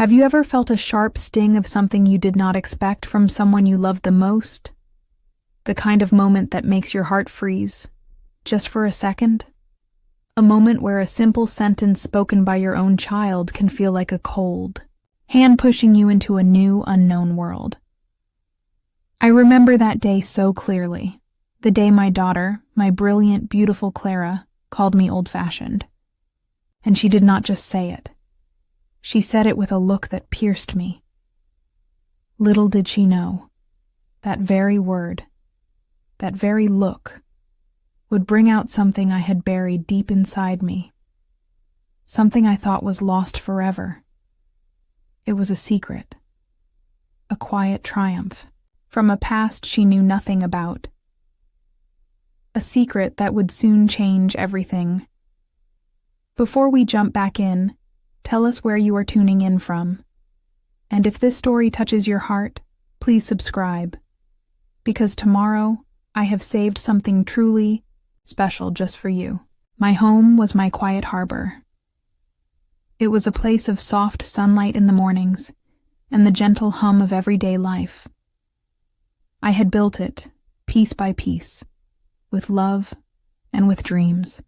Have you ever felt a sharp sting of something you did not expect from someone you loved the most? The kind of moment that makes your heart freeze, just for a second? A moment where a simple sentence spoken by your own child can feel like a cold hand pushing you into a new, unknown world. I remember that day so clearly, the day my daughter, my brilliant, beautiful Clara, called me old-fashioned. And she did not just say it. She said it with a look that pierced me. Little did she know, that very word, that very look, would bring out something I had buried deep inside me, something I thought was lost forever. It was a secret, a quiet triumph, from a past she knew nothing about. A secret that would soon change everything. Before we jump back in, tell us where you are tuning in from. And if this story touches your heart, please subscribe. Because tomorrow, I have saved something truly special just for you. My home was my quiet harbor. It was a place of soft sunlight in the mornings and the gentle hum of everyday life. I had built it, piece by piece, with love and with dreams.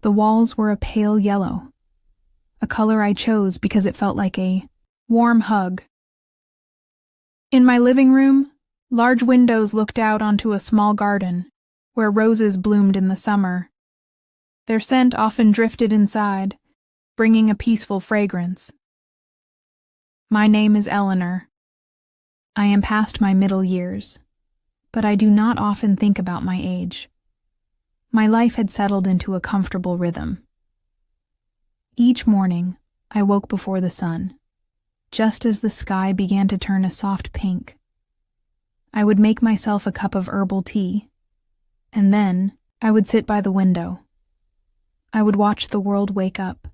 The walls were a pale yellow, a color I chose because it felt like a warm hug. In my living room, large windows looked out onto a small garden where roses bloomed in the summer. Their scent often drifted inside, bringing a peaceful fragrance. My name is Eleanor. I am past my middle years, but I do not often think about my age. My life had settled into a comfortable rhythm. Each morning, I woke before the sun, just as the sky began to turn a soft pink. I would make myself a cup of herbal tea, and then I would sit by the window. I would watch the world wake up,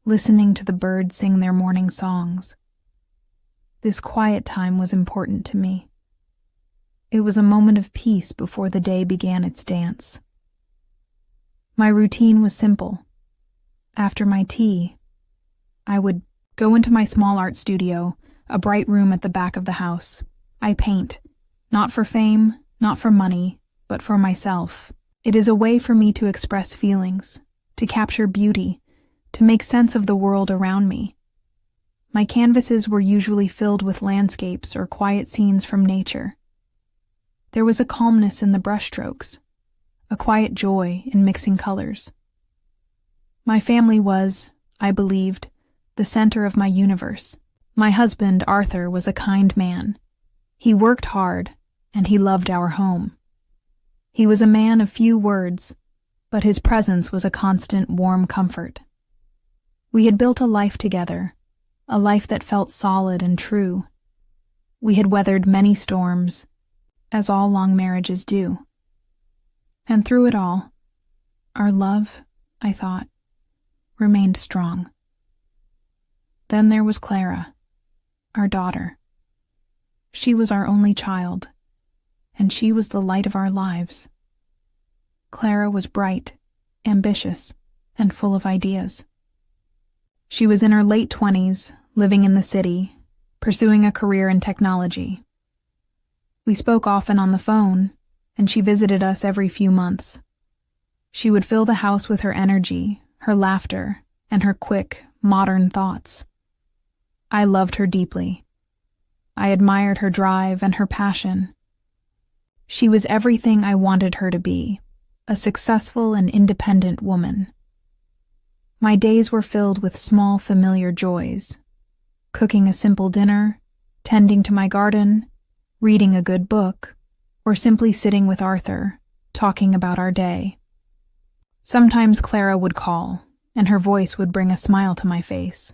listening to the birds sing their morning songs. This quiet time was important to me. It was a moment of peace before the day began its dance. My routine was simple. After my tea, I would go into my small art studio, a bright room at the back of the house. I paint, not for fame, not for money, but for myself. It is a way for me to express feelings, to capture beauty, to make sense of the world around me. My canvases were usually filled with landscapes or quiet scenes from nature. There was a calmness in the brushstrokes, a quiet joy in mixing colors. My family was, I believed, the center of my universe. My husband, Arthur, was a kind man. He worked hard, and he loved our home. He was a man of few words, but his presence was a constant warm comfort. We had built a life together, a life that felt solid and true. We had weathered many storms, as all long marriages do. And through it all, our love, I thought, remained strong. Then there was Clara, our daughter. She was our only child, and she was the light of our lives. Clara was bright, ambitious, and full of ideas. She was in her late 20s, living in the city, pursuing a career in technology. We spoke often on the phone, and she visited us every few months. She would fill the house with her energy, her laughter, and her quick, modern thoughts. I loved her deeply. I admired her drive and her passion. She was everything I wanted her to be, a successful and independent woman. My days were filled with small, familiar joys. Cooking a simple dinner, tending to my garden, reading a good book, or simply sitting with Arthur, talking about our day. Sometimes Clara would call, and her voice would bring a smile to my face.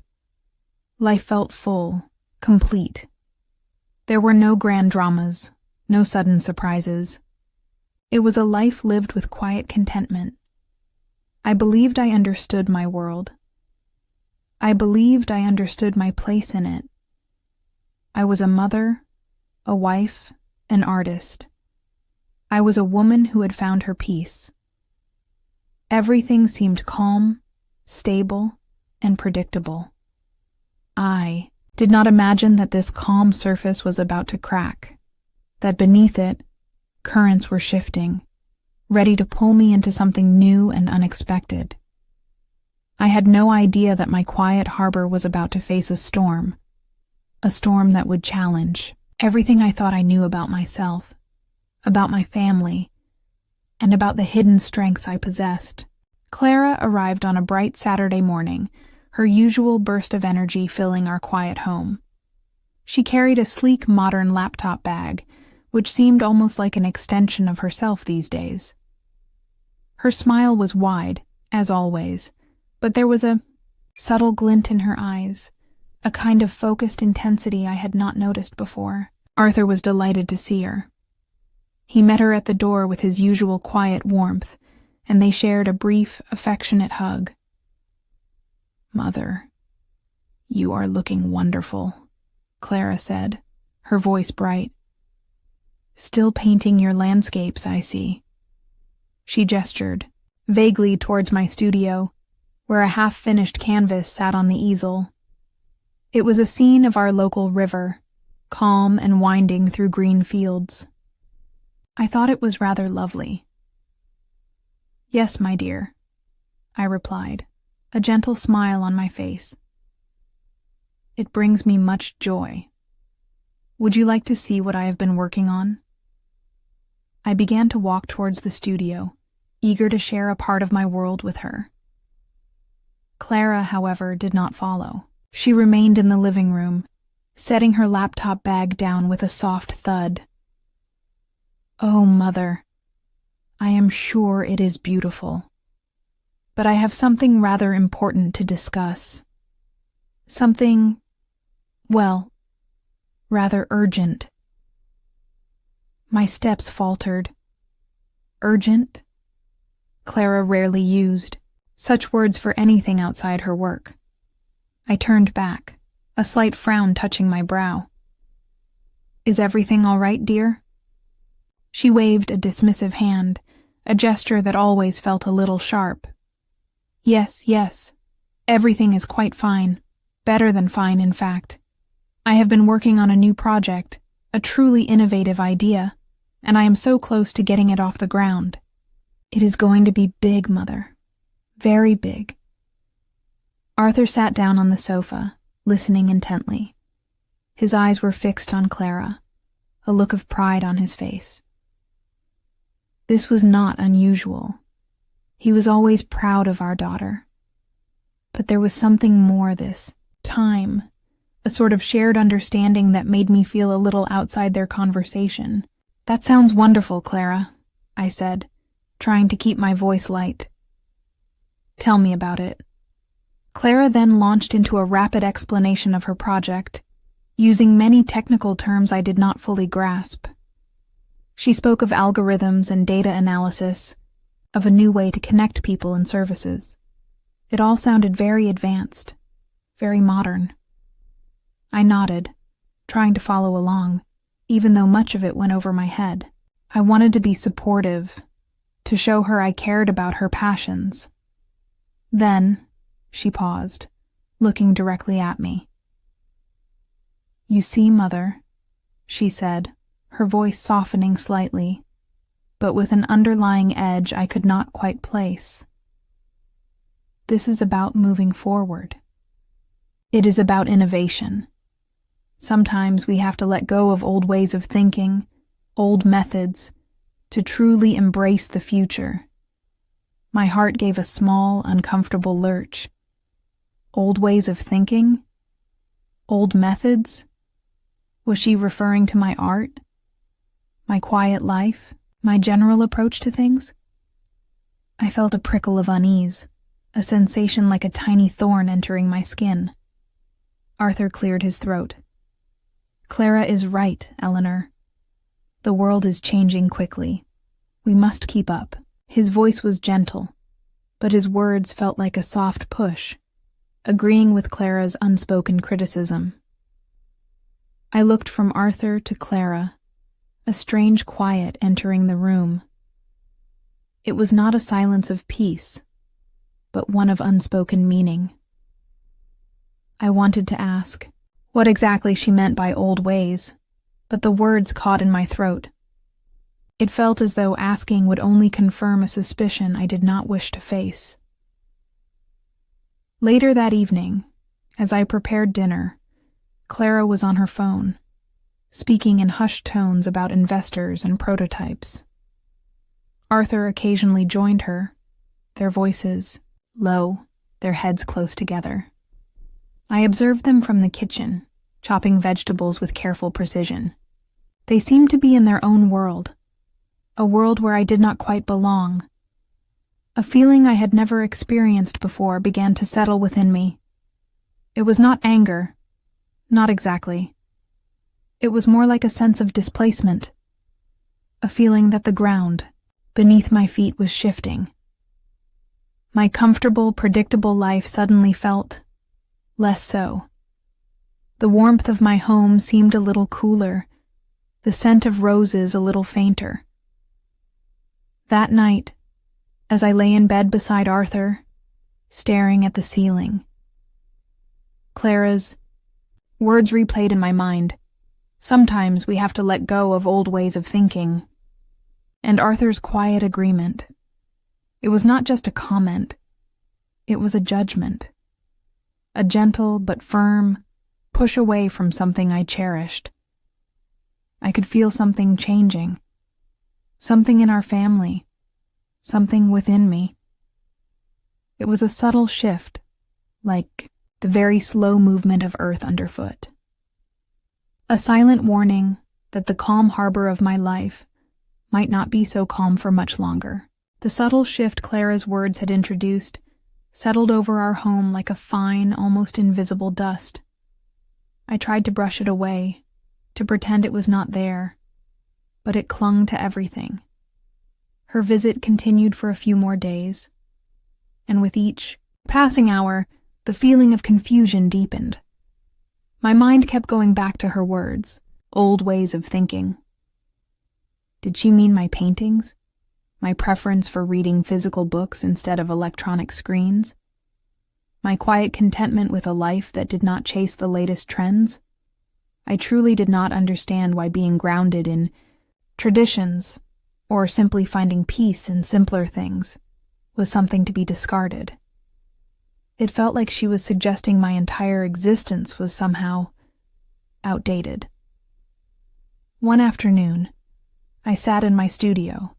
Life felt full, complete. There were no grand dramas, no sudden surprises. It was a life lived with quiet contentment. I believed I understood my world. I believed I understood my place in it. I was a mother, a wife, an artist. I was a woman who had found her peace. Everything seemed calm, stable, and predictable. did not imagine that this calm surface was about to crack, that beneath it, currents were shifting, ready to pull me into something new and unexpected. I had no idea that my quiet harbor was about to face a storm that would challenge everything I thought I knew about myself, about my family, and about the hidden strengths I possessed. Clara arrived on a bright Saturday morning, her usual burst of energy filling our quiet home. She carried a sleek, modern laptop bag, which seemed almost like an extension of herself these days. Her smile was wide, as always, but there was a subtle glint in her eyes, a kind of focused intensity I had not noticed before. Arthur was delighted to see her. He met her at the door with his usual quiet warmth, and they shared a brief, affectionate hug. "Mother, you are looking wonderful," Clara said, her voice bright. "Still painting your landscapes, I see." She gestured, vaguely towards my studio, where a half-finished canvas sat on the easel. It was a scene of our local river, calm and winding through green fields. I thought it was rather lovely. "Yes, my dear," I replied, a gentle smile on my face. "It brings me much joy. Would you like to see what I have been working on?" I began to walk towards the studio, eager to share a part of my world with her. Clara, however, did not follow. She remained in the living room, setting her laptop bag down with a soft thud. "Oh, Mother, I am sure it is beautiful. But I have something rather important to discuss. Something, well, rather urgent." My steps faltered. Urgent? Clara rarely used such words for anything outside her work. I turned back, a slight frown touching my brow. "Is everything all right, dear?" She waved a dismissive hand, a gesture that always felt a little sharp. Yes, everything is quite fine. Better than fine, in fact. I have been working on a new project, a truly innovative idea, and I am so close to getting it off the ground. It is going to be big, Mother. Very big." Arthur sat down on the sofa, listening intently. His eyes were fixed on Clara, a look of pride on his face. This was not unusual. He was always proud of our daughter. But there was something more this time, a sort of shared understanding that made me feel a little outside their conversation. "That sounds wonderful, Clara," I said, trying to keep my voice light. "Tell me about it." Clara then launched into a rapid explanation of her project, using many technical terms I did not fully grasp. She spoke of algorithms and data analysis, of a new way to connect people and services. It all sounded very advanced, very modern. I nodded, trying to follow along, even though much of it went over my head. I wanted to be supportive, to show her I cared about her passions. Then, she paused, looking directly at me. "You see, Mother," she said, her voice softening slightly, but with an underlying edge I could not quite place. "This is about moving forward. It is about innovation. Sometimes we have to let go of old ways of thinking, old methods, to truly embrace the future." My heart gave a small, uncomfortable lurch. Old ways of thinking? Old methods? Was she referring to my art? My quiet life? My general approach to things? I felt a prickle of unease, a sensation like a tiny thorn entering my skin. Arthur cleared his throat. "Clara is right, Eleanor. The world is changing quickly. We must keep up." His voice was gentle, but his words felt like a soft push, agreeing with Clara's unspoken criticism. I looked from Arthur to Clara, a strange quiet entering the room. It was not a silence of peace, but one of unspoken meaning. I wanted to ask, what exactly she meant by old ways, but the words caught in my throat. It felt as though asking would only confirm a suspicion I did not wish to face. Later that evening, as I prepared dinner, Clara was on her phone, speaking in hushed tones about investors and prototypes. Arthur occasionally joined her, their voices low, their heads close together. I observed them from the kitchen, chopping vegetables with careful precision. They seemed to be in their own world, a world where I did not quite belong. A feeling I had never experienced before began to settle within me. It was not anger, not exactly. It was more like a sense of displacement, a feeling that the ground beneath my feet was shifting. My comfortable, predictable life suddenly felt less so. The warmth of my home seemed a little cooler, the scent of roses a little fainter. That night, as I lay in bed beside Arthur, staring at the ceiling, Clara's words replayed in my mind. Sometimes we have to let go of old ways of thinking. And Arthur's quiet agreement. It was not just a comment. It was a judgment. A gentle but firm push away from something I cherished. I could feel something changing. Something in our family. Something within me. It was a subtle shift, like the very slow movement of earth underfoot. A silent warning that the calm harbor of my life might not be so calm for much longer. The subtle shift Clara's words had introduced settled over our home like a fine, almost invisible dust. I tried to brush it away, to pretend it was not there, but it clung to everything. Her visit continued for a few more days, and with each passing hour, the feeling of confusion deepened. My mind kept going back to her words, old ways of thinking. Did she mean my paintings? My preference for reading physical books instead of electronic screens? My quiet contentment with a life that did not chase the latest trends? I truly did not understand why being grounded in traditions, or simply finding peace in simpler things, was something to be discarded. It felt like she was suggesting my entire existence was somehow outdated. One afternoon, I sat in my studio,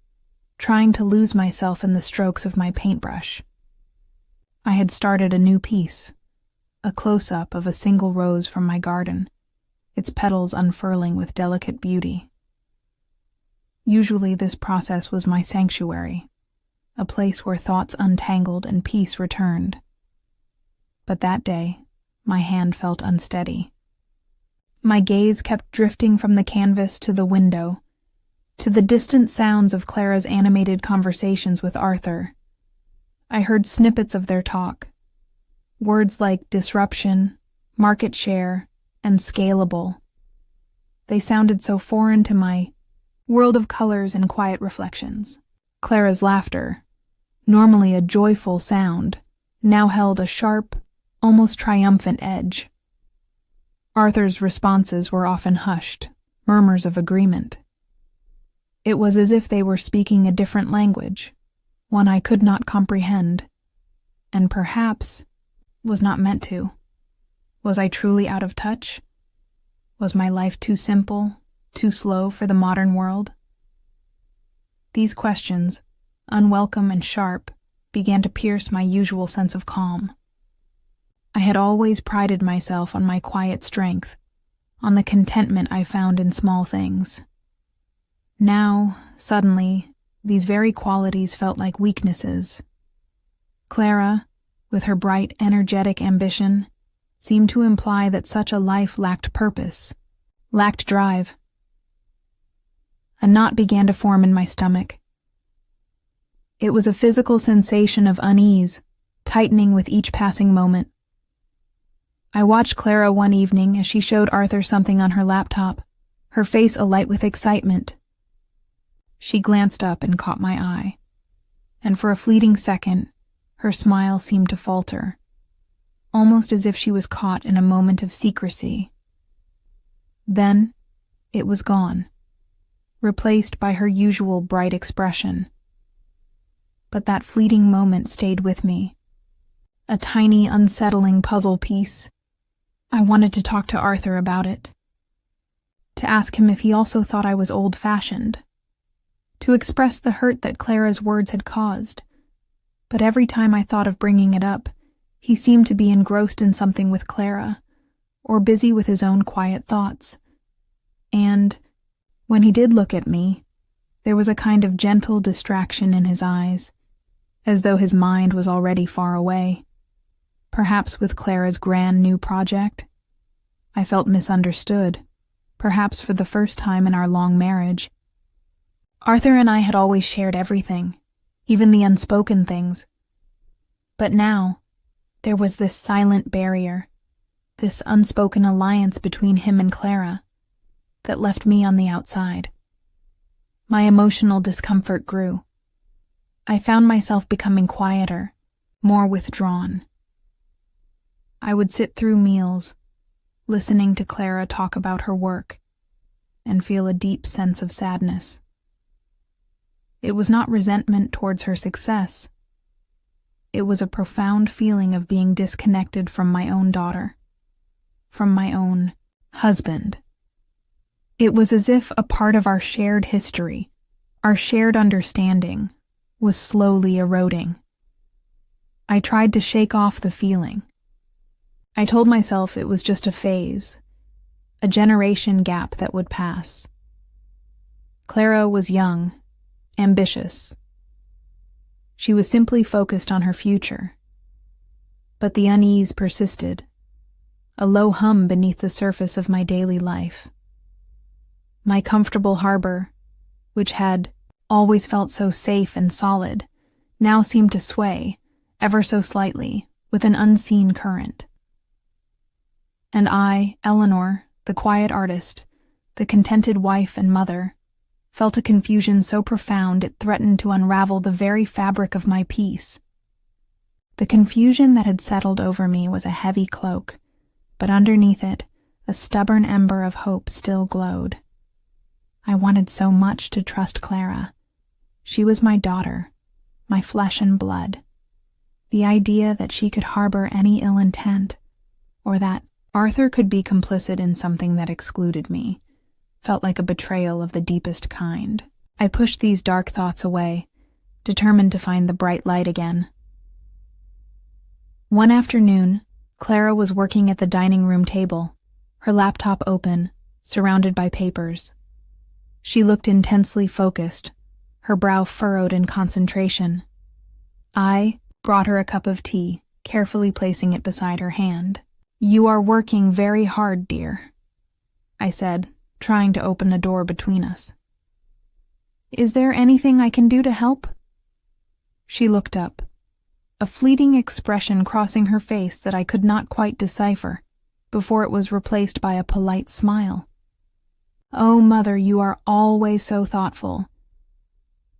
trying to lose myself in the strokes of my paintbrush. I had started a new piece, a close-up of a single rose from my garden, its petals unfurling with delicate beauty. Usually this process was my sanctuary, a place where thoughts untangled and peace returned. But that day, my hand felt unsteady. My gaze kept drifting from the canvas to the window, to the distant sounds of Clara's animated conversations with Arthur. I heard snippets of their talk, words like disruption, market share, and scalable. They sounded so foreign to my world of colors and quiet reflections. Clara's laughter, normally a joyful sound, now held a sharp, almost triumphant edge. Arthur's responses were often hushed, murmurs of agreement. It was as if they were speaking a different language, one I could not comprehend, and perhaps was not meant to. Was I truly out of touch? Was my life too simple, too slow for the modern world? These questions, unwelcome and sharp, began to pierce my usual sense of calm. I had always prided myself on my quiet strength, on the contentment I found in small things. Now, suddenly, these very qualities felt like weaknesses. Clara, with her bright, energetic ambition, seemed to imply that such a life lacked purpose, lacked drive. A knot began to form in my stomach. It was a physical sensation of unease, tightening with each passing moment. I watched Clara one evening as she showed Arthur something on her laptop, her face alight with excitement. She glanced up and caught my eye, and for a fleeting second, her smile seemed to falter, almost as if she was caught in a moment of secrecy Then, it was gone, replaced by her usual bright expression. But that fleeting moment stayed with me, a tiny, unsettling puzzle piece. I wanted to talk to Arthur about it, to ask him if he also thought I was old-fashioned, to express the hurt that Clara's words had caused. But every time I thought of bringing it up, he seemed to be engrossed in something with Clara, or busy with his own quiet thoughts. And, when he did look at me, there was a kind of gentle distraction in his eyes, as though his mind was already far away, perhaps with Clara's grand new project. I felt misunderstood, perhaps for the first time in our long marriage. Arthur and I had always shared everything, even the unspoken things. But now, there was this silent barrier, this unspoken alliance between him and Clara, that left me on the outside. My emotional discomfort grew. I found myself becoming quieter, more withdrawn. I would sit through meals, listening to Clara talk about her work, and feel a deep sense of sadness. It was not resentment towards her success. It was a profound feeling of being disconnected from my own daughter, from my own husband. It was as if a part of our shared history, our shared understanding, was slowly eroding. I tried to shake off the feeling. I told myself it was just a phase, a generation gap that would pass. Clara was young, ambitious. She was simply focused on her future. But the unease persisted, a low hum beneath the surface of my daily life. My comfortable harbor, which had always felt so safe and solid, now seemed to sway, ever so slightly, with an unseen current. And I, Eleanor, the quiet artist, the contented wife and mother, felt a confusion so profound it threatened to unravel the very fabric of my peace. The confusion that had settled over me was a heavy cloak, but underneath it, a stubborn ember of hope still glowed. I wanted so much to trust Clara. She was my daughter, my flesh and blood. The idea that she could harbor any ill intent, or that Arthur could be complicit in something that excluded me, felt like a betrayal of the deepest kind. I pushed these dark thoughts away, determined to find the bright light again. One afternoon, Clara was working at the dining room table, her laptop open, surrounded by papers. She looked intensely focused, her brow furrowed in concentration. I brought her a cup of tea, carefully placing it beside her hand. "You are working very hard, dear," I said, trying to open a door between us. "Is there anything I can do to help?" She looked up, a fleeting expression crossing her face that I could not quite decipher, before it was replaced by a polite smile. "Oh, Mother, you are always so thoughtful.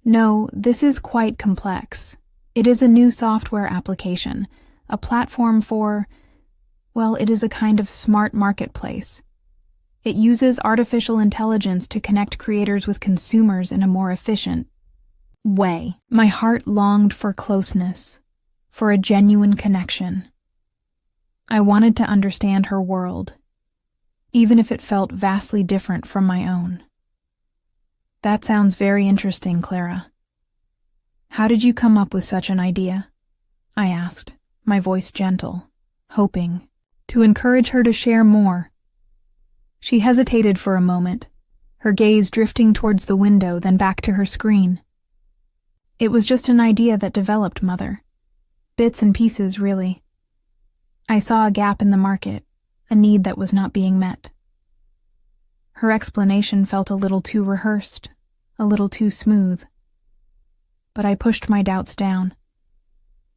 No, this is quite complex. It is a new software application, a platform for, well, it is a kind of smart marketplace. It uses artificial intelligence to connect creators with consumers in a more efficient way." My heart longed for closeness, for a genuine connection. I wanted to understand her world, even if it felt vastly different from my own. "That sounds very interesting, Clara. How did you come up with such an idea?" I asked, my voice gentle, hoping to encourage her to share more. She hesitated for a moment, her gaze drifting towards the window, then back to her screen. "It was just an idea that developed, Mother. Bits and pieces, really. I saw a gap in the market, a need that was not being met." Her explanation felt a little too rehearsed, a little too smooth. But I pushed my doubts down.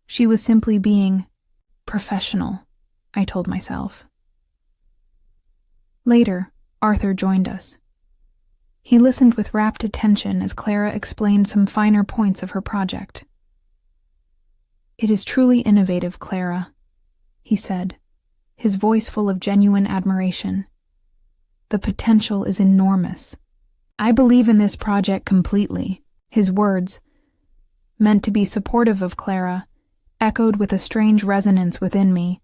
She was simply being professional, I told myself. Later, Arthur joined us. He listened with rapt attention as Clara explained some finer points of her project. "It is truly innovative, Clara," he said, his voice full of genuine admiration. The potential is enormous. I believe in this project completely." His words, meant to be supportive of Clara, echoed with a strange resonance within me.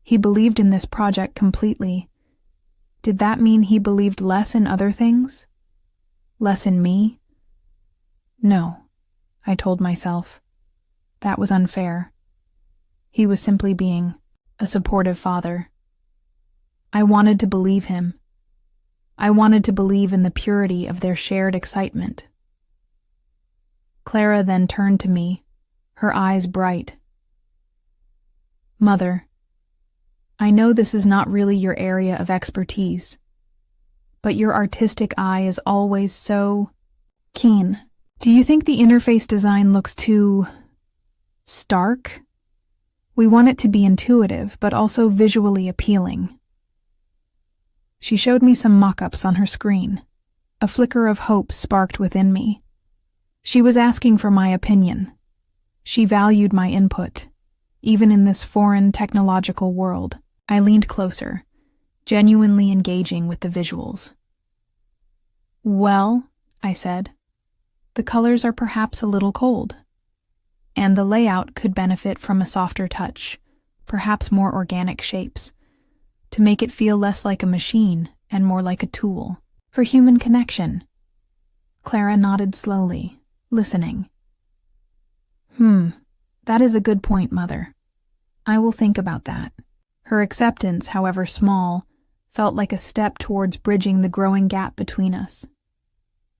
He believed in this project completely. Did that mean he believed less in other things? Less in me? No, I told myself. That was unfair. He was simply being a supportive father. I wanted to believe him. I wanted to believe in the purity of their shared excitement. Clara then turned to me, her eyes bright. "Mother, I know this is not really your area of expertise, but your artistic eye is always so keen. Do you think the interface design looks too stark? We want it to be intuitive, but also visually appealing." She showed me some mock-ups on her screen. A flicker of hope sparked within me. She was asking for my opinion. She valued my input, even in this foreign technological world. I leaned closer, genuinely engaging with the visuals. "Well," I said, "the colors are perhaps a little cold, and the layout could benefit from a softer touch, perhaps more organic shapes, to make it feel less like a machine and more like a tool for human connection." Clara nodded slowly, listening. That is a good point, Mother. I will think about that." Her acceptance, however small, felt like a step towards bridging the growing gap between us.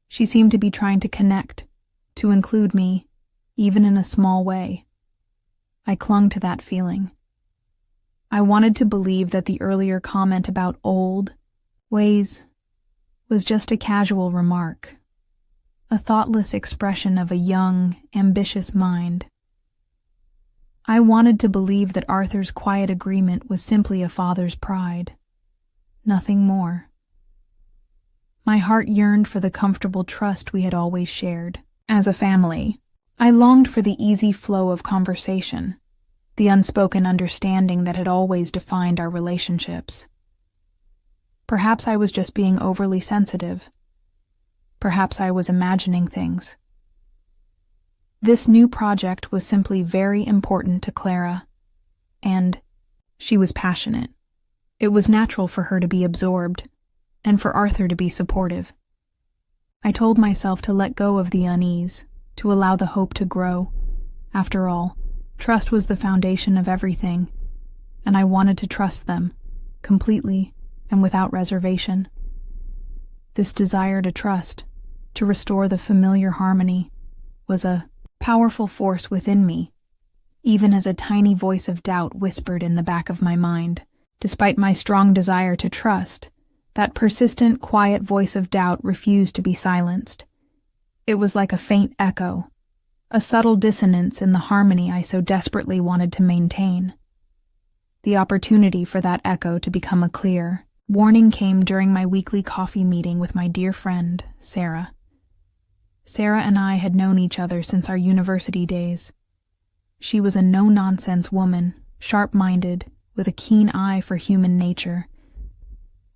She seemed to be trying to connect, to include me, even in a small way. I clung to that feeling. I wanted to believe that the earlier comment about old ways was just a casual remark, a thoughtless expression of a young, ambitious mind. I wanted to believe that Arthur's quiet agreement was simply a father's pride, nothing more. My heart yearned for the comfortable trust we had always shared. As a family, I longed for the easy flow of conversation, the unspoken understanding that had always defined our relationships. Perhaps I was just being overly sensitive. Perhaps I was imagining things. This new project was simply very important to Clara, and she was passionate. It was natural for her to be absorbed, and for Arthur to be supportive. I told myself to let go of the unease, to allow the hope to grow. After all, trust was the foundation of everything, and I wanted to trust them, completely and without reservation. This desire to trust, to restore the familiar harmony, was a powerful force within me, even as a tiny voice of doubt whispered in the back of my mind. Despite my strong desire to trust, that persistent, quiet voice of doubt refused to be silenced. It was like a faint echo, a subtle dissonance in the harmony I so desperately wanted to maintain. The opportunity for that echo to become a clear warning came during my weekly coffee meeting with my dear friend, Sarah. Sarah and I had known each other since our university days. She was a no-nonsense woman, sharp-minded, with a keen eye for human nature.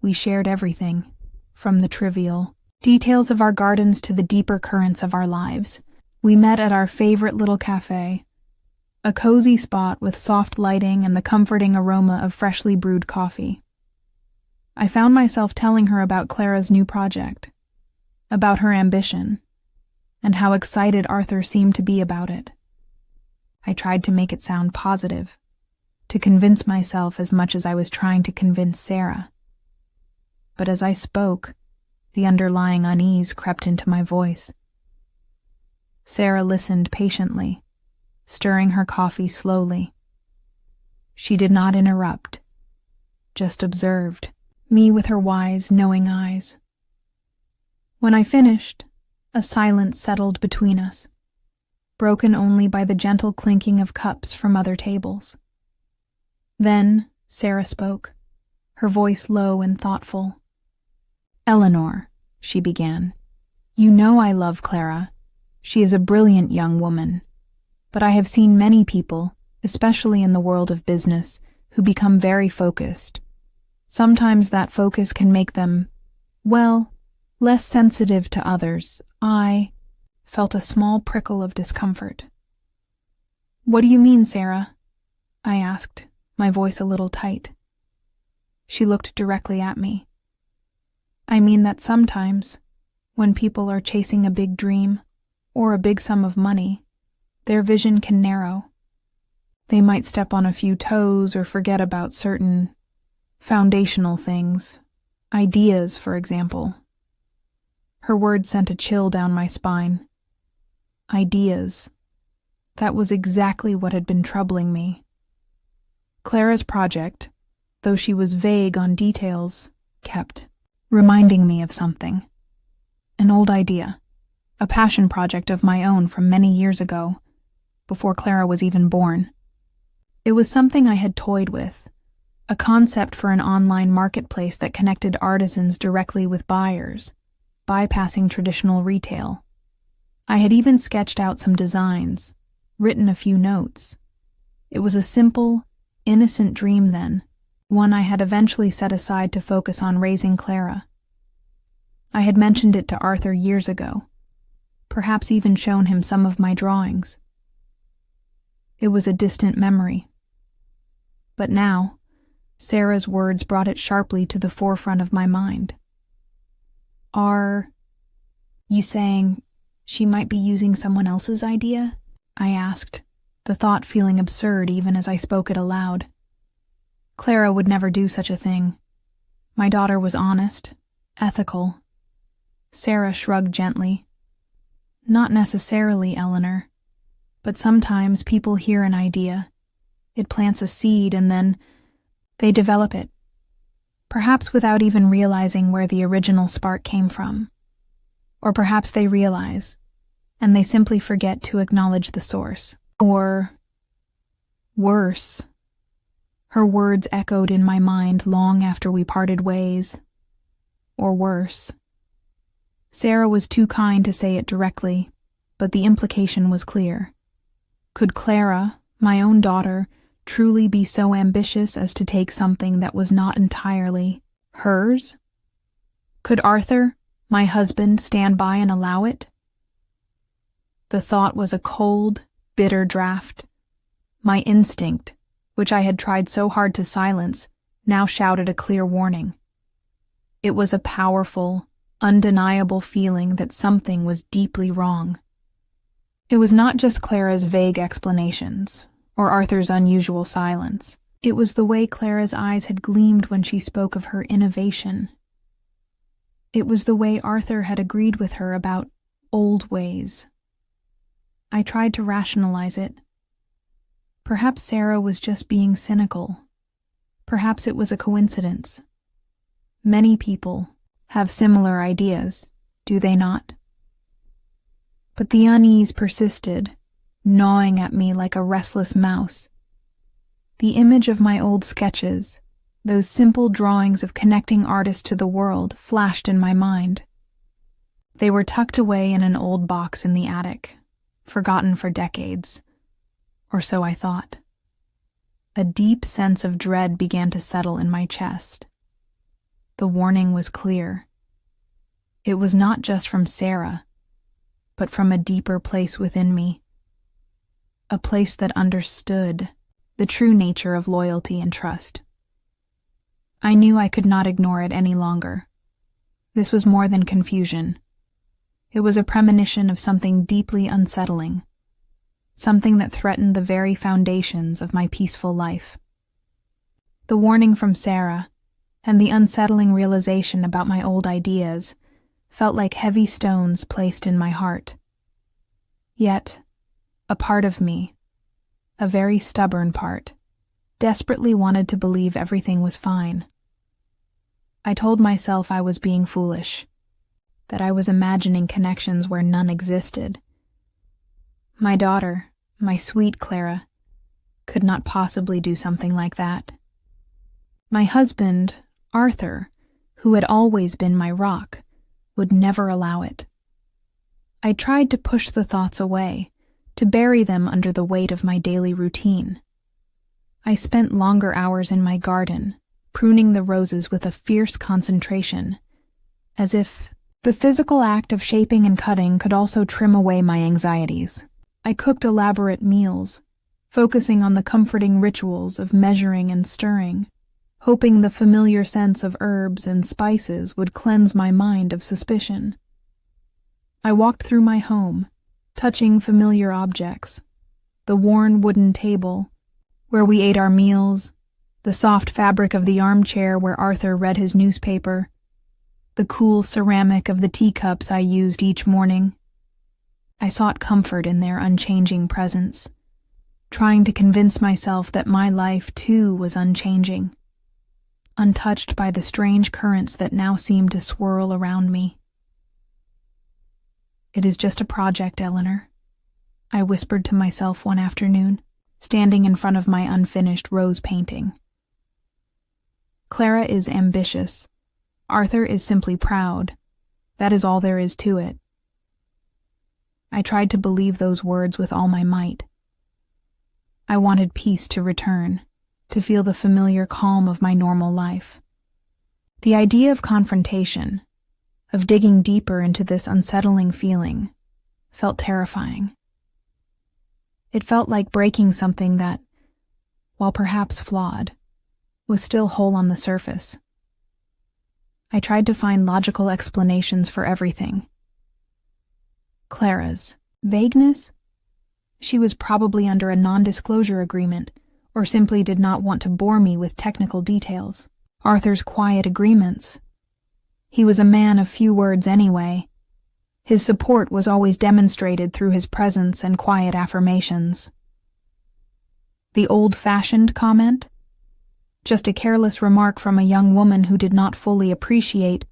We shared everything, from the trivial details of our gardens to the deeper currents of our lives. We met at our favorite little cafe, a cozy spot with soft lighting and the comforting aroma of freshly brewed coffee. I found myself telling her about Clara's new project, about her ambition, and how excited Arthur seemed to be about it. I tried to make it sound positive, to convince myself as much as I was trying to convince Sarah. But as I spoke, the underlying unease crept into my voice. Sarah listened patiently, stirring her coffee slowly. She did not interrupt, just observed me with her wise, knowing eyes. When I finished, a silence settled between us, broken only by the gentle clinking of cups from other tables. Then Sarah spoke, her voice low and thoughtful. "Eleanor," she began, "you know I love Clara. She is a brilliant young woman. But I have seen many people, especially in the world of business, who become very focused, Sometimes that focus can make them, well, less sensitive to others. I felt a small prickle of discomfort. "What do you mean, Sarah?" I asked, my voice a little tight. She looked directly at me. "I mean that sometimes, when people are chasing a big dream or a big sum of money, their vision can narrow. They might step on a few toes or forget about certain foundational things, ideas, for example." Her words sent a chill down my spine. Ideas. That was exactly what had been troubling me. Clara's project, though she was vague on details, kept reminding me of something. An old idea, a passion project of my own from many years ago, before Clara was even born. It was something I had toyed with, a concept for an online marketplace that connected artisans directly with buyers, bypassing traditional retail. I had even sketched out some designs, written a few notes. It was a simple, innocent dream then, one I had eventually set aside to focus on raising Clara. I had mentioned it to Arthur years ago, perhaps even shown him some of my drawings. It was a distant memory. But now, Sarah's words brought it sharply to the forefront of my mind. "Are you saying she might be using someone else's idea?" I asked, the thought feeling absurd even as I spoke it aloud. Clara would never do such a thing. My daughter was honest, ethical. Sarah shrugged gently. "Not necessarily, Eleanor. But sometimes people hear an idea. It plants a seed and then they develop it, perhaps without even realizing where the original spark came from. Or perhaps they realize, and they simply forget to acknowledge the source. Or worse." Her words echoed in my mind long after we parted ways. Or worse. Sarah was too kind to say it directly, but the implication was clear. Could Clara, my own daughter, truly be so ambitious as to take something that was not entirely hers? Could Arthur, my husband, stand by and allow it? The thought was a cold, bitter draft. My instinct, which I had tried so hard to silence, now shouted a clear warning. It was a powerful, undeniable feeling that something was deeply wrong. It was not just Clara's vague explanations, or Arthur's unusual silence. It was the way Clara's eyes had gleamed when she spoke of her innovation. It was the way Arthur had agreed with her about old ways. I tried to rationalize it. Perhaps Sarah was just being cynical. Perhaps it was a coincidence. Many people have similar ideas, do they not? But the unease persisted, gnawing at me like a restless mouse. The image of my old sketches, those simple drawings of connecting artists to the world, flashed in my mind. They were tucked away in an old box in the attic, forgotten for decades. Or so I thought. A deep sense of dread began to settle in my chest. The warning was clear. It was not just from Sarah, but from a deeper place within me. A place that understood the true nature of loyalty and trust. I knew I could not ignore it any longer. This was more than confusion. It was a premonition of something deeply unsettling. Something that threatened the very foundations of my peaceful life. The warning from Sarah, and the unsettling realization about my old ideas, felt like heavy stones placed in my heart. Yet, a part of me, a very stubborn part, desperately wanted to believe everything was fine. I told myself I was being foolish, that I was imagining connections where none existed. My daughter, my sweet Clara, could not possibly do something like that. My husband, Arthur, who had always been my rock, would never allow it. I tried to push the thoughts away, to bury them under the weight of my daily routine. I spent longer hours in my garden, pruning the roses with a fierce concentration, as if the physical act of shaping and cutting could also trim away my anxieties. I cooked elaborate meals, focusing on the comforting rituals of measuring and stirring, hoping the familiar sense of herbs and spices would cleanse my mind of suspicion. I walked through my home, touching familiar objects, the worn wooden table where we ate our meals, the soft fabric of the armchair where Arthur read his newspaper, the cool ceramic of the teacups I used each morning. I sought comfort in their unchanging presence, trying to convince myself that my life too was unchanging, untouched by the strange currents that now seemed to swirl around me. "It is just a project, Eleanor," I whispered to myself one afternoon, standing in front of my unfinished rose painting. "Clara is ambitious. Arthur is simply proud. That is all there is to it." I tried to believe those words with all my might. I wanted peace to return, to feel the familiar calm of my normal life. The idea of confrontation, of digging deeper into this unsettling feeling, felt terrifying. It felt like breaking something that, while perhaps flawed, was still whole on the surface. I tried to find logical explanations for everything. Clara's vagueness? She was probably under a non-disclosure agreement, or simply did not want to bore me with technical details. Arthur's quiet agreements. He was a man of few words anyway. His support was always demonstrated through his presence and quiet affirmations. The old-fashioned comment? Just a careless remark from a young woman who did not fully appreciate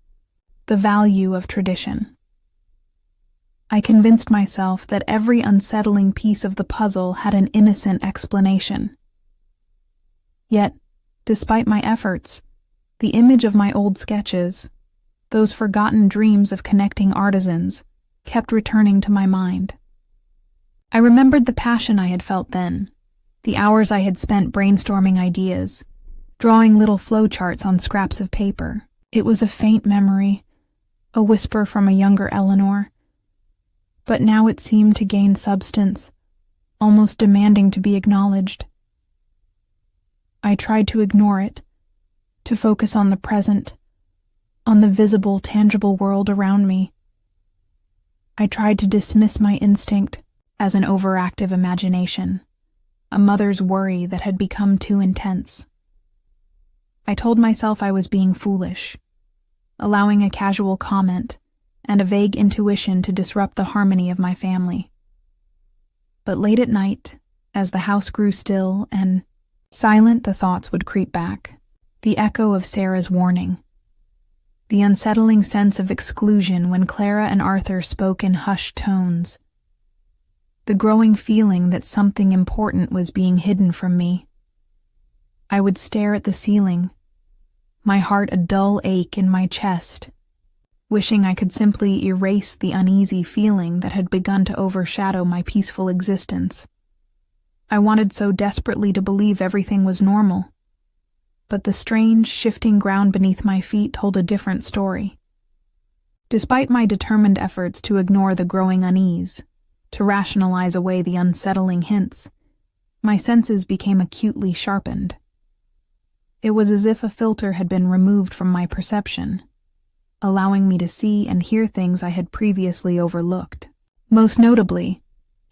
the value of tradition. I convinced myself that every unsettling piece of the puzzle had an innocent explanation. Yet, despite my efforts, the image of my old sketches, those forgotten dreams of connecting artisans, kept returning to my mind. I remembered the passion I had felt then, the hours I had spent brainstorming ideas, drawing little flowcharts on scraps of paper. It was a faint memory, a whisper from a younger Eleanor, but now it seemed to gain substance, almost demanding to be acknowledged. I tried to ignore it, to focus on the present, on the visible, tangible world around me. I tried to dismiss my instinct as an overactive imagination, a mother's worry that had become too intense. I told myself I was being foolish, allowing a casual comment and a vague intuition to disrupt the harmony of my family. But late at night, as the house grew still and silent, the thoughts would creep back, the echo of Sarah's warning, the unsettling sense of exclusion when Clara and Arthur spoke in hushed tones, the growing feeling that something important was being hidden from me. I would stare at the ceiling, my heart a dull ache in my chest, wishing I could simply erase the uneasy feeling that had begun to overshadow my peaceful existence. I wanted so desperately to believe everything was normal, but the strange, shifting ground beneath my feet told a different story. Despite my determined efforts to ignore the growing unease, to rationalize away the unsettling hints, my senses became acutely sharpened. It was as if a filter had been removed from my perception, allowing me to see and hear things I had previously overlooked. Most notably,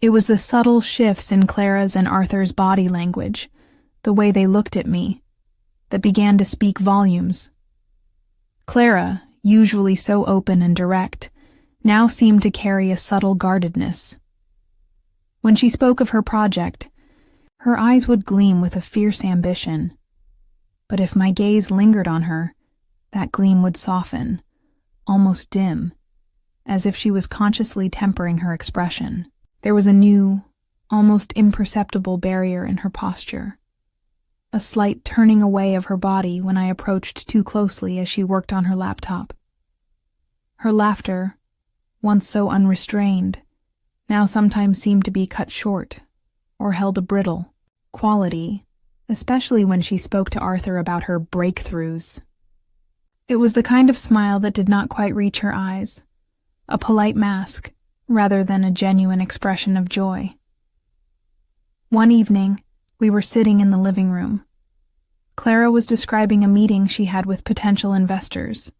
it was the subtle shifts in Clara's and Arthur's body language, the way they looked at me, that began to speak volumes. Clara, usually so open and direct, now seemed to carry a subtle guardedness. When she spoke of her project, her eyes would gleam with a fierce ambition. But if my gaze lingered on her, that gleam would soften, almost dim, as if she was consciously tempering her expression. There was a new, almost imperceptible barrier in her posture, a slight turning away of her body when I approached too closely as she worked on her laptop. Her laughter, once so unrestrained, now sometimes seemed to be cut short or held a brittle quality especially when she spoke to Arthur about her breakthroughs. It was the kind of smile that did not quite reach her eyes, a polite mask rather than a genuine expression of joy. One evening, we were sitting in the living room. Clara was describing a meeting she had with potential investors.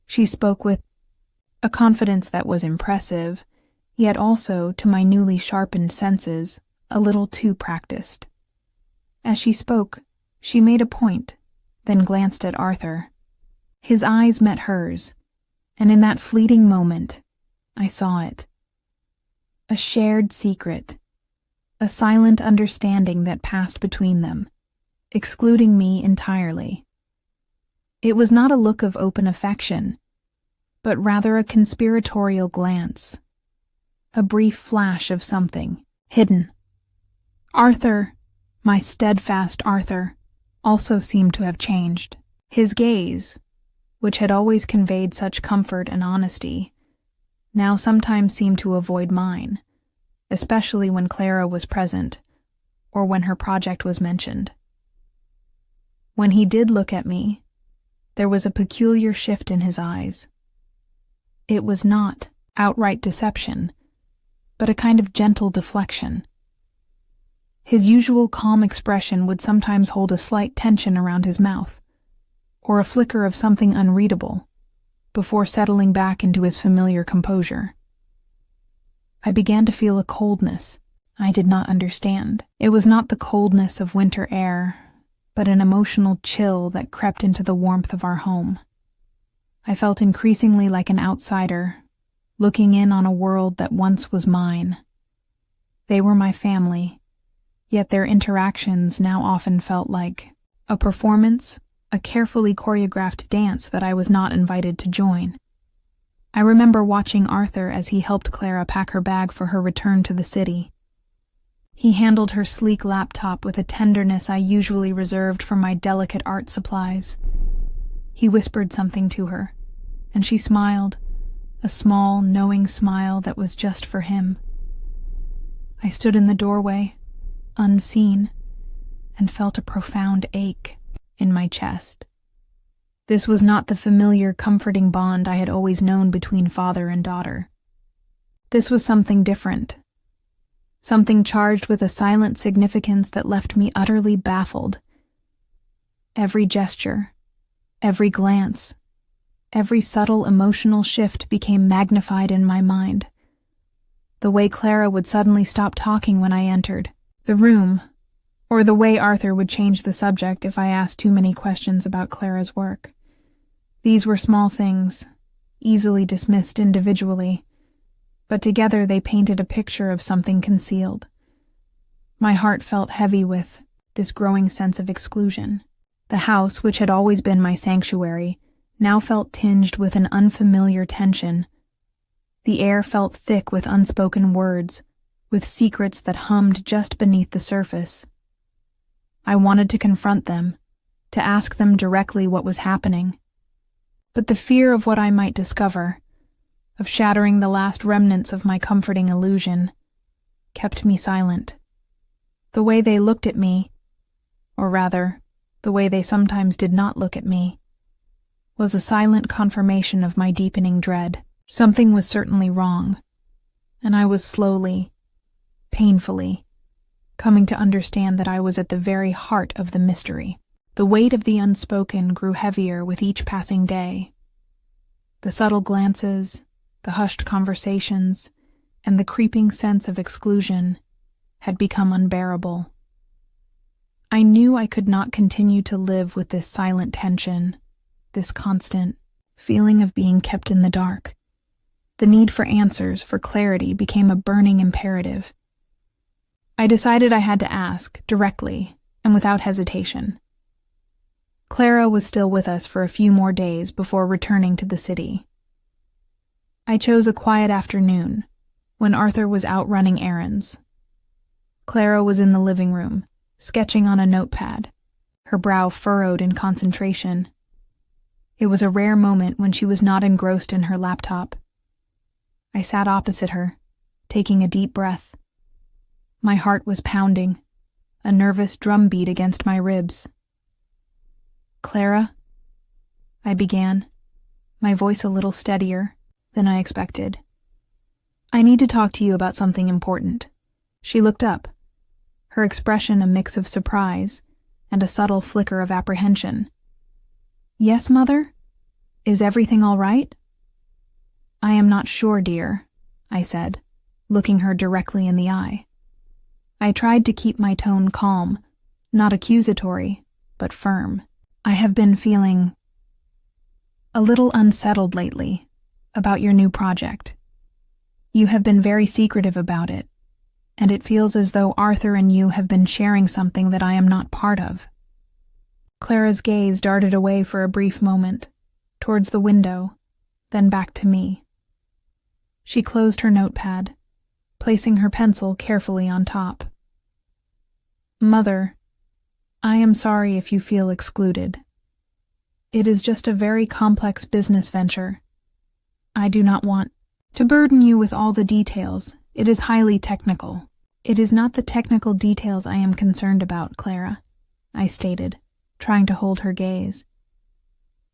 She spoke with a confidence that was impressive, yet also, to my newly sharpened senses, a little too practiced. As she spoke, she made a point, then glanced at Arthur. His eyes met hers, and in that fleeting moment, I saw it. A shared secret, a silent understanding that passed between them, excluding me entirely. It was not a look of open affection, but rather a conspiratorial glance, a brief flash of something hidden. Arthur, my steadfast Arthur, also seemed to have changed. His gaze, which had always conveyed such comfort and honesty, now sometimes seemed to avoid mine, especially when Clara was present or when her project was mentioned. When he did look at me, there was a peculiar shift in his eyes. It was not outright deception, but a kind of gentle deflection. His usual calm expression would sometimes hold a slight tension around his mouth, or a flicker of something unreadable, before settling back into his familiar composure. I began to feel a coldness I did not understand. It was not the coldness of winter air, but an emotional chill that crept into the warmth of our home. I felt increasingly like an outsider, looking in on a world that once was mine. They were my family, yet their interactions now often felt like a performance, a carefully choreographed dance that I was not invited to join. I remember watching Arthur as he helped Clara pack her bag for her return to the city. He handled her sleek laptop with a tenderness I usually reserved for my delicate art supplies. He whispered something to her, and she smiled, a small, knowing smile that was just for him. I stood in the doorway, unseen, and felt a profound ache in my chest. This was not the familiar, comforting bond I had always known between father and daughter. This was something different, something charged with a silent significance that left me utterly baffled. Every gesture, every glance, every subtle emotional shift became magnified in my mind. The way Clara would suddenly stop talking when I entered the room, or the way Arthur would change the subject if I asked too many questions about Clara's work. These were small things, easily dismissed individually, but together they painted a picture of something concealed. My heart felt heavy with this growing sense of exclusion. The house, which had always been my sanctuary, now felt tinged with an unfamiliar tension. The air felt thick with unspoken words, with secrets that hummed just beneath the surface. I wanted to confront them, to ask them directly what was happening. But the fear of what I might discover, of shattering the last remnants of my comforting illusion, kept me silent. The way they looked at me, or rather, the way they sometimes did not look at me, was a silent confirmation of my deepening dread. Something was certainly wrong, and I was slowly, painfully, coming to understand that I was at the very heart of the mystery. The weight of the unspoken grew heavier with each passing day. The subtle glances, the hushed conversations, and the creeping sense of exclusion had become unbearable. I knew I could not continue to live with this silent tension, this constant feeling of being kept in the dark. The need for answers, for clarity, became a burning imperative. I decided I had to ask, directly, and without hesitation. Clara was still with us for a few more days before returning to the city. I chose a quiet afternoon, when Arthur was out running errands. Clara was in the living room, sketching on a notepad, her brow furrowed in concentration. It was a rare moment when she was not engrossed in her laptop. I sat opposite her, taking a deep breath. My heart was pounding, a nervous drumbeat against my ribs. "Clara," I began, my voice a little steadier than I expected. "I need to talk to you about something important." She looked up, her expression a mix of surprise and a subtle flicker of apprehension. "Yes, Mother? Is everything all right?" "I am not sure, dear," I said, looking her directly in the eye. I tried to keep my tone calm, not accusatory, but firm. "I have been feeling a little unsettled lately about your new project. You have been very secretive about it, and it feels as though Arthur and you have been sharing something that I am not part of." Clara's gaze darted away for a brief moment, towards the window, then back to me. She closed her notepad, placing her pencil carefully on top. "Mother, I am sorry if you feel excluded. It is just a very complex business venture. I do not want to burden you with all the details. It is highly technical." "It is not the technical details I am concerned about, Clara," I stated, trying to hold her gaze.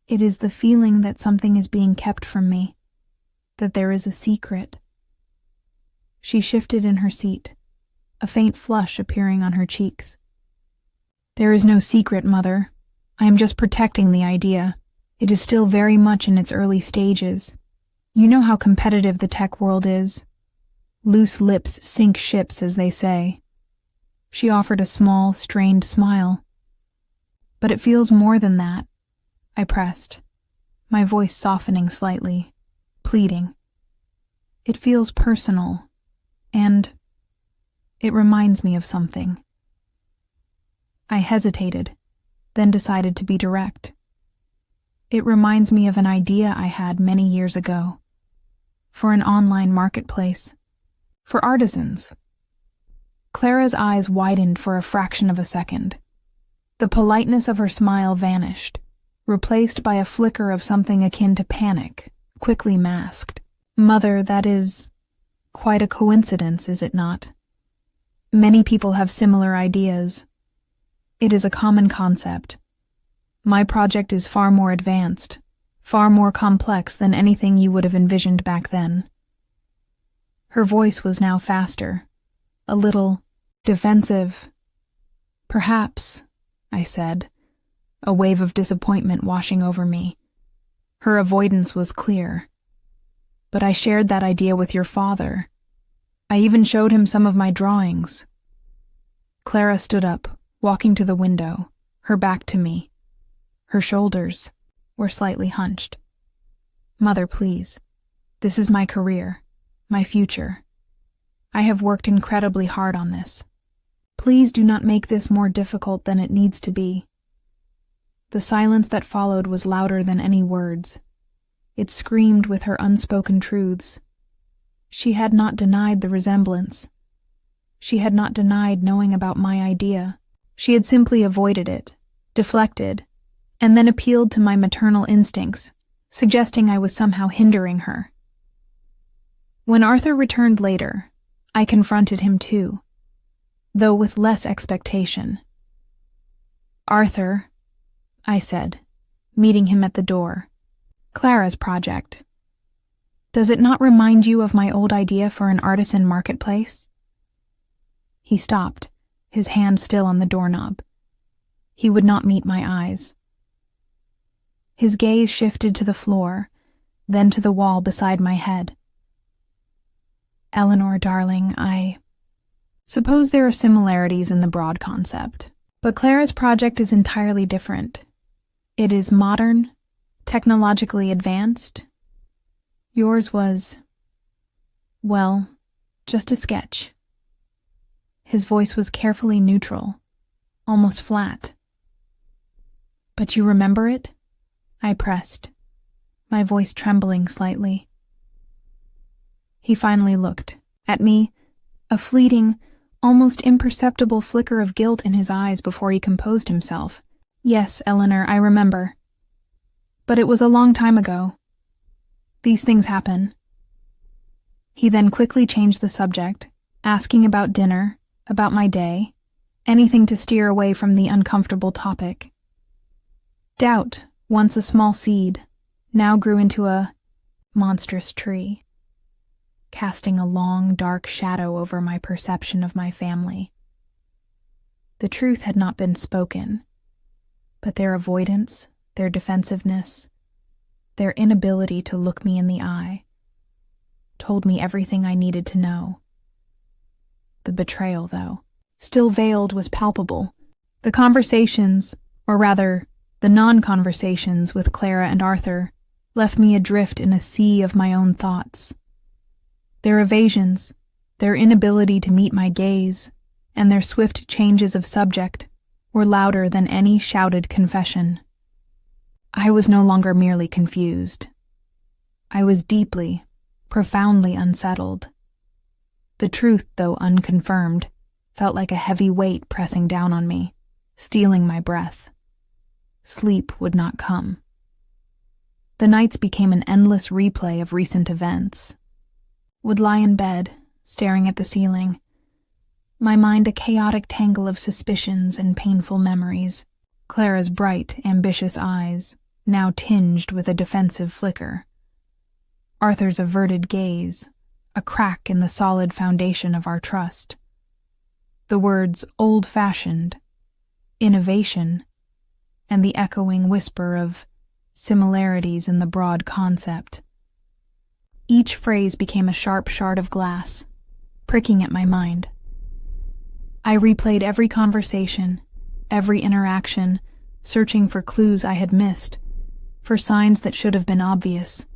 "It is the feeling that something is being kept from me, that there is a secret." She shifted in her seat, a faint flush appearing on her cheeks. "There is no secret, Mother. I am just protecting the idea. It is still very much in its early stages. You know how competitive the tech world is. Loose lips sink ships, as they say." She offered a small, strained smile. "But it feels more than that," I pressed, my voice softening slightly, pleading. "It feels personal, and it reminds me of something." I hesitated, then decided to be direct. "It reminds me of an idea I had many years ago, for an online marketplace, for artisans." Clara's eyes widened for a fraction of a second. The politeness of her smile vanished, replaced by a flicker of something akin to panic, quickly masked. "Mother, that is quite a coincidence, is it not? Many people have similar ideas. It is a common concept. My project is far more advanced, far more complex than anything you would have envisioned back then." Her voice was now faster, a little defensive. "Perhaps," I said, a wave of disappointment washing over me. Her avoidance was clear. "But I shared that idea with your father. I even showed him some of my drawings." Clara stood up, walking to the window, her back to me. Her shoulders were slightly hunched. "Mother, please. This is my career, my future. I have worked incredibly hard on this. Please do not make this more difficult than it needs to be." The silence that followed was louder than any words. It screamed with her unspoken truths. She had not denied the resemblance. She had not denied knowing about my idea. She had simply avoided it, deflected, and then appealed to my maternal instincts, suggesting I was somehow hindering her. When Arthur returned later, I confronted him too, though with less expectation. "Arthur," I said, meeting him at the door, "Clara's project. Does it not remind you of my old idea for an artisan marketplace?" He stopped, his hand still on the doorknob. He would not meet my eyes. His gaze shifted to the floor, then to the wall beside my head. "Eleanor, darling, I suppose there are similarities in the broad concept, but Clara's project is entirely different. It is modern, technologically advanced. Yours was, well, just a sketch." His voice was carefully neutral, almost flat. "But you remember it?" I pressed, my voice trembling slightly. He finally looked at me, a fleeting, almost imperceptible flicker of guilt in his eyes before he composed himself. "Yes, Eleanor, I remember. But it was a long time ago. These things happen." He then quickly changed the subject, asking about dinner, about my day, anything to steer away from the uncomfortable topic. Doubt, once a small seed, now grew into a monstrous tree, casting a long, dark shadow over my perception of my family. The truth had not been spoken, but their avoidance, their defensiveness, their inability to look me in the eye, told me everything I needed to know. The betrayal, though, still veiled, was palpable. The conversations, or rather, the non-conversations with Clara and Arthur, left me adrift in a sea of my own thoughts. Their evasions, their inability to meet my gaze, and their swift changes of subject were louder than any shouted confession. I was no longer merely confused. I was deeply, profoundly unsettled. The truth, though unconfirmed, felt like a heavy weight pressing down on me, stealing my breath. Sleep would not come. The nights became an endless replay of recent events. Would lie in bed, staring at the ceiling, my mind a chaotic tangle of suspicions and painful memories. Clara's bright, ambitious eyes, now tinged with a defensive flicker. Arthur's averted gaze, a crack in the solid foundation of our trust. The words old-fashioned, innovation, and the echoing whisper of similarities in the broad concept. Each phrase became a sharp shard of glass, pricking at my mind. I replayed every conversation, every interaction, searching for clues I had missed, for signs that should have been obvious.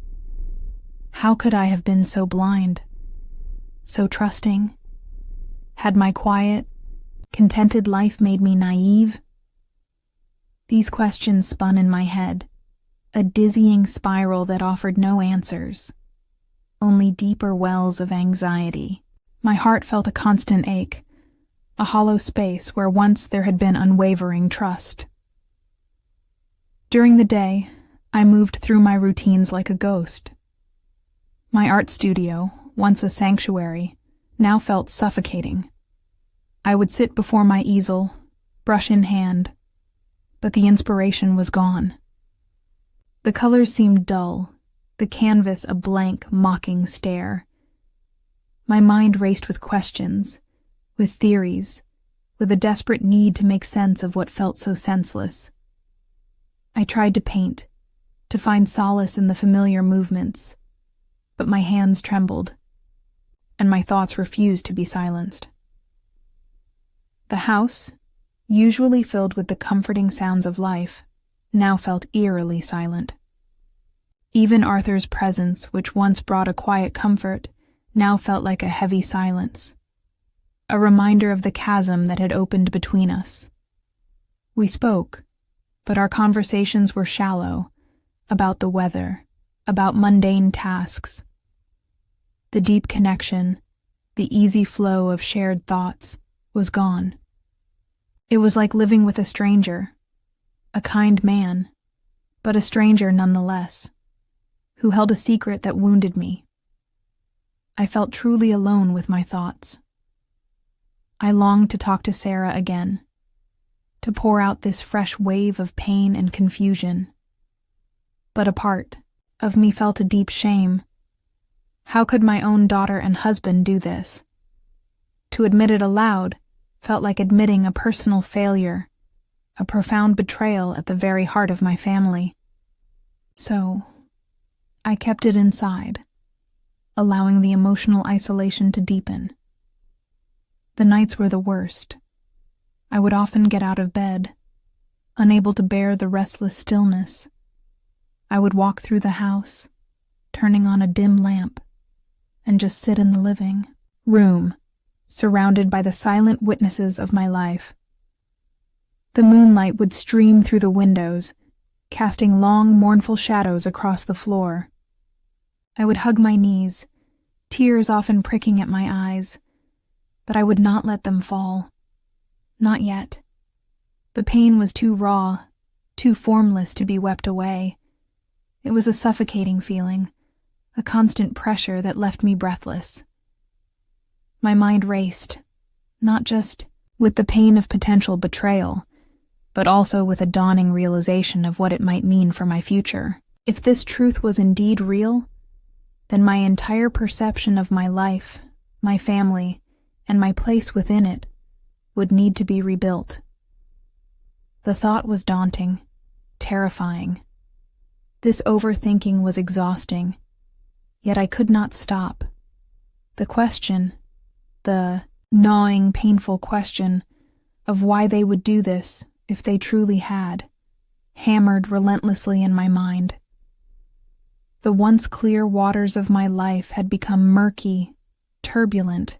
How could I have been so blind, so trusting? Had my quiet, contented life made me naive? These questions spun in my head, a dizzying spiral that offered no answers, only deeper wells of anxiety. My heart felt a constant ache, a hollow space where once there had been unwavering trust. During the day, I moved through my routines like a ghost. My art studio, once a sanctuary, now felt suffocating. I would sit before my easel, brush in hand, but the inspiration was gone. The colors seemed dull, the canvas a blank, mocking stare. My mind raced with questions, with theories, with a desperate need to make sense of what felt so senseless. I tried to paint, to find solace in the familiar movements, but my hands trembled, and my thoughts refused to be silenced. The house, usually filled with the comforting sounds of life, now felt eerily silent. Even Arthur's presence, which once brought a quiet comfort, now felt like a heavy silence, a reminder of the chasm that had opened between us. We spoke, but our conversations were shallow, about the weather, about mundane tasks. The deep connection, the easy flow of shared thoughts, was gone. It was like living with a stranger, a kind man, but a stranger nonetheless, who held a secret that wounded me. I felt truly alone with my thoughts. I longed to talk to Sarah again, to pour out this fresh wave of pain and confusion. But a part of me felt a deep shame. How could my own daughter and husband do this? To admit it aloud felt like admitting a personal failure, a profound betrayal at the very heart of my family. So, I kept it inside, allowing the emotional isolation to deepen. The nights were the worst. I would often get out of bed, unable to bear the restless stillness. I would walk through the house, turning on a dim lamp, and just sit in the living room, surrounded by the silent witnesses of my life. The moonlight would stream through the windows, casting long, mournful shadows across the floor. I would hug my knees, tears often pricking at my eyes, but I would not let them fall. Not yet. The pain was too raw, too formless to be wept away. It was a suffocating feeling, a constant pressure that left me breathless. My mind raced, not just with the pain of potential betrayal, but also with a dawning realization of what it might mean for my future. If this truth was indeed real, then my entire perception of my life, my family, and my place within it would need to be rebuilt. The thought was daunting, terrifying. This overthinking was exhausting, yet I could not stop. The question, the gnawing, painful question of why they would do this if they truly had, hammered relentlessly in my mind. The once clear waters of my life had become murky, turbulent,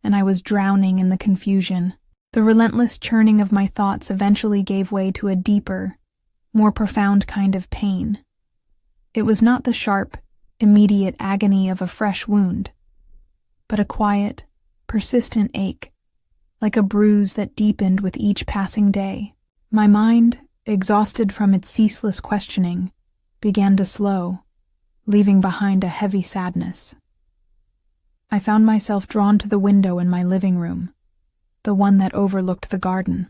and I was drowning in the confusion. The relentless churning of my thoughts eventually gave way to a deeper, more profound kind of pain. It was not the sharp, immediate agony of a fresh wound, but a quiet, persistent ache, like a bruise that deepened with each passing day. My mind, exhausted from its ceaseless questioning, began to slow, leaving behind a heavy sadness. I found myself drawn to the window in my living room, the one that overlooked the garden.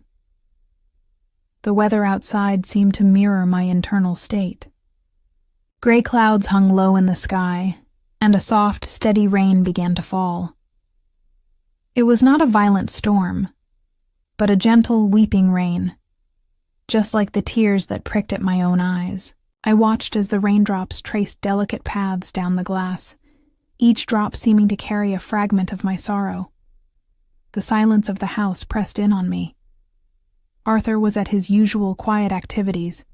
The weather outside seemed to mirror my internal state. Gray clouds hung low in the sky, and a soft, steady rain began to fall. It was not a violent storm, but a gentle, weeping rain, just like the tears that pricked at my own eyes. I watched as the raindrops traced delicate paths down the glass, each drop seeming to carry a fragment of my sorrow. The silence of the house pressed in on me. Arthur was at his usual quiet activities,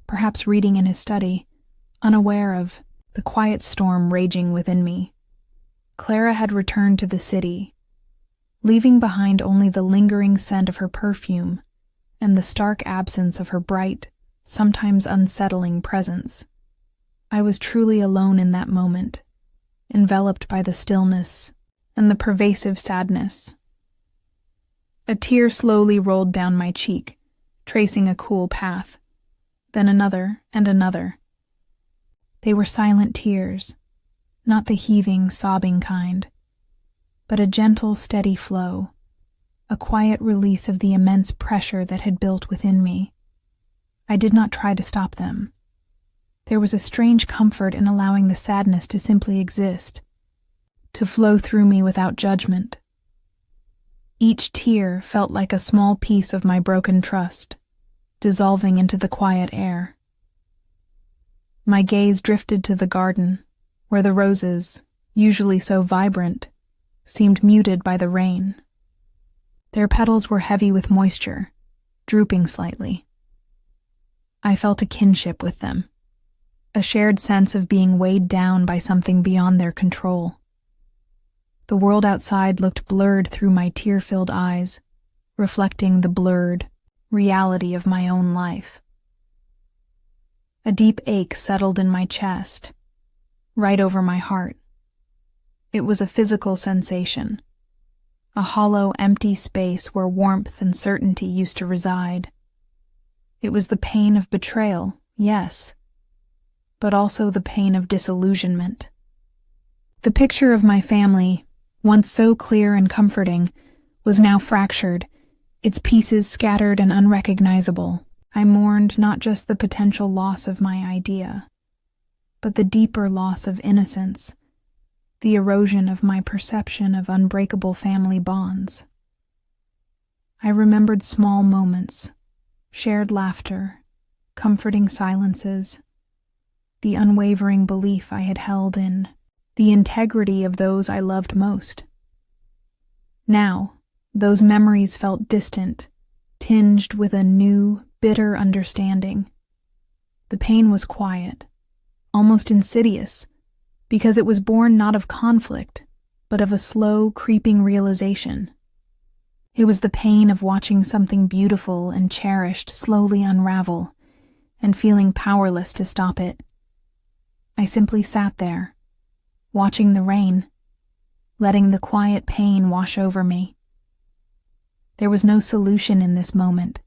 perhaps reading in his study, unaware of the quiet storm raging within me. Clara had returned to the city, leaving behind only the lingering scent of her perfume and the stark absence of her bright, sometimes unsettling presence. I was truly alone in that moment, enveloped by the stillness and the pervasive sadness. A tear slowly rolled down my cheek, tracing a cool path, then another and another. They were silent tears, not the heaving, sobbing kind, but a gentle, steady flow, a quiet release of the immense pressure that had built within me. I did not try to stop them. There was a strange comfort in allowing the sadness to simply exist, to flow through me without judgment. Each tear felt like a small piece of my broken trust, dissolving into the quiet air. My gaze drifted to the garden, where the roses, usually so vibrant, seemed muted by the rain. Their petals were heavy with moisture, drooping slightly. I felt a kinship with them, a shared sense of being weighed down by something beyond their control. The world outside looked blurred through my tear-filled eyes, reflecting the blurred reality of my own life. A deep ache settled in my chest, right over my heart. It was a physical sensation, a hollow, empty space where warmth and certainty used to reside. It was the pain of betrayal, yes, but also the pain of disillusionment. The picture of my family, once so clear and comforting, was now fractured, its pieces scattered and unrecognizable. I mourned not just the potential loss of my idea, but the deeper loss of innocence, the erosion of my perception of unbreakable family bonds. I remembered small moments, shared laughter, comforting silences, the unwavering belief I had held in the integrity of those I loved most. Now, those memories felt distant, tinged with a new, bitter understanding. The pain was quiet, almost insidious, because it was born not of conflict, but of a slow, creeping realization. It was the pain of watching something beautiful and cherished slowly unravel, and feeling powerless to stop it. I simply sat there, watching the rain, letting the quiet pain wash over me. There was no solution in this moment,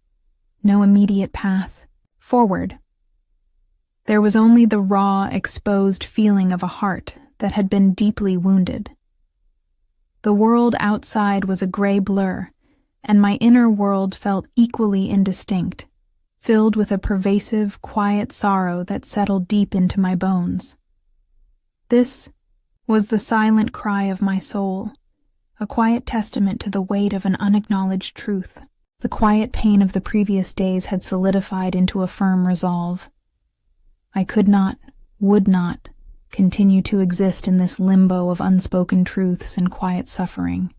no immediate path forward. There was only the raw, exposed feeling of a heart that had been deeply wounded. The world outside was a gray blur, and my inner world felt equally indistinct, filled with a pervasive, quiet sorrow that settled deep into my bones. This was the silent cry of my soul, a quiet testament to the weight of an unacknowledged truth. The quiet pain of the previous days had solidified into a firm resolve. I could not, would not, continue to exist in this limbo of unspoken truths and quiet suffering.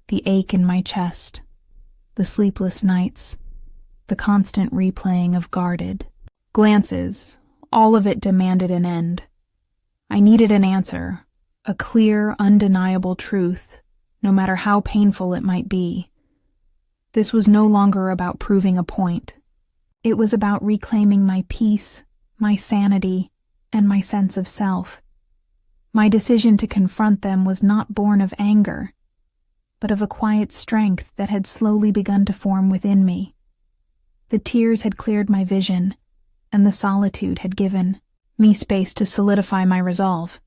The ache in my chest, the sleepless nights, the constant replaying of guarded glances, all of it demanded an end. I needed an answer, a clear, undeniable truth, no matter how painful it might be. This was no longer about proving a point. It was about reclaiming my peace, my sanity, and my sense of self. My decision to confront them was not born of anger, but of a quiet strength that had slowly begun to form within me. The tears had cleared my vision, and the solitude had given me space to solidify my resolve.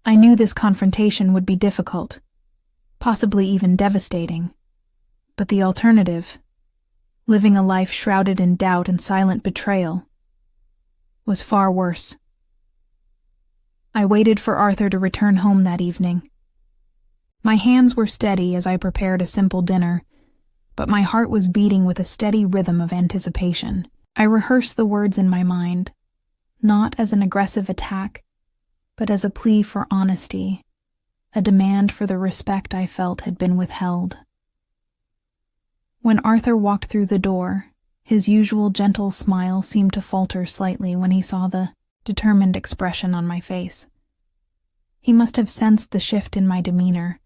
I knew this confrontation would be difficult, possibly even devastating, but the alternative, living a life shrouded in doubt and silent betrayal, was far worse. I waited for Arthur to return home that evening. My hands were steady as I prepared a simple dinner, but my heart was beating with a steady rhythm of anticipation. I rehearsed the words in my mind, not as an aggressive attack, but as a plea for honesty, a demand for the respect I felt had been withheld. When Arthur walked through the door, his usual gentle smile seemed to falter slightly when he saw the determined expression on my face. He must have sensed the shift in my demeanor,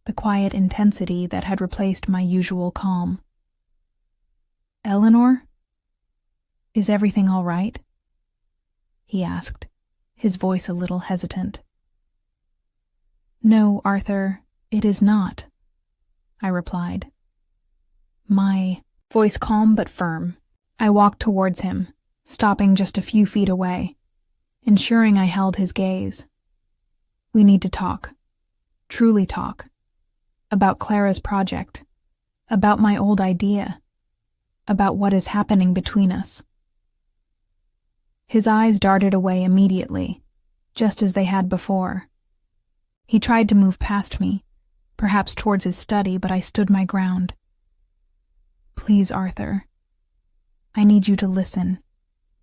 the quiet intensity that had replaced my usual calm. "Eleanor? Is everything all right?" he asked, his voice a little hesitant. "No, Arthur, it is not," I replied. My voice calm but firm. I walked towards him, stopping just a few feet away, ensuring I held his gaze. "We need to talk, truly talk, about Clara's project, about my old idea, about what is happening between us." His eyes darted away immediately, just as they had before. He tried to move past me, perhaps towards his study, but I stood my ground. "Please, Arthur. I need you to listen.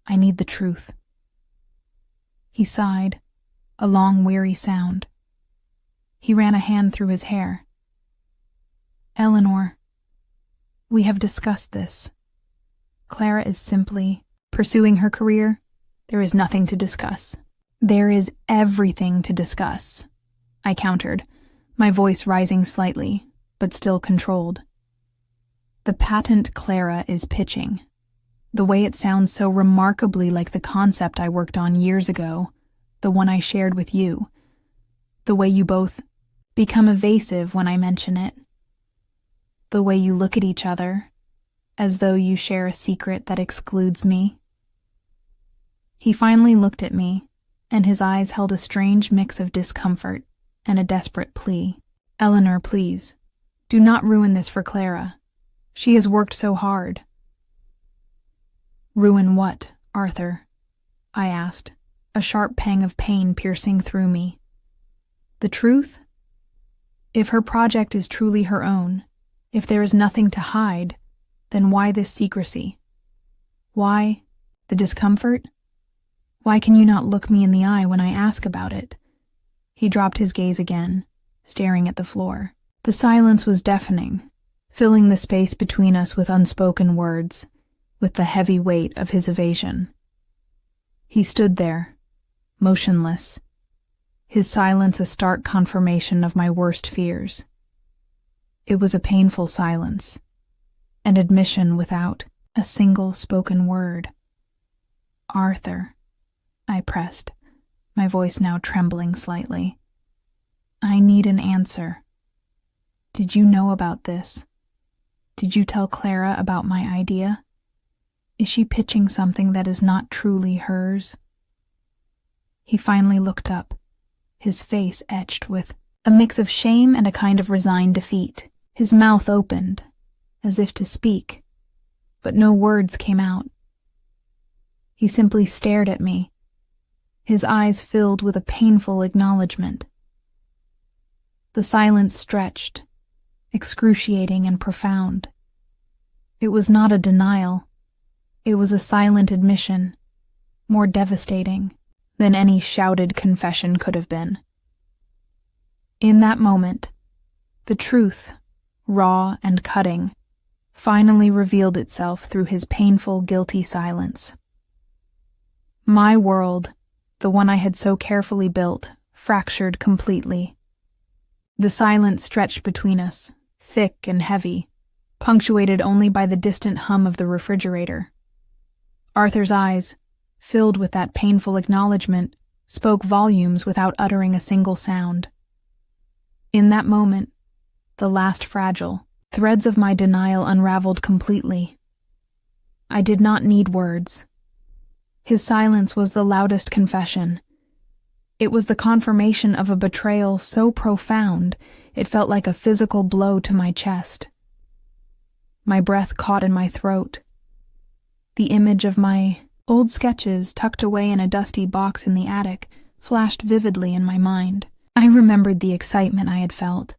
I need the truth." He sighed, a long, weary sound. He ran a hand through his hair. "Eleanor, we have discussed this. Clara is simply pursuing her career. There is nothing to discuss." "There is everything to discuss," I countered, my voice rising slightly, but still controlled. "The patent Clara is pitching. The way it sounds so remarkably like the concept I worked on years ago, the one I shared with you. The way you both become evasive when I mention it. The way you look at each other, as though you share a secret that excludes me." He finally looked at me, and his eyes held a strange mix of discomfort and a desperate plea. "Eleanor, please, do not ruin this for Clara. She has worked so hard." "Ruin what, Arthur?" I asked, a sharp pang of pain piercing through me. "The truth? If her project is truly her own, if there is nothing to hide, then why this secrecy? Why the discomfort? Why can you not look me in the eye when I ask about it?" He dropped his gaze again, staring at the floor. The silence was deafening, filling the space between us with unspoken words, with the heavy weight of his evasion. He stood there, motionless, his silence a stark confirmation of my worst fears. It was a painful silence, an admission without a single spoken word. "Arthur," I pressed, my voice now trembling slightly. "I need an answer. Did you know about this? Did you tell Clara about my idea? Is she pitching something that is not truly hers?" He finally looked up, his face etched with a mix of shame and a kind of resigned defeat. His mouth opened, as if to speak, but no words came out. He simply stared at me, his eyes filled with a painful acknowledgement. The silence stretched, excruciating and profound. It was not a denial. It was a silent admission, more devastating than any shouted confession could have been. In that moment, the truth, raw and cutting, finally revealed itself through his painful, guilty silence. My world, the one I had so carefully built, fractured completely. The silence stretched between us, thick and heavy, punctuated only by the distant hum of the refrigerator. Arthur's eyes, filled with that painful acknowledgement, spoke volumes without uttering a single sound. In that moment, the last fragile threads of my denial unraveled completely. I did not need words. His silence was the loudest confession. It was the confirmation of a betrayal so profound it felt like a physical blow to my chest. My breath caught in my throat. The image of my old sketches tucked away in a dusty box in the attic flashed vividly in my mind. I remembered the excitement I had felt,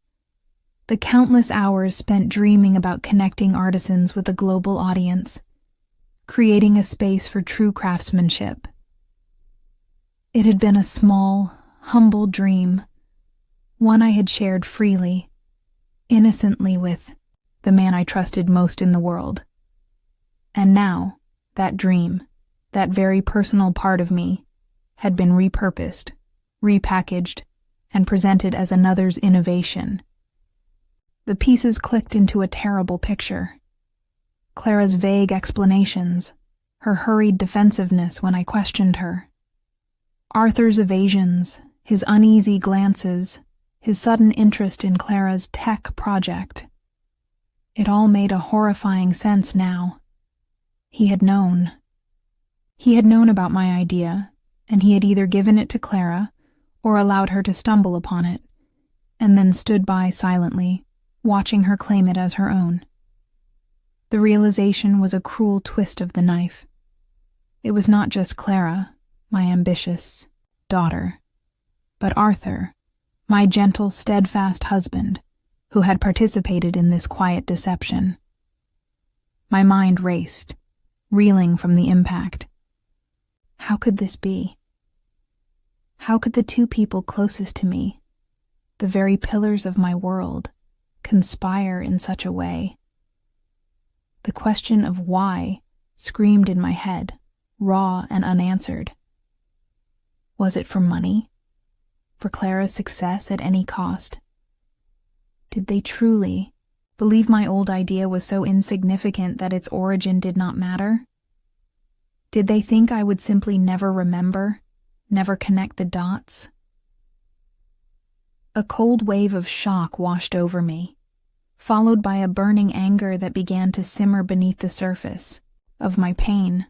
the countless hours spent dreaming about connecting artisans with a global audience, creating a space for true craftsmanship. It had been a small, humble dream, one I had shared freely, innocently with the man I trusted most in the world. And now, that dream, that very personal part of me, had been repurposed, repackaged, and presented as another's innovation. The pieces clicked into a terrible picture. Clara's vague explanations, her hurried defensiveness when I questioned her, Arthur's evasions, his uneasy glances, his sudden interest in Clara's tech project. It all made a horrifying sense now. He had known. He had known about my idea, and he had either given it to Clara or allowed her to stumble upon it, and then stood by silently, watching her claim it as her own. The realization was a cruel twist of the knife. It was not just Clara, my ambitious daughter, but Arthur, my gentle, steadfast husband, who had participated in this quiet deception. My mind raced, reeling from the impact. How could this be? How could the two people closest to me, the very pillars of my world, conspire in such a way? The question of why screamed in my head, raw and unanswered. Was it for money? For Clara's success at any cost? Did they truly believe my old idea was so insignificant that its origin did not matter? Did they think I would simply never remember, never connect the dots? A cold wave of shock washed over me, followed by a burning anger that began to simmer beneath the surface of my pain.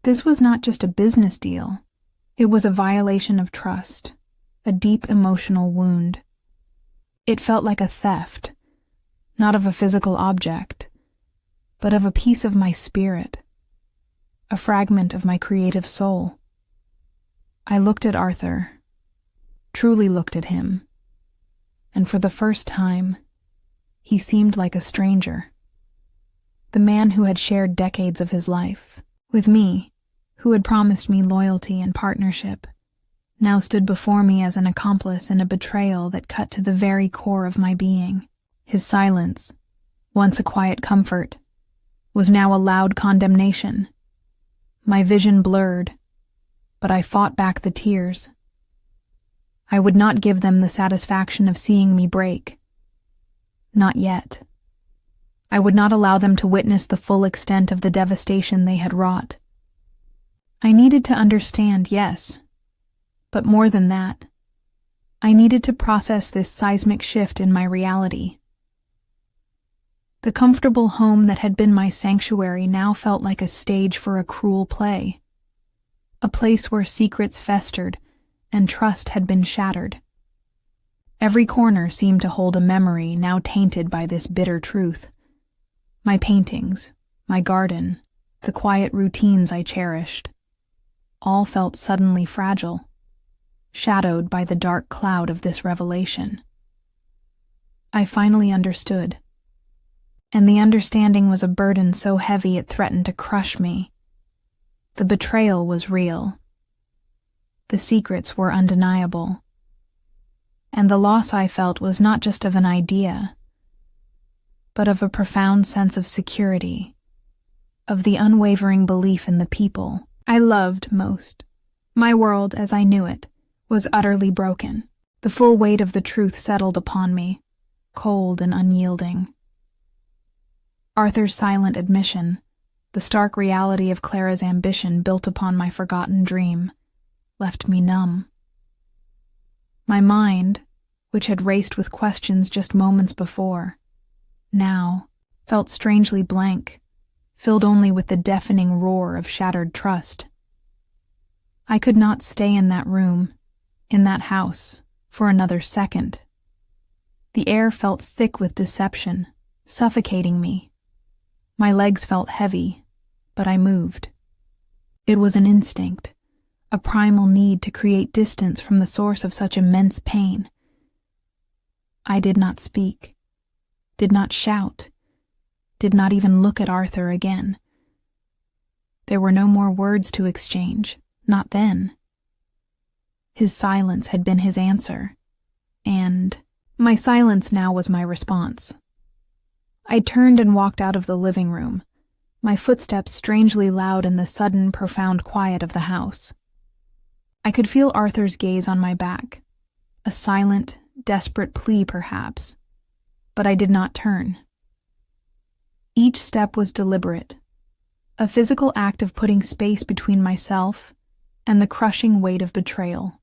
This was not just a business deal. It was a violation of trust, a deep emotional wound. It felt like a theft, not of a physical object, but of a piece of my spirit, a fragment of my creative soul. I looked at Arthur, truly looked at him, and for the first time, he seemed like a stranger. The man who had shared decades of his life with me, who had promised me loyalty and partnership, now stood before me as an accomplice in a betrayal that cut to the very core of my being. His silence, once a quiet comfort, was now a loud condemnation. My vision blurred, but I fought back the tears. I would not give them the satisfaction of seeing me break. Not yet. I would not allow them to witness the full extent of the devastation they had wrought. I needed to understand, yes, but more than that, I needed to process this seismic shift in my reality. The comfortable home that had been my sanctuary now felt like a stage for a cruel play, a place where secrets festered and trust had been shattered. Every corner seemed to hold a memory now tainted by this bitter truth. My paintings, my garden, the quiet routines I cherished, all felt suddenly fragile, shadowed by the dark cloud of this revelation. I finally understood, and the understanding was a burden so heavy it threatened to crush me. The betrayal was real. The secrets were undeniable. And the loss I felt was not just of an idea, but of a profound sense of security, of the unwavering belief in the people I loved most. My world, as I knew it, was utterly broken. The full weight of the truth settled upon me, cold and unyielding. Arthur's silent admission, the stark reality of Clara's ambition built upon my forgotten dream, left me numb. My mind, which had raced with questions just moments before, now felt strangely blank, filled only with the deafening roar of shattered trust. I could not stay in that room, in that house, for another second. The air felt thick with deception, suffocating me. My legs felt heavy, but I moved. It was an instinct, a primal need to create distance from the source of such immense pain. I did not speak, did not shout, did not even look at Arthur again. There were no more words to exchange, not then. His silence had been his answer, and my silence now was my response. I turned and walked out of the living room, my footsteps strangely loud in the sudden, profound quiet of the house. I could feel Arthur's gaze on my back, a silent, desperate plea perhaps, but I did not turn. Each step was deliberate, a physical act of putting space between myself and the crushing weight of betrayal.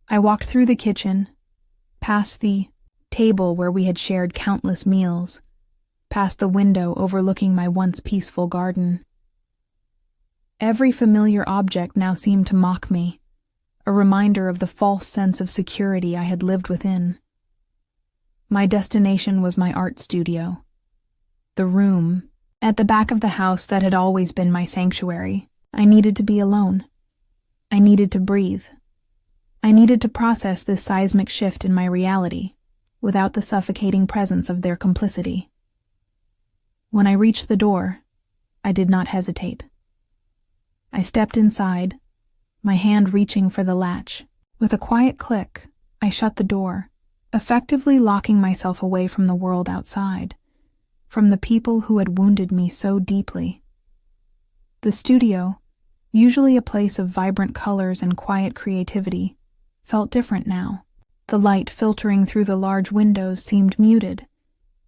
I walked through the kitchen, past the table where we had shared countless meals, past the window overlooking my once peaceful garden. Every familiar object now seemed to mock me, a reminder of the false sense of security I had lived within. My destination was my art studio, the room at the back of the house that had always been my sanctuary. I needed to be alone. I needed to breathe. I needed to process this seismic shift in my reality without the suffocating presence of their complicity. When I reached the door, I did not hesitate. I stepped inside, my hand reaching for the latch. With a quiet click, I shut the door, effectively locking myself away from the world outside, from the people who had wounded me so deeply. The studio, usually a place of vibrant colors and quiet creativity, felt different now. The light filtering through the large windows seemed muted,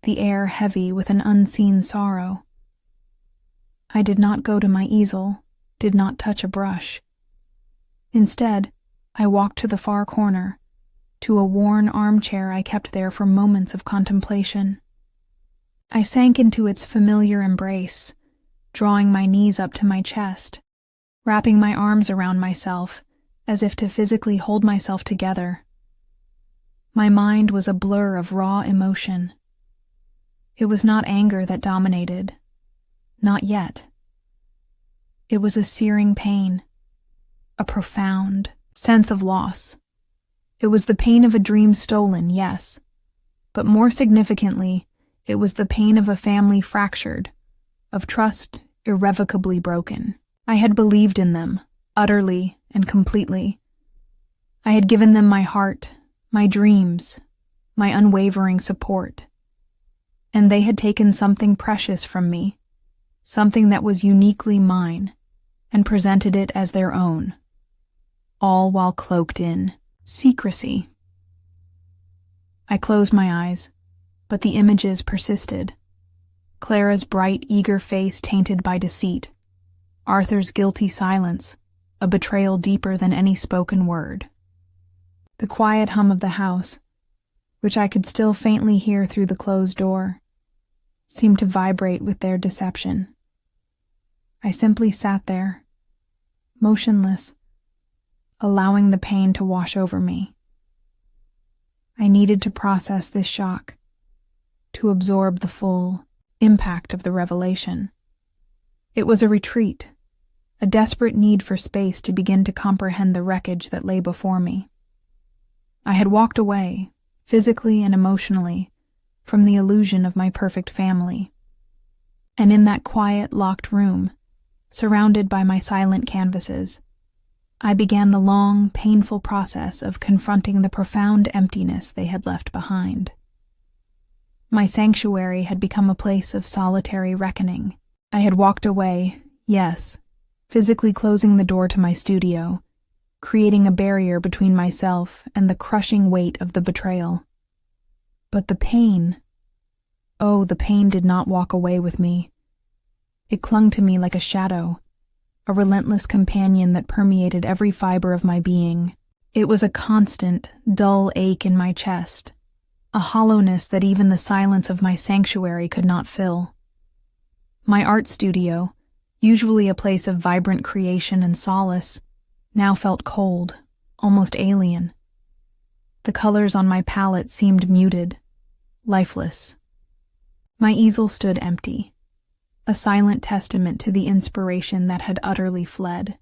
the air heavy with an unseen sorrow. I did not go to my easel, did not touch a brush. Instead, I walked to the far corner, to a worn armchair I kept there for moments of contemplation. I sank into its familiar embrace, drawing my knees up to my chest, wrapping my arms around myself, as if to physically hold myself together. My mind was a blur of raw emotion. It was not anger that dominated. Not yet. It was a searing pain, a profound sense of loss. It was the pain of a dream stolen, yes, but more significantly, it was the pain of a family fractured, of trust irrevocably broken. I had believed in them, utterly and completely. I had given them my heart, my dreams, my unwavering support. And they had taken something precious from me, something that was uniquely mine, and presented it as their own, all while cloaked in secrecy. I closed my eyes, but the images persisted. Clara's bright, eager face tainted by deceit, Arthur's guilty silence, a betrayal deeper than any spoken word. The quiet hum of the house, which I could still faintly hear through the closed door, seemed to vibrate with their deception. I simply sat there, motionless, allowing the pain to wash over me. I needed to process this shock, to absorb the full impact of the revelation. It was a retreat, a desperate need for space to begin to comprehend the wreckage that lay before me. I had walked away, physically and emotionally, from the illusion of my perfect family. And in that quiet, locked room, surrounded by my silent canvases, I began the long, painful process of confronting the profound emptiness they had left behind. My sanctuary had become a place of solitary reckoning. I had walked away, yes, physically closing the door to my studio, creating a barrier between myself and the crushing weight of the betrayal. But the pain, the pain did not walk away with me. It clung to me like a shadow, a relentless companion that permeated every fiber of my being. It was a constant, dull ache in my chest, a hollowness that even the silence of my sanctuary could not fill. My art studio, usually a place of vibrant creation and solace, now felt cold, almost alien. The colors on my palette seemed muted, lifeless. My easel stood empty, a silent testament to the inspiration that had utterly fled.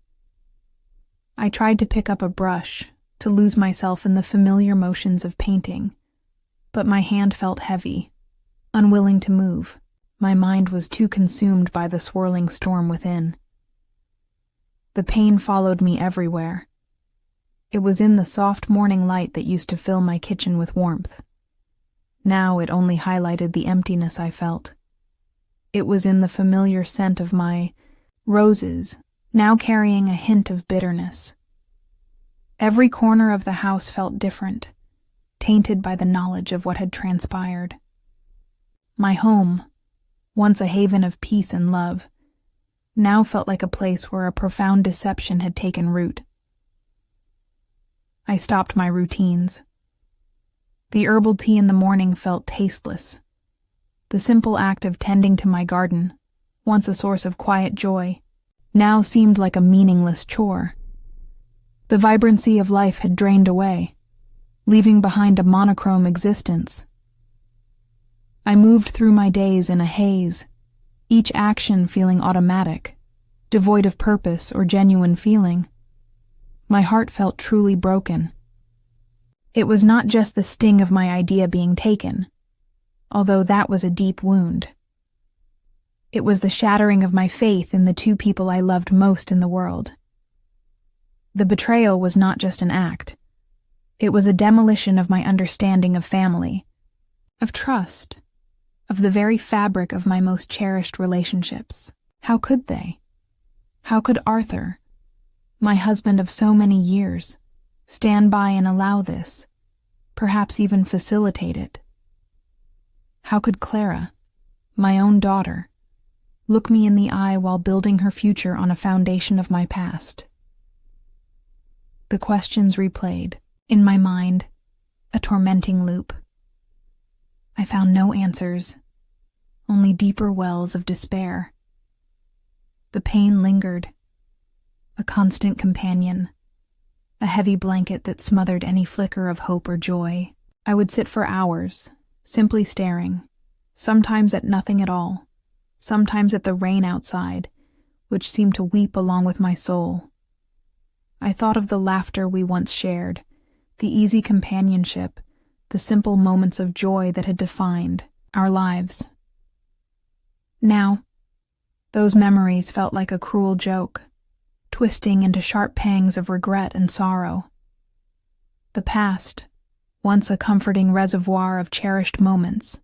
I tried to pick up a brush, to lose myself in the familiar motions of painting, but my hand felt heavy, unwilling to move. My mind was too consumed by the swirling storm within. The pain followed me everywhere. It was in the soft morning light that used to fill my kitchen with warmth. Now it only highlighted the emptiness I felt. It was in the familiar scent of my roses, now carrying a hint of bitterness. Every corner of the house felt different, tainted by the knowledge of what had transpired. My home, once a haven of peace and love, now felt like a place where a profound deception had taken root. I stopped my routines. The herbal tea in the morning felt tasteless. The simple act of tending to my garden, once a source of quiet joy, now seemed like a meaningless chore. The vibrancy of life had drained away, leaving behind a monochrome existence. I moved through my days in a haze, each action feeling automatic, devoid of purpose or genuine feeling. My heart felt truly broken. It was not just the sting of my idea being taken, although that was a deep wound. It was the shattering of my faith in the two people I loved most in the world. The betrayal was not just an act. It was a demolition of my understanding of family, of trust, of the very fabric of my most cherished relationships. How could they? How could Arthur, my husband of so many years, stand by and allow this, perhaps even facilitate it? How could Clara, my own daughter, look me in the eye while building her future on a foundation of my past? The questions replayed, in my mind, a tormenting loop. I found no answers, only deeper wells of despair. The pain lingered, a constant companion, a heavy blanket that smothered any flicker of hope or joy. I would sit for hours, simply staring, sometimes at nothing at all, sometimes at the rain outside, which seemed to weep along with my soul. I thought of the laughter we once shared, the easy companionship, the simple moments of joy that had defined our lives. Now, those memories felt like a cruel joke, twisting into sharp pangs of regret and sorrow. The past, once a comforting reservoir of cherished moments,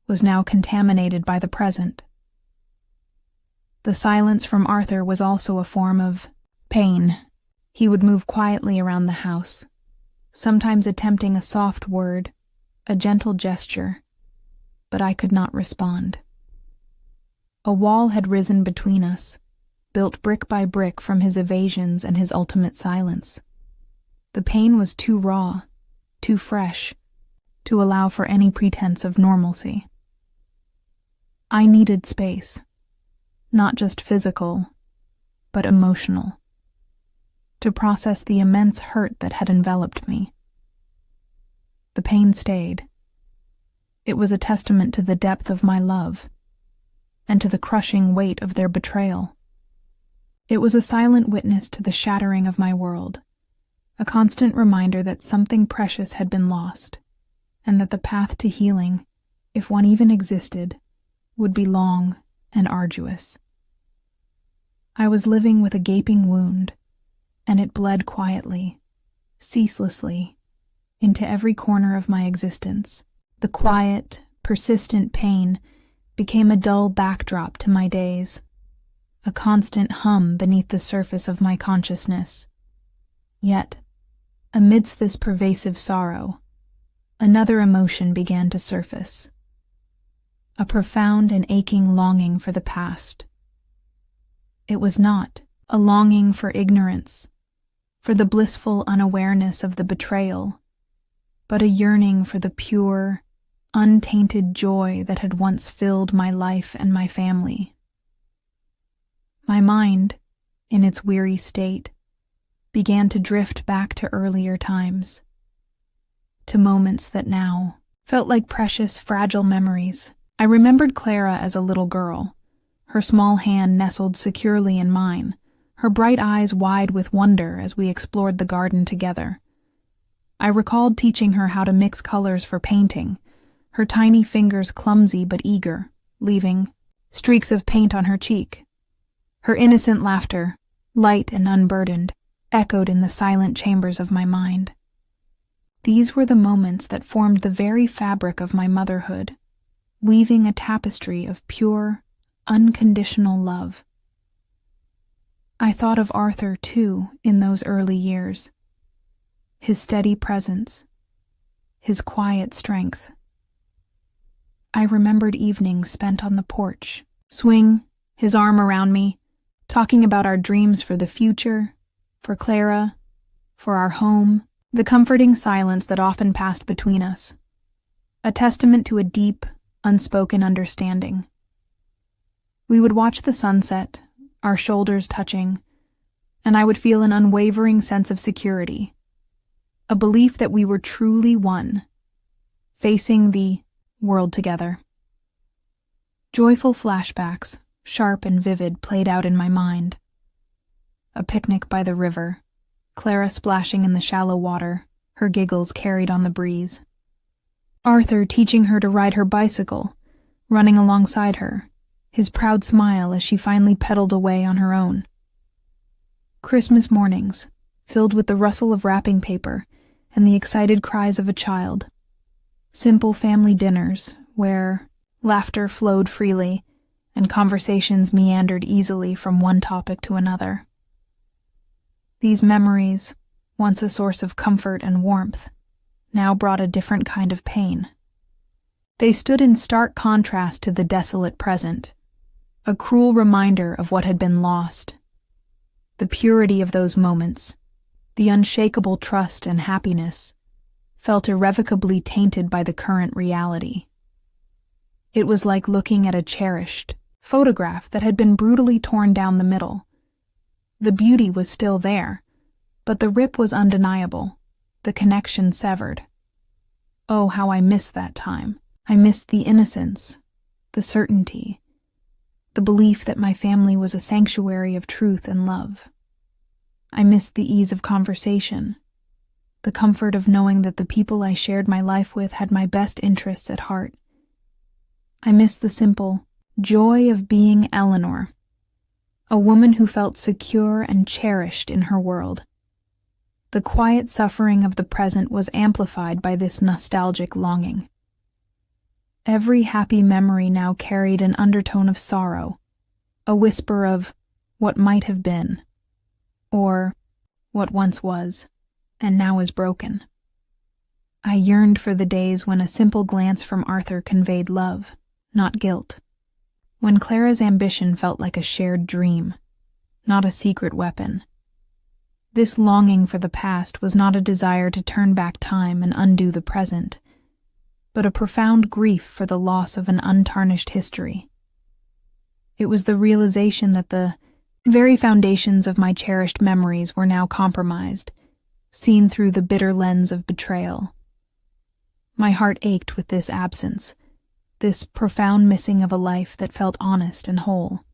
was now contaminated by the present. The silence from Arthur was also a form of pain. He would move quietly around the house, sometimes attempting a soft word, a gentle gesture, but I could not respond. A wall had risen between us, built brick by brick from his evasions and his ultimate silence. The pain was too raw, too fresh, to allow for any pretense of normalcy. I needed space, not just physical, but emotional, to process the immense hurt that had enveloped me. the pain stayed. It was a testament to the depth of my love and to the crushing weight of their betrayal. It was a silent witness to the shattering of my world, a constant reminder that something precious had been lost, and that the path to healing, if one even existed, would be long and arduous. I was living with a gaping wound, and it bled quietly, ceaselessly, into every corner of my existence. The quiet, persistent pain became a dull backdrop to my days, a constant hum beneath the surface of my consciousness. Yet, amidst this pervasive sorrow, another emotion began to surface. A profound and aching longing for the past. It was not a longing for ignorance, for the blissful unawareness of the betrayal, but a yearning for the pure, untainted joy that had once filled my life and my family. My mind, in its weary state, began to drift back to earlier times, to moments that now felt like precious, fragile memories. I remembered Clara as a little girl, her small hand nestled securely in mine, her bright eyes wide with wonder as we explored the garden together. I recalled teaching her how to mix colors for painting, her tiny fingers clumsy but eager, leaving streaks of paint on her cheek. Her innocent laughter, light and unburdened, echoed in the silent chambers of my mind. These were the moments that formed the very fabric of my motherhood, weaving a tapestry of pure, unconditional love. I thought of Arthur, too, in those early years. His steady presence, his quiet strength. I remembered evenings spent on the porch, swing, his arm around me, talking about our dreams for the future, for Clara, for our home, the comforting silence that often passed between us, a testament to a deep, unspoken understanding. We would watch the sunset, our shoulders touching, and I would feel an unwavering sense of security, a belief that we were truly one, facing the world together. Joyful flashbacks, sharp and vivid, played out in my mind. A picnic by the river, Clara splashing in the shallow water, her giggles carried on the breeze. Arthur teaching her to ride her bicycle, running alongside her, his proud smile as she finally pedaled away on her own. Christmas mornings, filled with the rustle of wrapping paper and the excited cries of a child. Simple family dinners where laughter flowed freely and conversations meandered easily from one topic to another. These memories, once a source of comfort and warmth, now brought a different kind of pain. They stood in stark contrast to the desolate present, a cruel reminder of what had been lost. The purity of those moments, the unshakable trust and happiness, felt irrevocably tainted by the current reality. It was like looking at a cherished photograph that had been brutally torn down the middle. The beauty was still there, but the rip was undeniable, the connection severed. Oh, how I missed that time. I missed the innocence, the certainty, the belief that my family was a sanctuary of truth and love. I missed the ease of conversation, the comfort of knowing that the people I shared my life with had my best interests at heart. I missed the simple joy of being Eleanor, a woman who felt secure and cherished in her world. The quiet suffering of the present was amplified by this nostalgic longing. Every happy memory now carried an undertone of sorrow, a whisper of what might have been, or what once was, and now is broken. I yearned for the days when a simple glance from Arthur conveyed love, not guilt, when Clara's ambition felt like a shared dream, not a secret weapon. This longing for the past was not a desire to turn back time and undo the present, but a profound grief for the loss of an untarnished history. It was the realization that the very foundations of my cherished memories were now compromised, seen through the bitter lens of betrayal. My heart ached with this absence, this profound missing of a life that felt honest and whole.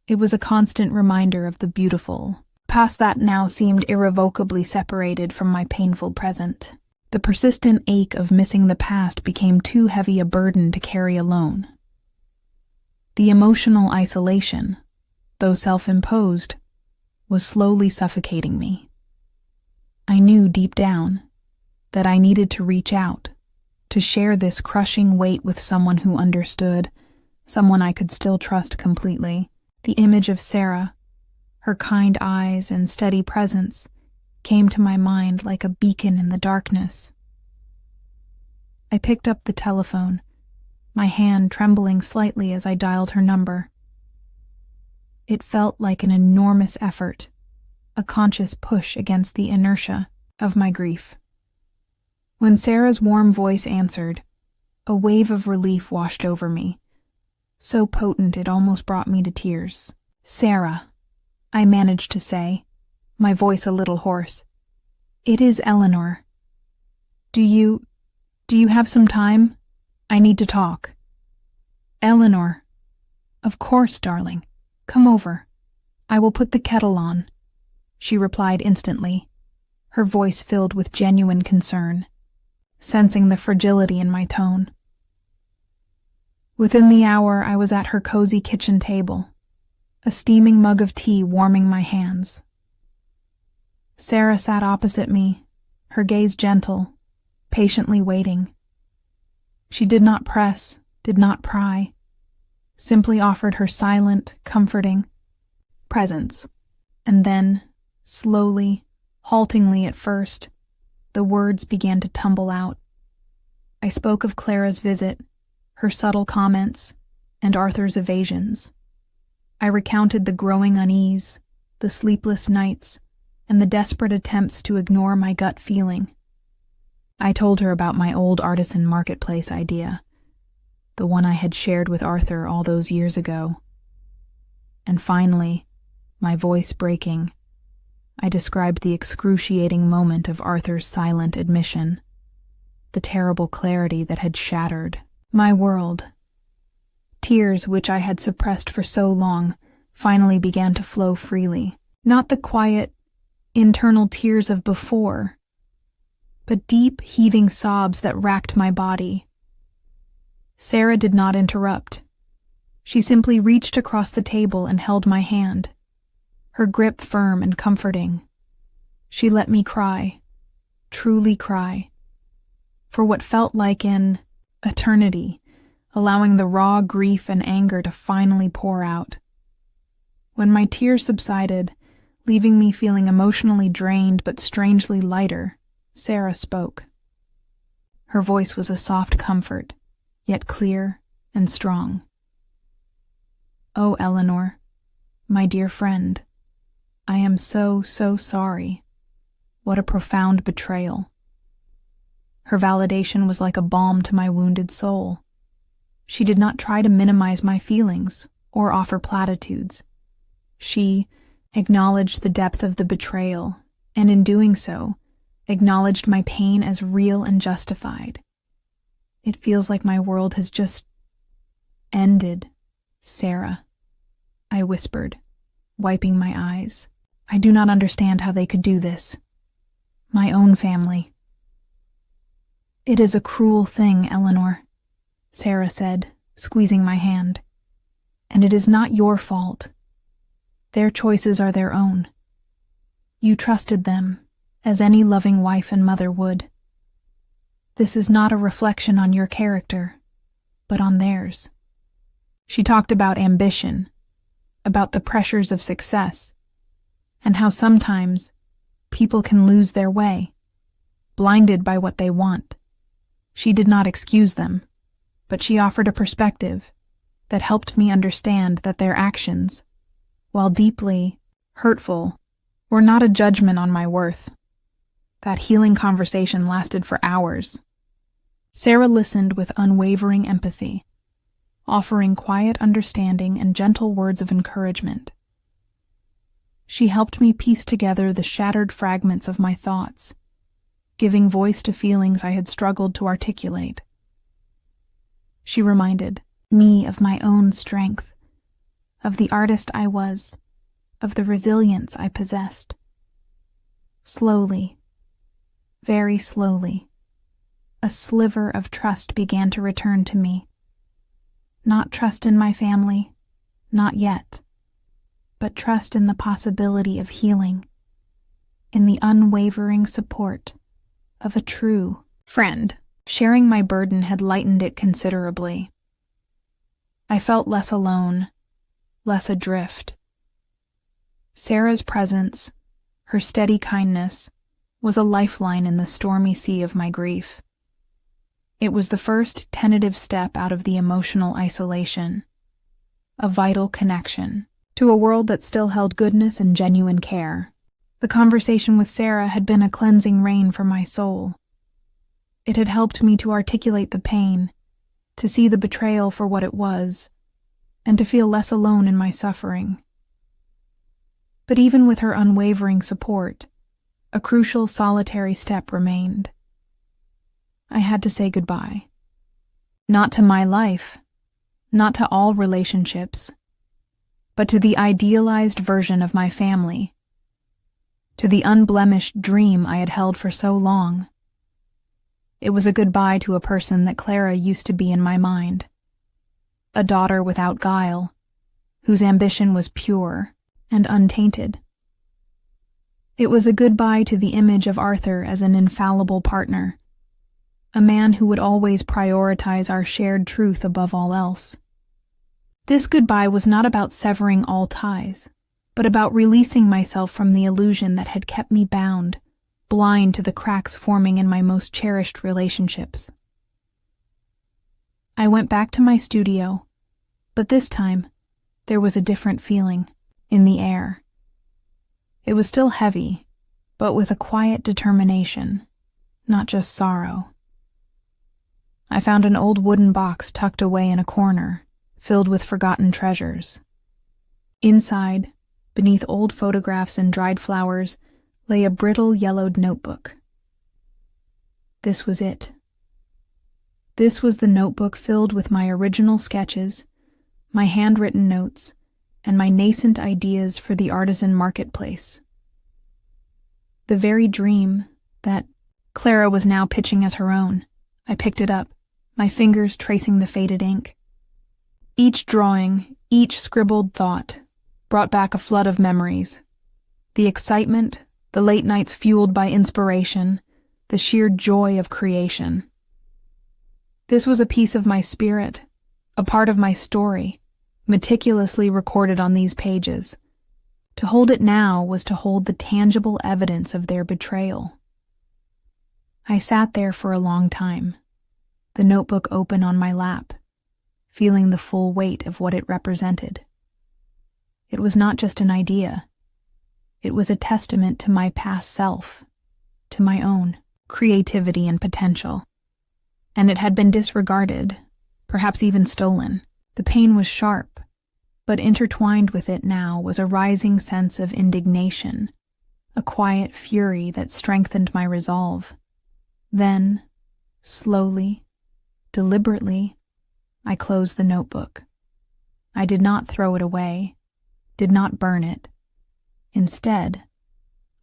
It was a constant reminder of the beautiful, past that now seemed irrevocably separated from my painful present. The persistent ache of missing the past became too heavy a burden to carry alone. The emotional isolation, though self-imposed, was slowly suffocating me. I knew deep down that I needed to reach out, to share this crushing weight with someone who understood, someone I could still trust completely. The image of Sarah, her kind eyes and steady presence, came to my mind like a beacon in the darkness. I picked up the telephone, my hand trembling slightly as I dialed her number. It felt like an enormous effort, a conscious push against the inertia of my grief. When Sarah's warm voice answered, a wave of relief washed over me, so potent it almost brought me to tears. "Sarah," I managed to say, my voice a little hoarse. "It is Eleanor. Do you have some time? I need to talk." "Eleanor." "Of course, darling. Come over. I will put the kettle on," she replied instantly, her voice filled with genuine concern, sensing the fragility in my tone. Within the hour, I was at her cozy kitchen table, a steaming mug of tea warming my hands. Sarah sat opposite me, her gaze gentle, patiently waiting. She did not press, did not pry, simply offered her silent, comforting presence. And then, slowly, haltingly at first, the words began to tumble out. I spoke of Clara's visit, her subtle comments, and Arthur's evasions. I recounted the growing unease, the sleepless nights, and the desperate attempts to ignore my gut feeling. I told her about my old artisan marketplace idea, the one I had shared with Arthur all those years ago. And finally, my voice breaking, I described the excruciating moment of Arthur's silent admission, the terrible clarity that had shattered my world. Tears, which I had suppressed for so long, finally began to flow freely. Not the quiet, internal tears of before, but deep, heaving sobs that racked my body. Sarah did not interrupt. She simply reached across the table and held my hand, her grip firm and comforting. She let me cry, truly cry, for what felt like an eternity, allowing the raw grief and anger to finally pour out. When my tears subsided, leaving me feeling emotionally drained but strangely lighter, Sarah spoke. Her voice was a soft comfort, yet clear and strong. "Oh, Eleanor, my dear friend, I am so sorry. What a profound betrayal." Her validation was like a balm to my wounded soul. She did not try to minimize my feelings or offer platitudes. She acknowledged the depth of the betrayal, and in doing so, acknowledged my pain as real and justified. "It feels like my world has just ended, Sarah," I whispered, wiping my eyes. "I do not understand how they could do this. My own family." "It is a cruel thing, Eleanor," Sarah said, squeezing my hand. "And it is not your fault. Their choices are their own. You trusted them, as any loving wife and mother would. This is not a reflection on your character, but on theirs." She talked about ambition, about the pressures of success, and how sometimes people can lose their way, blinded by what they want. She did not excuse them, but she offered a perspective that helped me understand that their actions, while deeply hurtful, were not a judgment on my worth. That healing conversation lasted for hours. Sarah listened with unwavering empathy, offering quiet understanding and gentle words of encouragement. She helped me piece together the shattered fragments of my thoughts, giving voice to feelings I had struggled to articulate. She reminded me of my own strength, of the artist I was, of the resilience I possessed. Slowly, very slowly, a sliver of trust began to return to me. Not trust in my family, not yet, but trust in the possibility of healing, in the unwavering support of a true friend. Sharing my burden had lightened it considerably. I felt less alone, less adrift. Sarah's presence, her steady kindness, was a lifeline in the stormy sea of my grief. It was the first tentative step out of the emotional isolation, a vital connection to a world that still held goodness and genuine care. The conversation with Sarah had been a cleansing rain for my soul. It had helped me to articulate the pain, to see the betrayal for what it was, and to feel less alone in my suffering. But even with her unwavering support, a crucial solitary step remained. I had to say goodbye. Not to my life, not to all relationships, but to the idealized version of my family, to the unblemished dream I had held for so long. It was a goodbye to a person that Clara used to be in my mind, a daughter without guile, whose ambition was pure and untainted. It was a goodbye to the image of Arthur as an infallible partner, a man who would always prioritize our shared truth above all else. This goodbye was not about severing all ties, but about releasing myself from the illusion that had kept me bound, blind to the cracks forming in my most cherished relationships. I went back to my studio, but this time there was a different feeling in the air. It was still heavy, but with a quiet determination, not just sorrow. I found an old wooden box tucked away in a corner, filled with forgotten treasures. Inside, beneath old photographs and dried flowers, lay a brittle yellowed notebook. This was it. This was the notebook filled with my original sketches, my handwritten notes, and my nascent ideas for the artisan marketplace. The very dream that Clara was now pitching as her own. I picked it up, my fingers tracing the faded ink. Each drawing, each scribbled thought, brought back a flood of memories. The excitement, the late nights fueled by inspiration, the sheer joy of creation. This was a piece of my spirit, a part of my story, meticulously recorded on these pages. To hold it now was to hold the tangible evidence of their betrayal. I sat there for a long time, the notebook open on my lap, feeling the full weight of what it represented. It was not just an idea. It was a testament to my past self, to my own creativity and potential. And it had been disregarded, perhaps even stolen. The pain was sharp, but intertwined with it now was a rising sense of indignation, a quiet fury that strengthened my resolve. Then, slowly, deliberately, I closed the notebook. I did not throw it away, did not burn it. Instead,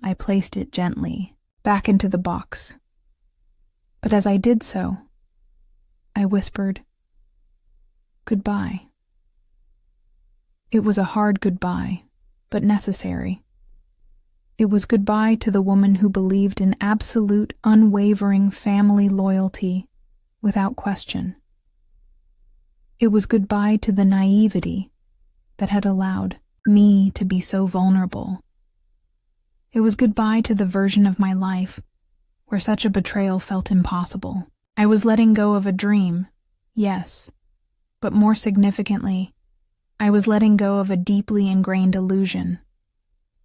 I placed it gently back into the box. But as I did so, I whispered, "Goodbye." It was a hard goodbye, but necessary. It was goodbye to the woman who believed in absolute, unwavering family loyalty without question. It was goodbye to the naivety that had allowed me to be so vulnerable. It was goodbye to the version of my life where such a betrayal felt impossible. I was letting go of a dream, yes, but more significantly, I was letting go of a deeply ingrained illusion.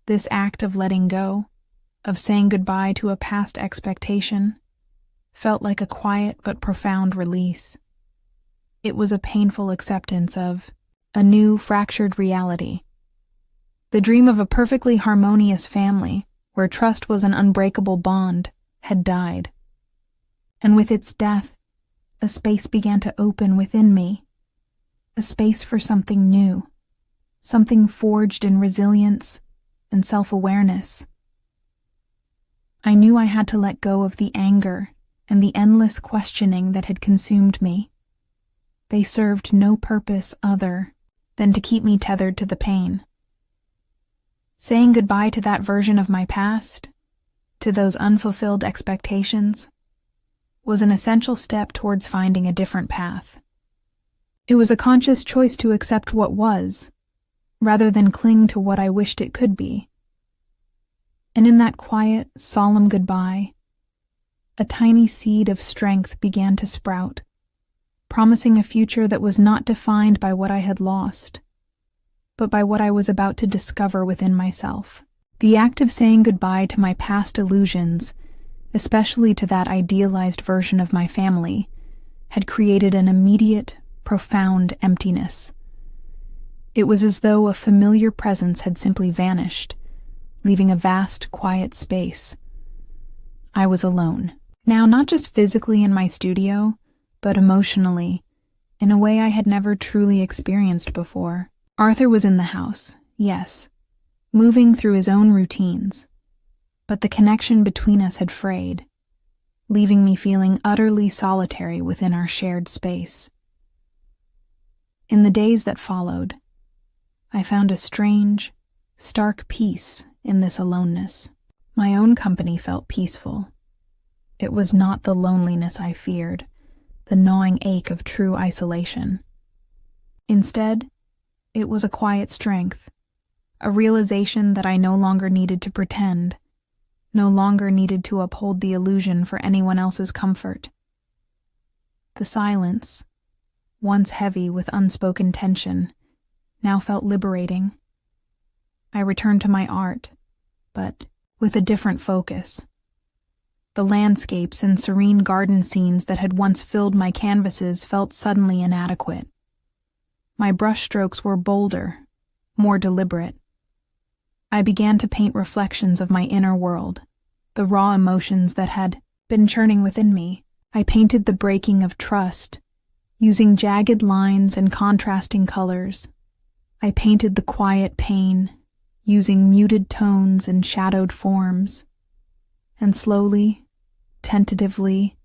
This act of letting go, of saying goodbye to a past expectation, felt like a quiet but profound release. It was a painful acceptance of a new, fractured reality. The dream of a perfectly harmonious family, where trust was an unbreakable bond, had died. And with its death, a space began to open within me, a space for something new, something forged in resilience and self-awareness. I knew I had to let go of the anger and the endless questioning that had consumed me. They served no purpose other than to keep me tethered to the pain. Saying goodbye to that version of my past, to those unfulfilled expectations, was an essential step towards finding a different path. It was a conscious choice to accept what was, rather than cling to what I wished it could be. And in that quiet, solemn goodbye, a tiny seed of strength began to sprout, promising a future that was not defined by what I had lost, but by what I was about to discover within myself. The act of saying goodbye to my past illusions, especially to that idealized version of my family, had created an immediate, profound emptiness. It was as though a familiar presence had simply vanished, leaving a vast, quiet space. I was alone. Now, not just physically in my studio, but emotionally, in a way I had never truly experienced before. Arthur was in the house, yes, moving through his own routines, but the connection between us had frayed, leaving me feeling utterly solitary within our shared space. In the days that followed, I found a strange, stark peace in this aloneness. My own company felt peaceful. It was not the loneliness I feared, the gnawing ache of true isolation. Instead, it was a quiet strength, a realization that I no longer needed to pretend, no longer needed to uphold the illusion for anyone else's comfort. The silence, once heavy with unspoken tension, now felt liberating. I returned to my art, but with a different focus. The landscapes and serene garden scenes that had once filled my canvases felt suddenly inadequate. My brushstrokes were bolder, more deliberate. I began to paint reflections of my inner world, the raw emotions that had been churning within me. I painted the breaking of trust, using jagged lines and contrasting colors. I painted the quiet pain, using muted tones and shadowed forms. And slowly, tentatively,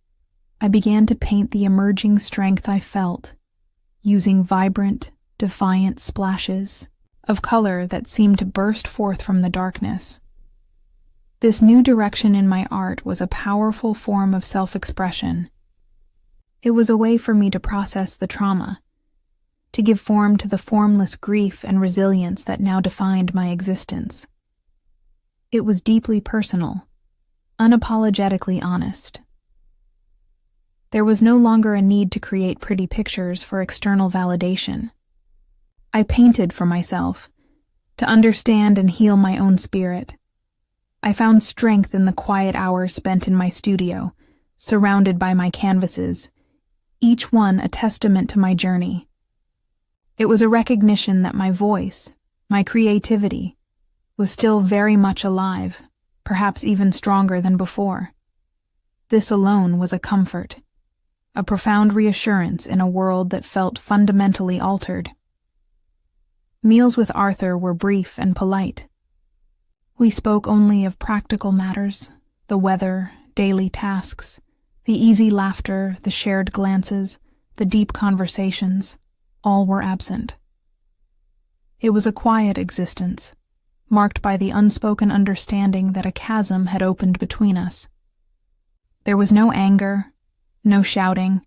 I began to paint the emerging strength I felt, using vibrant, defiant splashes of color that seemed to burst forth from the darkness. This new direction in my art was a powerful form of self-expression. It was a way for me to process the trauma, to give form to the formless grief and resilience that now defined my existence. It was deeply personal, unapologetically honest. There was no longer a need to create pretty pictures for external validation. I painted for myself, to understand and heal my own spirit. I found strength in the quiet hours spent in my studio, surrounded by my canvases, each one a testament to my journey. It was a recognition that my voice, my creativity, was still very much alive, perhaps even stronger than before. This alone was a comfort, a profound reassurance in a world that felt fundamentally altered. Meals with Arthur were brief and polite. We spoke only of practical matters, the weather, daily tasks, the easy laughter, the shared glances, the deep conversations. All were absent. It was a quiet existence, marked by the unspoken understanding that a chasm had opened between us. There was no anger, no shouting,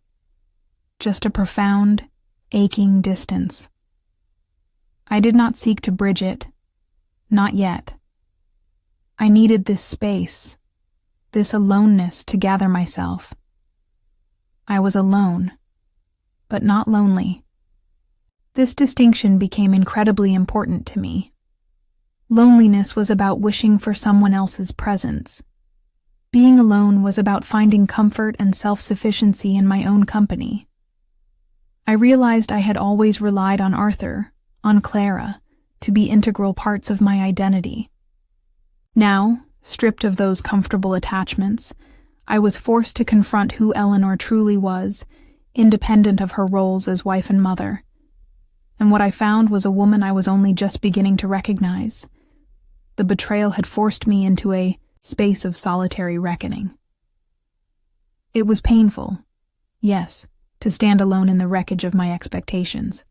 just a profound, aching distance. I did not seek to bridge it, not yet. I needed this space, this aloneness to gather myself. I was alone, but not lonely. This distinction became incredibly important to me. Loneliness was about wishing for someone else's presence. Being alone was about finding comfort and self-sufficiency in my own company. I realized I had always relied on Arthur, on Clara, to be integral parts of my identity. Now, stripped of those comfortable attachments, I was forced to confront who Eleanor truly was, independent of her roles as wife and mother. And what I found was a woman I was only just beginning to recognize. The betrayal had forced me into a space of solitary reckoning. It was painful, yes, to stand alone in the wreckage of my expectations.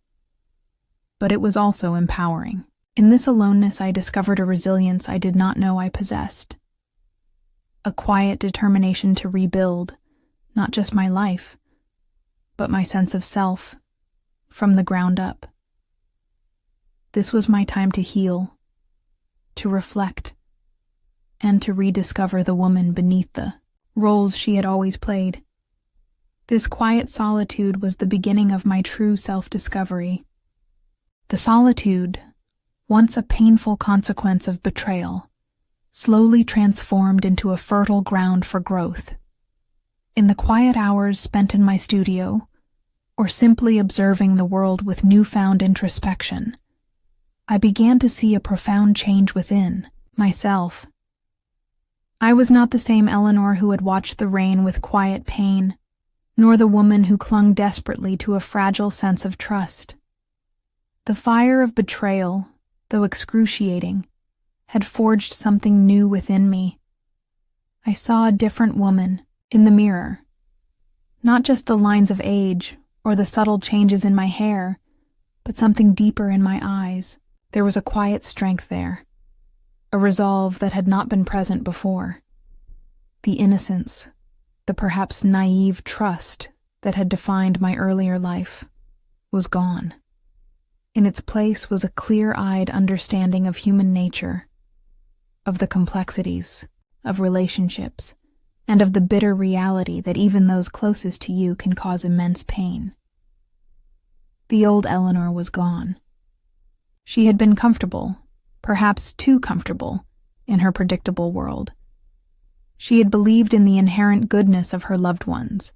But it was also empowering. In this aloneness, I discovered a resilience I did not know I possessed. A quiet determination to rebuild, not just my life, but my sense of self, from the ground up. This was my time to heal, to reflect, and to rediscover the woman beneath the roles she had always played. This quiet solitude was the beginning of my true self-discovery. The solitude, once a painful consequence of betrayal, slowly transformed into a fertile ground for growth. In the quiet hours spent in my studio, or simply observing the world with newfound introspection, I began to see a profound change within myself. I was not the same Eleanor who had watched the rain with quiet pain, nor the woman who clung desperately to a fragile sense of trust. The fire of betrayal, though excruciating, had forged something new within me. I saw a different woman in the mirror. Not just the lines of age or the subtle changes in my hair, but something deeper in my eyes. There was a quiet strength there, a resolve that had not been present before. The innocence, the perhaps naive trust that had defined my earlier life, was gone. In its place was a clear-eyed understanding of human nature, of the complexities of relationships, and of the bitter reality that even those closest to you can cause immense pain. The old Eleanor was gone. She had been comfortable, perhaps too comfortable, in her predictable world. She had believed in the inherent goodness of her loved ones,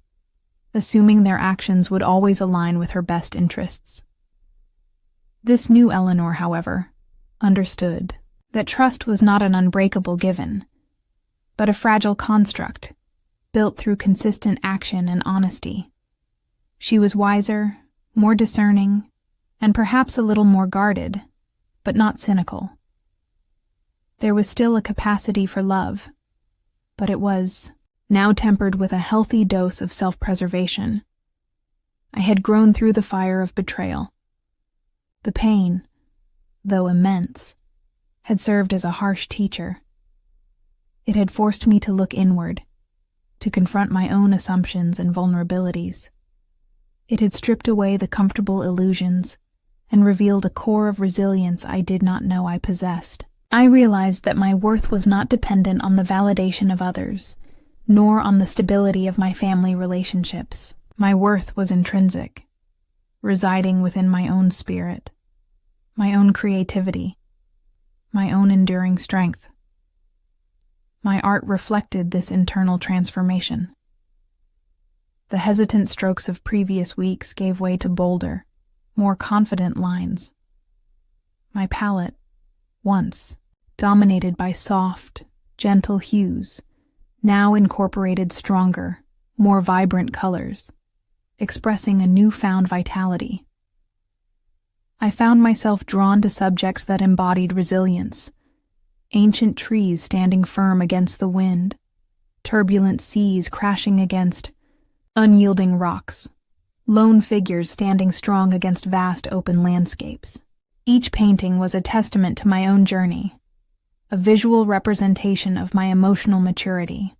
assuming their actions would always align with her best interests. This new Eleanor, however, understood that trust was not an unbreakable given, but a fragile construct, built through consistent action and honesty. She was wiser, more discerning, and perhaps a little more guarded, but not cynical. There was still a capacity for love, but it was now tempered with a healthy dose of self-preservation. I had grown through the fire of betrayal. The pain, though immense, had served as a harsh teacher. It had forced me to look inward, to confront my own assumptions and vulnerabilities. It had stripped away the comfortable illusions and revealed a core of resilience I did not know I possessed. I realized that my worth was not dependent on the validation of others, nor on the stability of my family relationships. My worth was intrinsic, residing within my own spirit, my own creativity, my own enduring strength. My art reflected this internal transformation. The hesitant strokes of previous weeks gave way to bolder, more confident lines. My palette, once dominated by soft, gentle hues, now incorporated stronger, more vibrant colors, expressing a newfound vitality. I found myself drawn to subjects that embodied resilience: ancient trees standing firm against the wind, turbulent seas crashing against unyielding rocks, lone figures standing strong against vast open landscapes. Each painting was a testament to my own journey, a visual representation of my emotional maturity.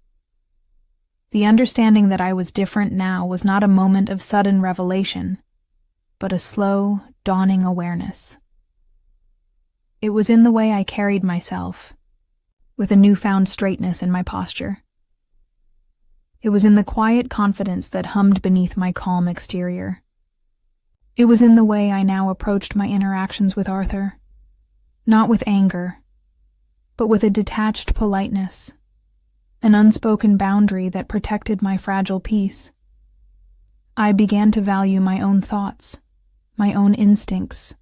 The understanding that I was different now was not a moment of sudden revelation, but a slow, dawning awareness. It was in the way I carried myself, with a newfound straightness in my posture. It was in the quiet confidence that hummed beneath my calm exterior. It was in the way I now approached my interactions with Arthur, not with anger, but with a detached politeness, an unspoken boundary that protected my fragile peace. I began to value my own thoughts, my own instincts,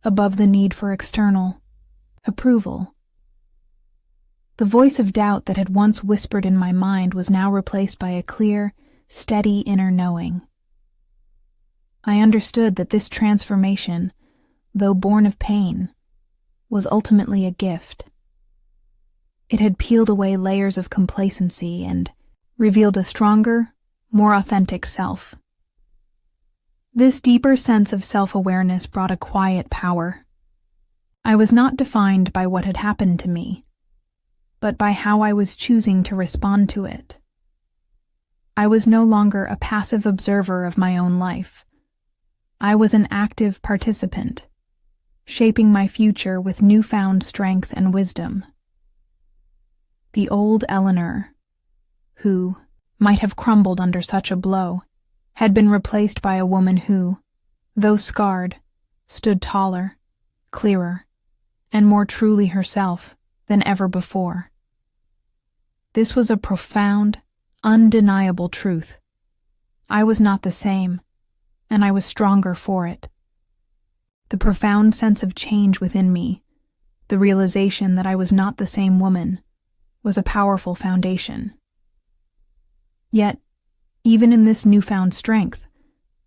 above the need for external approval. The voice of doubt that had once whispered in my mind was now replaced by a clear, steady inner knowing. I understood that this transformation, though born of pain, was ultimately a gift. It had peeled away layers of complacency and revealed a stronger, more authentic self. This deeper sense of self-awareness brought a quiet power. I was not defined by what had happened to me, but by how I was choosing to respond to it. I was no longer a passive observer of my own life. I was an active participant, shaping my future with newfound strength and wisdom. The old Eleanor, who might have crumbled under such a blow, had been replaced by a woman who, though scarred, stood taller, clearer, and more truly herself than ever before. This was a profound, undeniable truth. I was not the same, and I was stronger for it. The profound sense of change within me, the realization that I was not the same woman, was a powerful foundation. Yet, even in this newfound strength,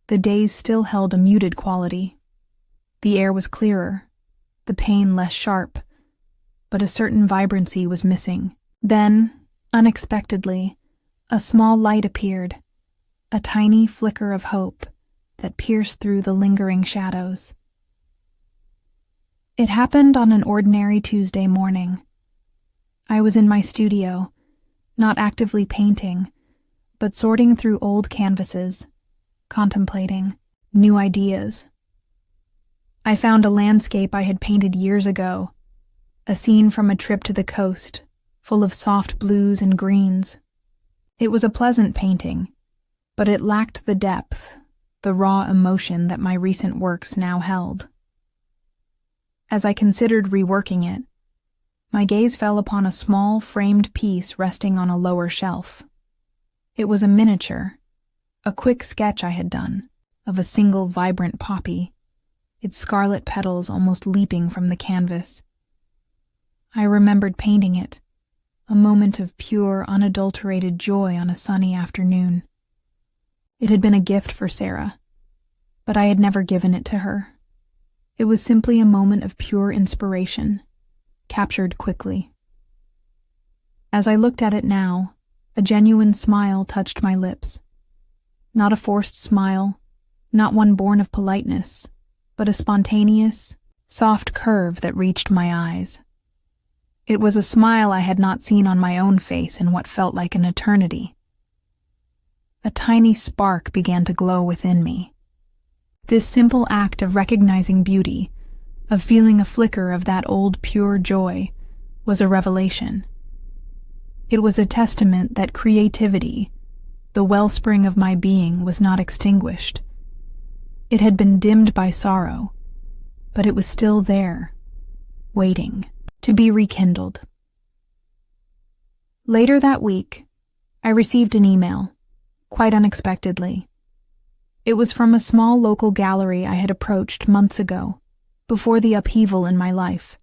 the days still held a muted quality. The air was clearer, the pain less sharp, but a certain vibrancy was missing. Then, unexpectedly, a small light appeared, a tiny flicker of hope that pierced through the lingering shadows. It happened on an ordinary Tuesday morning. I was in my studio, not actively painting, but sorting through old canvases, contemplating new ideas. I found a landscape I had painted years ago, a scene from a trip to the coast, full of soft blues and greens. It was a pleasant painting, but it lacked the depth, the raw emotion that my recent works now held. As I considered reworking it, my gaze fell upon a small framed piece resting on a lower shelf. It was a miniature, a quick sketch I had done, of a single vibrant poppy, its scarlet petals almost leaping from the canvas. I remembered painting it, a moment of pure, unadulterated joy on a sunny afternoon. It had been a gift for Sarah, but I had never given it to her. It was simply a moment of pure inspiration, captured quickly. As I looked at it now, a genuine smile touched my lips. Not a forced smile, not one born of politeness, but a spontaneous, soft curve that reached my eyes. It was a smile I had not seen on my own face in what felt like an eternity. A tiny spark began to glow within me. This simple act of recognizing beauty, of feeling a flicker of that old pure joy, was a revelation. It was a testament that creativity, the wellspring of my being, was not extinguished. It had been dimmed by sorrow, but it was still there, waiting to be rekindled. Later that week, I received an email, quite unexpectedly. It was from a small local gallery I had approached months ago, before the upheaval in my life.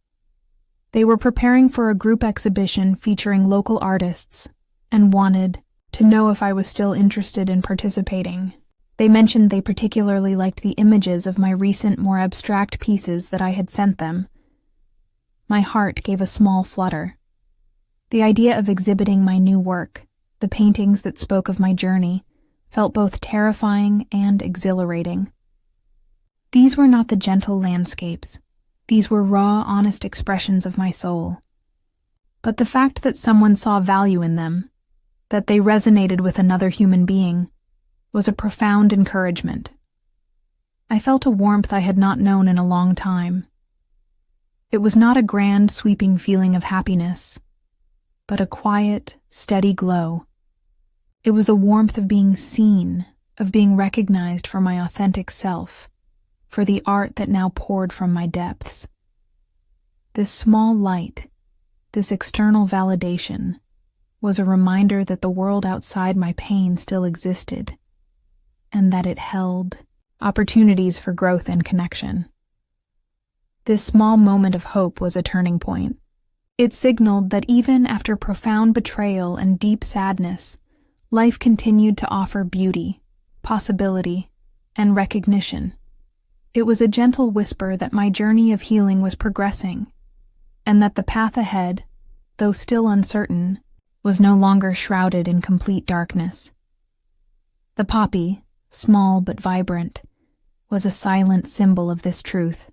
They were preparing for a group exhibition featuring local artists and wanted to know if I was still interested in participating. They mentioned they particularly liked the images of my recent, more abstract pieces that I had sent them. My heart gave a small flutter. The idea of exhibiting my new work, the paintings that spoke of my journey, felt both terrifying and exhilarating. These were not the gentle landscapes. These were raw, honest expressions of my soul. But the fact that someone saw value in them, that they resonated with another human being, was a profound encouragement. I felt a warmth I had not known in a long time. It was not a grand, sweeping feeling of happiness, but a quiet, steady glow. It was the warmth of being seen, of being recognized for my authentic self, for the art that now poured from my depths. This small light, this external validation, was a reminder that the world outside my pain still existed, and that it held opportunities for growth and connection. This small moment of hope was a turning point. It signaled that even after profound betrayal and deep sadness, life continued to offer beauty, possibility, and recognition. It was a gentle whisper that my journey of healing was progressing, and that the path ahead, though still uncertain, was no longer shrouded in complete darkness. The poppy, small but vibrant, was a silent symbol of this truth.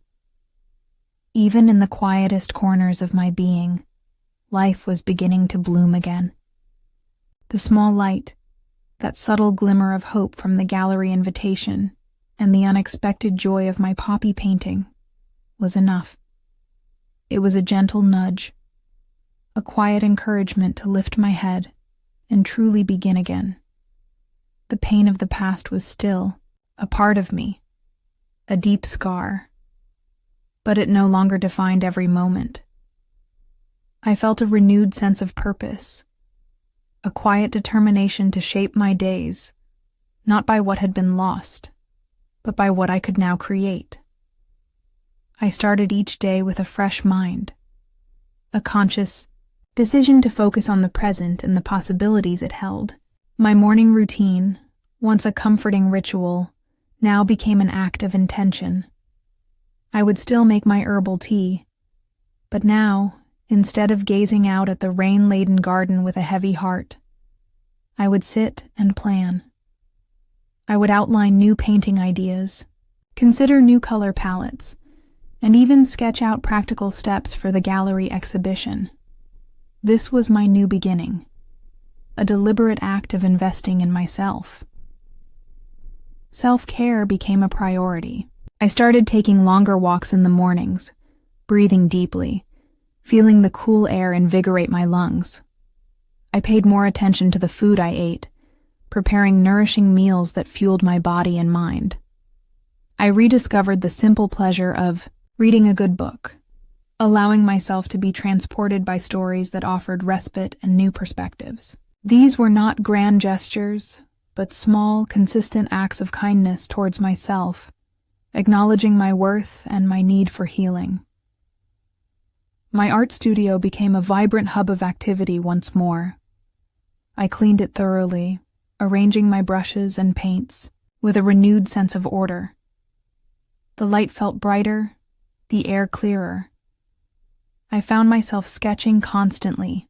Even in the quietest corners of my being, life was beginning to bloom again. The small light, that subtle glimmer of hope from the gallery invitation, and the unexpected joy of my poppy painting, was enough. It was a gentle nudge, a quiet encouragement to lift my head and truly begin again. The pain of the past was still a part of me, a deep scar, but it no longer defined every moment. I felt a renewed sense of purpose, a quiet determination to shape my days, not by what had been lost, but by what I could now create. I started each day with a fresh mind, a conscious decision to focus on the present and the possibilities it held. My morning routine, once a comforting ritual, now became an act of intention. I would still make my herbal tea, but now, instead of gazing out at the rain-laden garden with a heavy heart, I would sit and plan. I would outline new painting ideas, consider new color palettes, and even sketch out practical steps for the gallery exhibition. This was my new beginning, a deliberate act of investing in myself. Self-care became a priority. I started taking longer walks in the mornings, breathing deeply, feeling the cool air invigorate my lungs. I paid more attention to the food I ate, preparing nourishing meals that fueled my body and mind. I rediscovered the simple pleasure of reading a good book, allowing myself to be transported by stories that offered respite and new perspectives. These were not grand gestures, but small, consistent acts of kindness towards myself, acknowledging my worth and my need for healing. My art studio became a vibrant hub of activity once more. I cleaned it thoroughly, arranging my brushes and paints with a renewed sense of order. The light felt brighter, the air clearer. I found myself sketching constantly,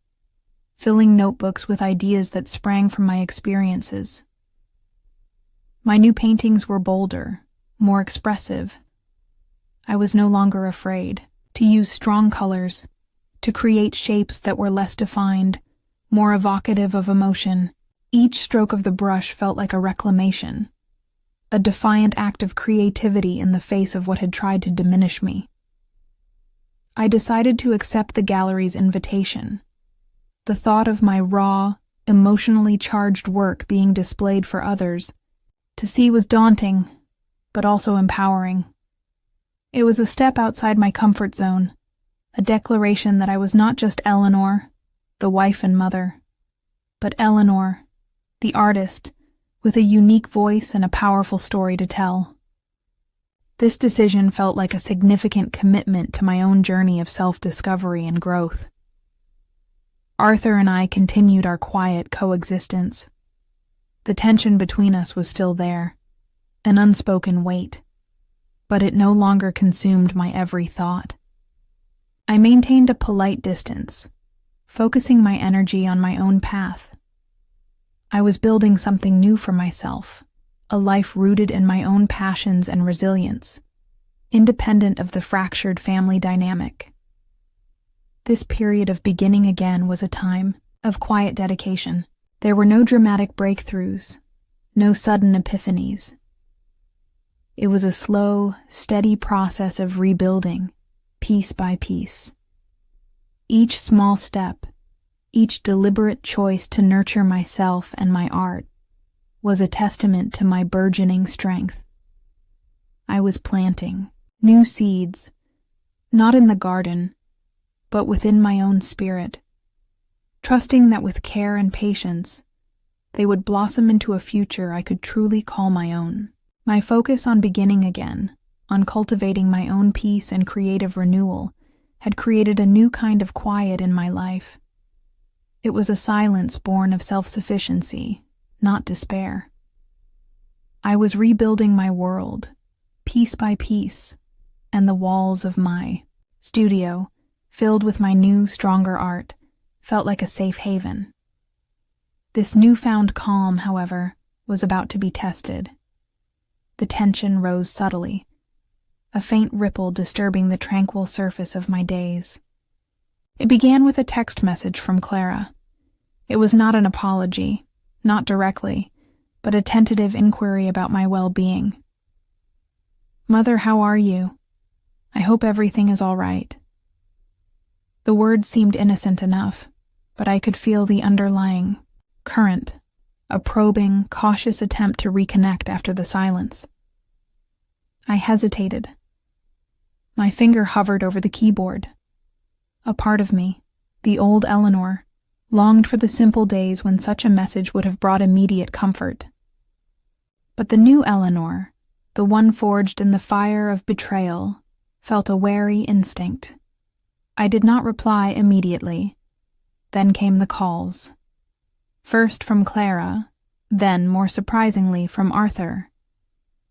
filling notebooks with ideas that sprang from my experiences. My new paintings were bolder, more expressive. I was no longer afraid to use strong colors, to create shapes that were less defined, more evocative of emotion. Each stroke of the brush felt like a reclamation, a defiant act of creativity in the face of what had tried to diminish me. I decided to accept the gallery's invitation. The thought of my raw, emotionally charged work being displayed for others to see was daunting, but also empowering. It was a step outside my comfort zone, a declaration that I was not just Eleanor, the wife and mother, but Eleanor, the artist, with a unique voice and a powerful story to tell. This decision felt like a significant commitment to my own journey of self-discovery and growth. Arthur and I continued our quiet coexistence. The tension between us was still there, an unspoken weight, but it no longer consumed my every thought. I maintained a polite distance, focusing my energy on my own path. I was building something new for myself, a life rooted in my own passions and resilience, independent of the fractured family dynamic. This period of beginning again was a time of quiet dedication. There were no dramatic breakthroughs, no sudden epiphanies. It was a slow, steady process of rebuilding, piece by piece. Each small step, each deliberate choice to nurture myself and my art, was a testament to my burgeoning strength. I was planting new seeds, not in the garden, but within my own spirit, trusting that with care and patience, they would blossom into a future I could truly call my own. My focus on beginning again, on cultivating my own peace and creative renewal, had created a new kind of quiet in my life. It was a silence born of self-sufficiency, not despair. I was rebuilding my world, piece by piece, and the walls of my studio, filled with my new, stronger art, felt like a safe haven. This newfound calm, however, was about to be tested. The tension rose subtly, a faint ripple disturbing the tranquil surface of my days. It began with a text message from Clara. It was not an apology, not directly, but a tentative inquiry about my well-being. "Mother, how are you? I hope everything is all right." The words seemed innocent enough, but I could feel the underlying current, a probing, cautious attempt to reconnect after the silence. I hesitated. My finger hovered over the keyboard. A part of me, the old Eleanor, longed for the simple days when such a message would have brought immediate comfort. But the new Eleanor, the one forged in the fire of betrayal, felt a wary instinct. I did not reply immediately. Then came the calls. First from Clara, then, more surprisingly, from Arthur.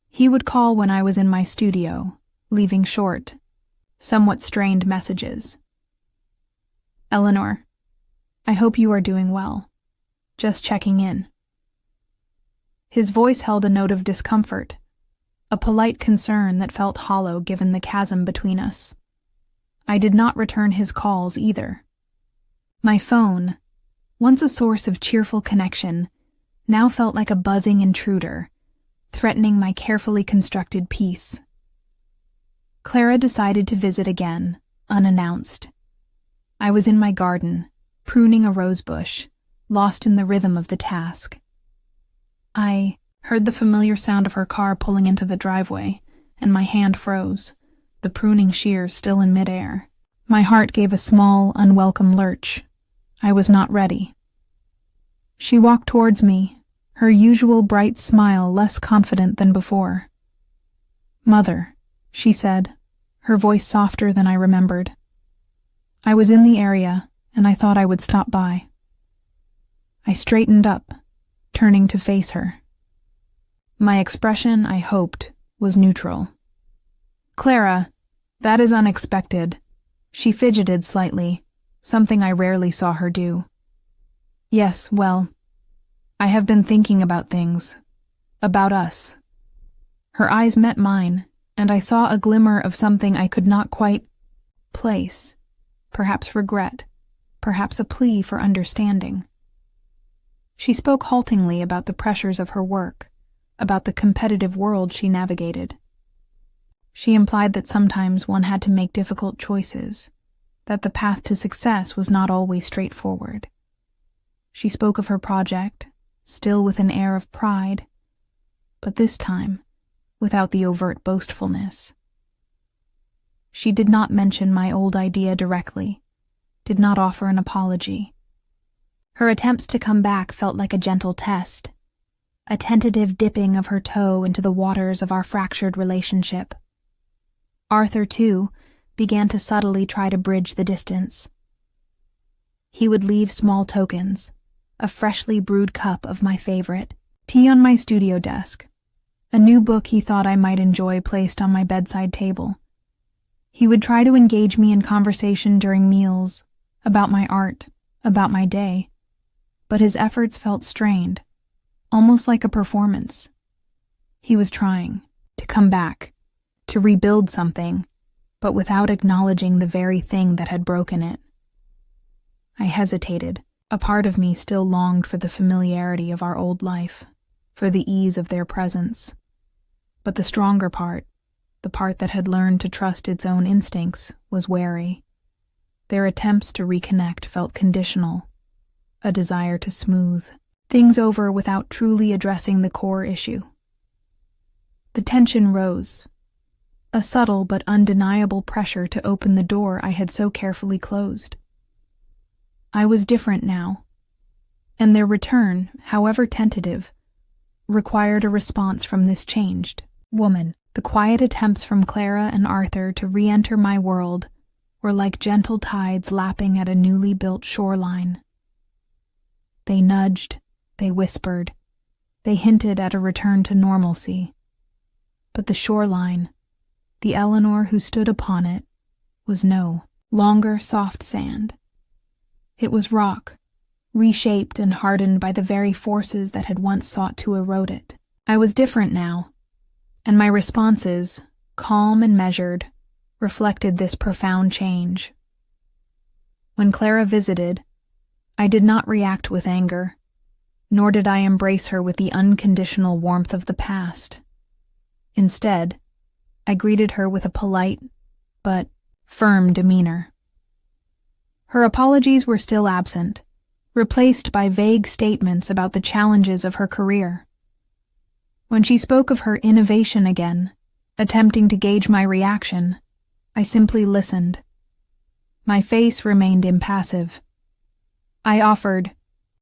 He would call when I was in my studio, leaving short, somewhat strained messages. "Eleanor, I hope you are doing well. Just checking in." His voice held a note of discomfort, a polite concern that felt hollow given the chasm between us. I did not return his calls either. My phone, once a source of cheerful connection, now felt like a buzzing intruder, threatening my carefully constructed peace. Clara decided to visit again, unannounced. I was in my garden, pruning a rosebush, lost in the rhythm of the task. I heard the familiar sound of her car pulling into the driveway, and my hand froze, the pruning shears still in midair. My heart gave a small, unwelcome lurch. I was not ready. She walked towards me, her usual bright smile less confident than before. "Mother," she said, her voice softer than I remembered. I was in the area, and I thought I would stop by. I straightened up, turning to face her. My expression, I hoped, was neutral. "Clara, that is unexpected." She fidgeted slightly, something I rarely saw her do. "Yes, well, I have been thinking about things. About us." Her eyes met mine, and I saw a glimmer of something I could not quite place. Perhaps regret, perhaps a plea for understanding. She spoke haltingly about the pressures of her work, about the competitive world she navigated. She implied that sometimes one had to make difficult choices, that the path to success was not always straightforward. She spoke of her project, still with an air of pride, but this time without the overt boastfulness. She did not mention my old idea directly, did not offer an apology. Her attempts to come back felt like a gentle test, a tentative dipping of her toe into the waters of our fractured relationship. Arthur, too, began to subtly try to bridge the distance. He would leave small tokens, a freshly brewed cup of my favorite, tea on my studio desk, a new book he thought I might enjoy placed on my bedside table. He would try to engage me in conversation during meals, about my art, about my day, but his efforts felt strained, almost like a performance. He was trying to come back, to rebuild something, but without acknowledging the very thing that had broken it. I hesitated. A part of me still longed for the familiarity of our old life, for the ease of their presence. But the stronger part, the part that had learned to trust its own instincts, was wary. Their attempts to reconnect felt conditional, a desire to smooth things over without truly addressing the core issue. The tension rose, a subtle but undeniable pressure to open the door I had so carefully closed. I was different now, and their return, however tentative, required a response from this changed woman. The quiet attempts from Clara and Arthur to re-enter my world were like gentle tides lapping at a newly built shoreline. They nudged, they whispered, they hinted at a return to normalcy. But the shoreline, the Eleanor who stood upon it, was no longer soft sand. It was rock, reshaped and hardened by the very forces that had once sought to erode it. I was different now, and my responses, calm and measured, reflected this profound change. When Clara visited, I did not react with anger, nor did I embrace her with the unconditional warmth of the past. Instead, I greeted her with a polite, but firm demeanor. Her apologies were still absent, replaced by vague statements about the challenges of her career. When she spoke of her innovation again, attempting to gauge my reaction, I simply listened. My face remained impassive. I offered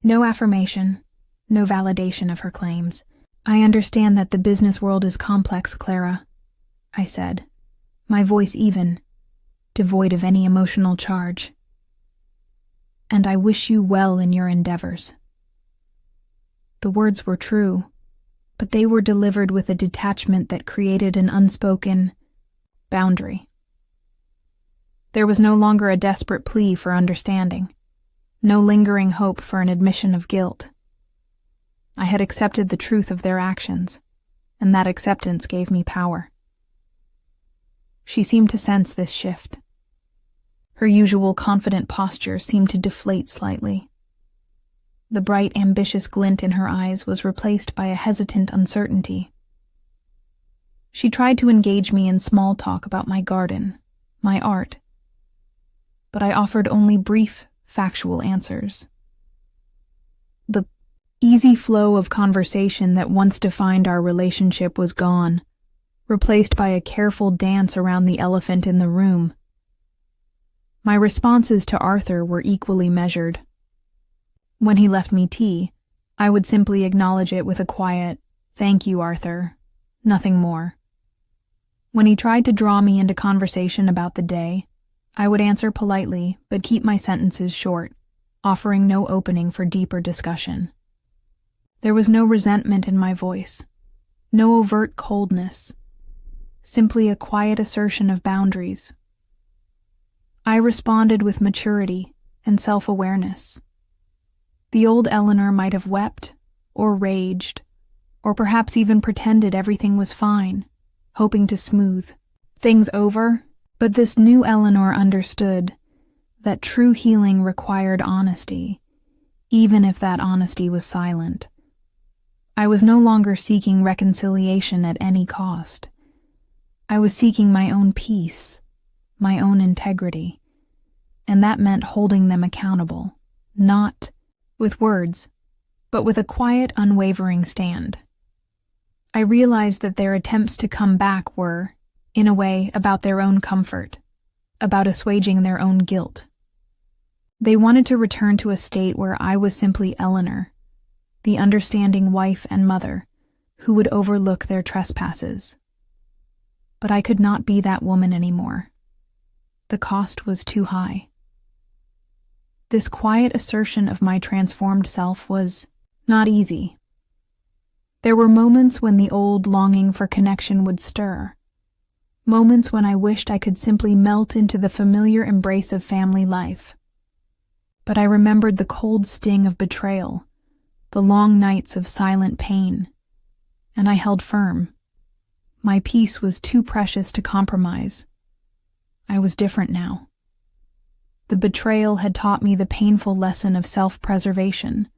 no affirmation, no validation of her claims. "I understand that the business world is complex, Clara," I said, my voice even, devoid of any emotional charge. "And I wish you well in your endeavors." The words were true, but they were delivered with a detachment that created an unspoken boundary. There was no longer a desperate plea for understanding, no lingering hope for an admission of guilt. I had accepted the truth of their actions, and that acceptance gave me power. She seemed to sense this shift. Her usual confident posture seemed to deflate slightly. The bright, ambitious glint in her eyes was replaced by a hesitant uncertainty. She tried to engage me in small talk about my garden, my art, but I offered only brief, factual answers. The easy flow of conversation that once defined our relationship was gone, replaced by a careful dance around the elephant in the room. My responses to Arthur were equally measured. When he left me tea, I would simply acknowledge it with a quiet, "Thank you, Arthur," nothing more. When he tried to draw me into conversation about the day, I would answer politely but keep my sentences short, offering no opening for deeper discussion. There was no resentment in my voice, no overt coldness, simply a quiet assertion of boundaries. I responded with maturity and self-awareness. The old Eleanor might have wept, or raged, or perhaps even pretended everything was fine, hoping to smooth things over, but this new Eleanor understood that true healing required honesty, even if that honesty was silent. I was no longer seeking reconciliation at any cost. I was seeking my own peace, my own integrity, and that meant holding them accountable, not with words, but with a quiet, unwavering stand. I realized that their attempts to come back were, in a way, about their own comfort, about assuaging their own guilt. They wanted to return to a state where I was simply Eleanor, the understanding wife and mother, who would overlook their trespasses. But I could not be that woman anymore. The cost was too high. This quiet assertion of my transformed self was not easy. There were moments when the old longing for connection would stir, moments when I wished I could simply melt into the familiar embrace of family life. But I remembered the cold sting of betrayal, the long nights of silent pain, and I held firm. My peace was too precious to compromise. I was different now. The betrayal had taught me the painful lesson of self-preservation,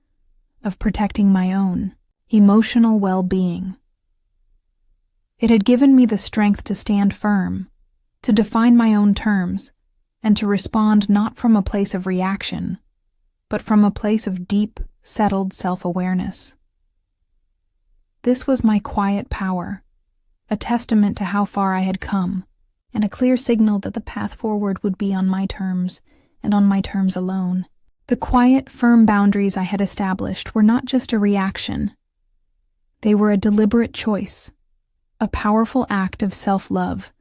of protecting my own emotional well-being. It had given me the strength to stand firm, to define my own terms, and to respond not from a place of reaction, but from a place of deep, settled self-awareness. This was my quiet power, a testament to how far I had come, and a clear signal that the path forward would be on my terms, and on my terms alone. The quiet, firm boundaries I had established were not just a reaction. They were a deliberate choice, a powerful act of self-love.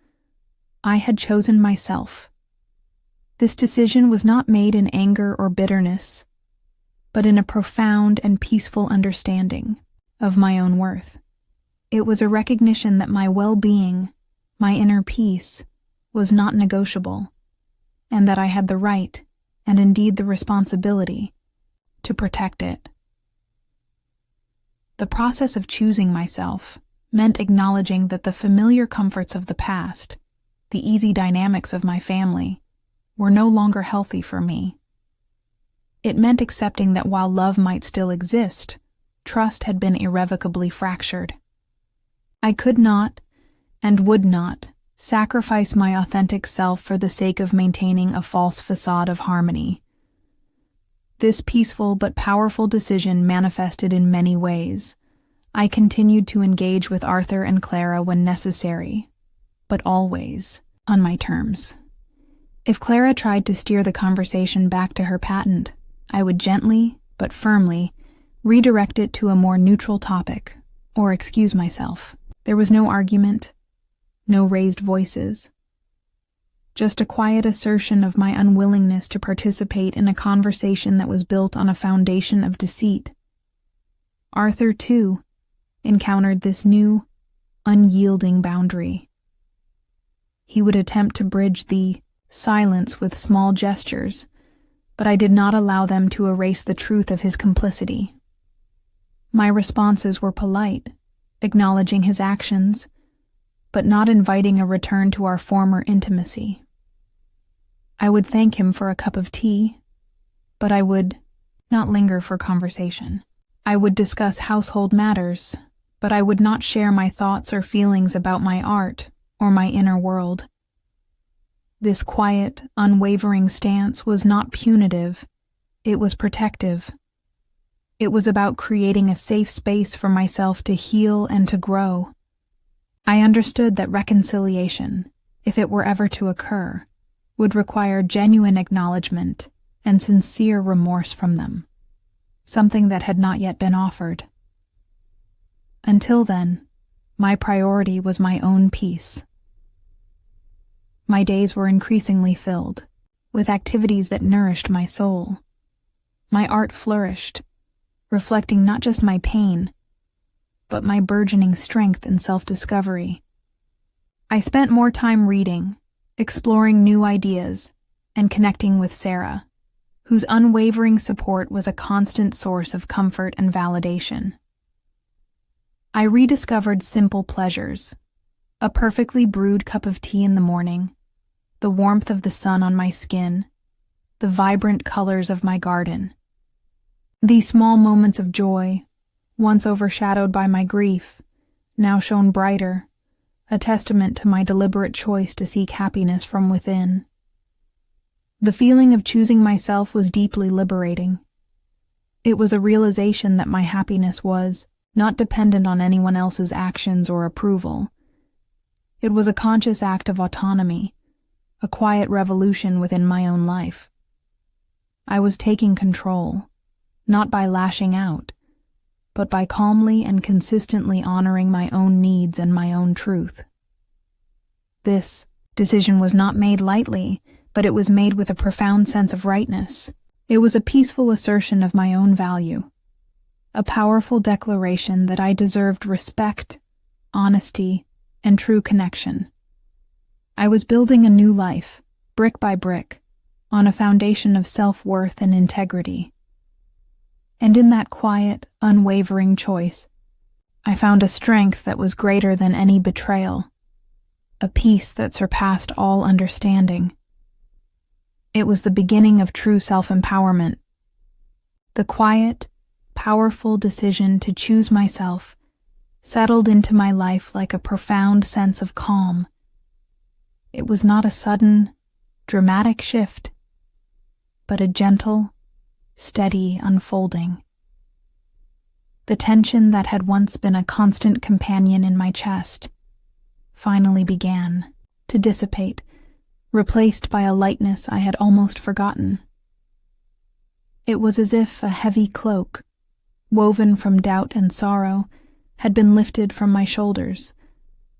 I had chosen myself. This decision was not made in anger or bitterness, but in a profound and peaceful understanding of my own worth. It was a recognition that my well-being, my inner peace, was not negotiable, and that I had the right, and indeed the responsibility, to protect it. The process of choosing myself meant acknowledging that the familiar comforts of the past, the easy dynamics of my family, were no longer healthy for me. It meant accepting that while love might still exist, trust had been irrevocably fractured. I could not, and would not, sacrifice my authentic self for the sake of maintaining a false facade of harmony. This peaceful but powerful decision manifested in many ways. I continued to engage with Arthur and Clara when necessary, but always on my terms. If Clara tried to steer the conversation back to her patent, I would gently, but firmly, redirect it to a more neutral topic, or excuse myself. There was no argument, no raised voices, just a quiet assertion of my unwillingness to participate in a conversation that was built on a foundation of deceit. Arthur, too, encountered this new, unyielding boundary. He would attempt to bridge the silence with small gestures, but I did not allow them to erase the truth of his complicity. My responses were polite, acknowledging his actions, but not inviting a return to our former intimacy. I would thank him for a cup of tea, but I would not linger for conversation. I would discuss household matters, but I would not share my thoughts or feelings about my art or my inner world. This quiet, unwavering stance was not punitive, it was protective. It was about creating a safe space for myself to heal and to grow. I understood that reconciliation, if it were ever to occur, would require genuine acknowledgement and sincere remorse from them, something that had not yet been offered. Until then, my priority was my own peace. My days were increasingly filled with activities that nourished my soul. My art flourished, reflecting not just my pain, but my burgeoning strength and self-discovery. I spent more time reading, exploring new ideas, and connecting with Sarah, whose unwavering support was a constant source of comfort and validation. I rediscovered simple pleasures, a perfectly brewed cup of tea in the morning, the warmth of the sun on my skin, the vibrant colors of my garden. These small moments of joy, once overshadowed by my grief, now shone brighter, a testament to my deliberate choice to seek happiness from within. The feeling of choosing myself was deeply liberating. It was a realization that my happiness was not dependent on anyone else's actions or approval. It was a conscious act of autonomy, a quiet revolution within my own life. I was taking control, not by lashing out, but by calmly and consistently honoring my own needs and my own truth. This decision was not made lightly, but it was made with a profound sense of rightness. It was a peaceful assertion of my own value, a powerful declaration that I deserved respect, honesty, and true connection. I was building a new life, brick by brick, on a foundation of self-worth and integrity. And in that quiet, unwavering choice, I found a strength that was greater than any betrayal, a peace that surpassed all understanding. It was the beginning of true self-empowerment. The quiet, powerful decision to choose myself settled into my life like a profound sense of calm. It was not a sudden, dramatic shift, but a gentle, steady unfolding. The tension that had once been a constant companion in my chest finally began to dissipate, replaced by a lightness I had almost forgotten. It was as if a heavy cloak, woven from doubt and sorrow, had been lifted from my shoulders,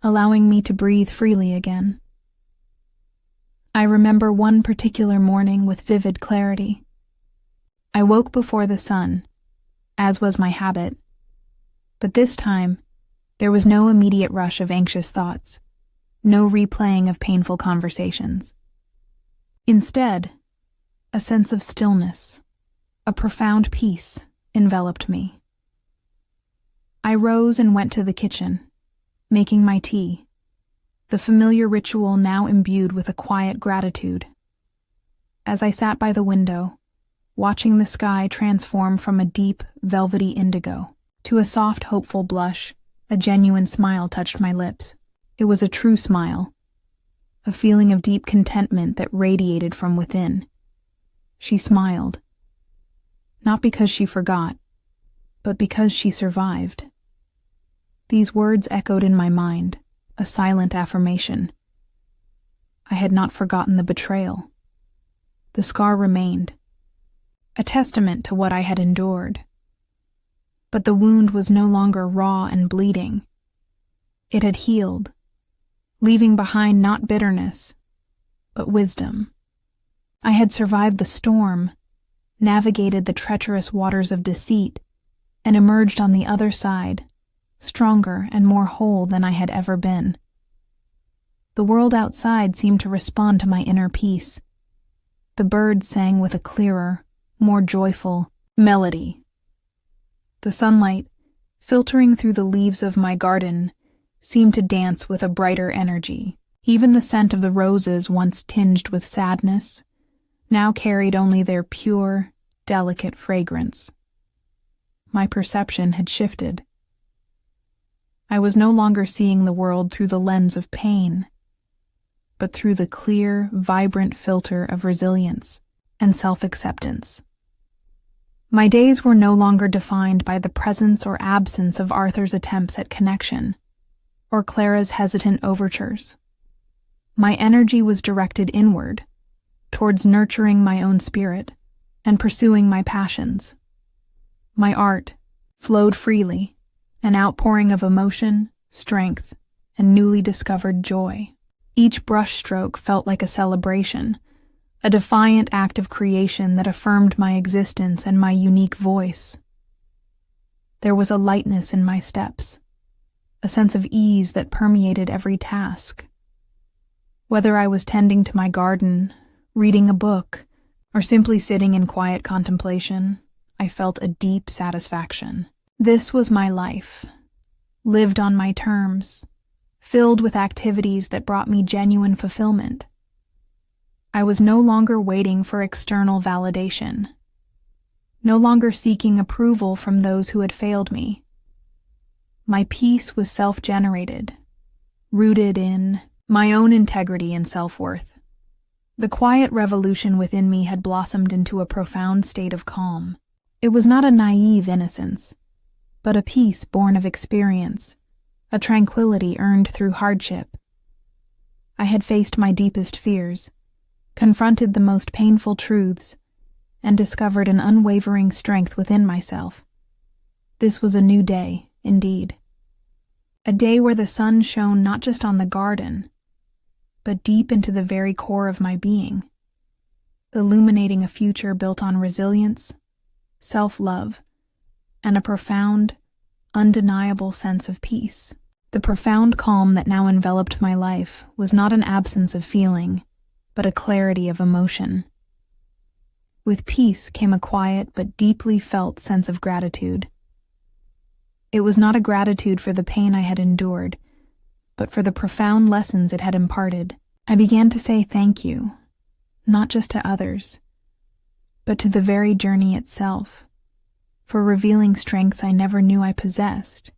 allowing me to breathe freely again. I remember one particular morning with vivid clarity. I woke before the sun, as was my habit, but this time there was no immediate rush of anxious thoughts, no replaying of painful conversations. Instead, a sense of stillness, a profound peace, enveloped me. I rose and went to the kitchen, making my tea, the familiar ritual now imbued with a quiet gratitude. As I sat by the window, watching the sky transform from a deep, velvety indigo to a soft, hopeful blush, a genuine smile touched my lips. It was a true smile, a feeling of deep contentment that radiated from within. She smiled, not because she forgot, but because she survived. These words echoed in my mind, a silent affirmation. I had not forgotten the betrayal. The scar remained, a testament to what I had endured. But the wound was no longer raw and bleeding. It had healed, leaving behind not bitterness, but wisdom. I had survived the storm, navigated the treacherous waters of deceit, and emerged on the other side, stronger and more whole than I had ever been. The world outside seemed to respond to my inner peace. The birds sang with a clearer, more joyful melody. The sunlight, filtering through the leaves of my garden, seemed to dance with a brighter energy. Even the scent of the roses once tinged with sadness now carried only their pure, delicate fragrance. My perception had shifted. I was no longer seeing the world through the lens of pain, but through the clear, vibrant filter of resilience and self-acceptance. My days were no longer defined by the presence or absence of Arthur's attempts at connection, or Clara's hesitant overtures. My energy was directed inward, towards nurturing my own spirit and pursuing my passions. My art flowed freely, an outpouring of emotion, strength, and newly discovered joy. Each brushstroke felt like a celebration, a defiant act of creation that affirmed my existence and my unique voice. There was a lightness in my steps, a sense of ease that permeated every task. Whether I was tending to my garden, reading a book, or simply sitting in quiet contemplation, I felt a deep satisfaction. This was my life, lived on my terms, filled with activities that brought me genuine fulfillment. I was no longer waiting for external validation, no longer seeking approval from those who had failed me. My peace was self-generated, rooted in my own integrity and self-worth. The quiet revolution within me had blossomed into a profound state of calm. It was not a naive innocence, but a peace born of experience, a tranquility earned through hardship. I had faced my deepest fears, confronted the most painful truths, and discovered an unwavering strength within myself. This was a new day, indeed. A day where the sun shone not just on the garden, but deep into the very core of my being, illuminating a future built on resilience, self-love, and a profound, undeniable sense of peace. The profound calm that now enveloped my life was not an absence of feeling, but a clarity of emotion. With peace came a quiet but deeply felt sense of gratitude. It was not a gratitude for the pain I had endured, but for the profound lessons it had imparted. I began to say thank you, not just to others, but to the very journey itself, for revealing strengths I never knew I possessed.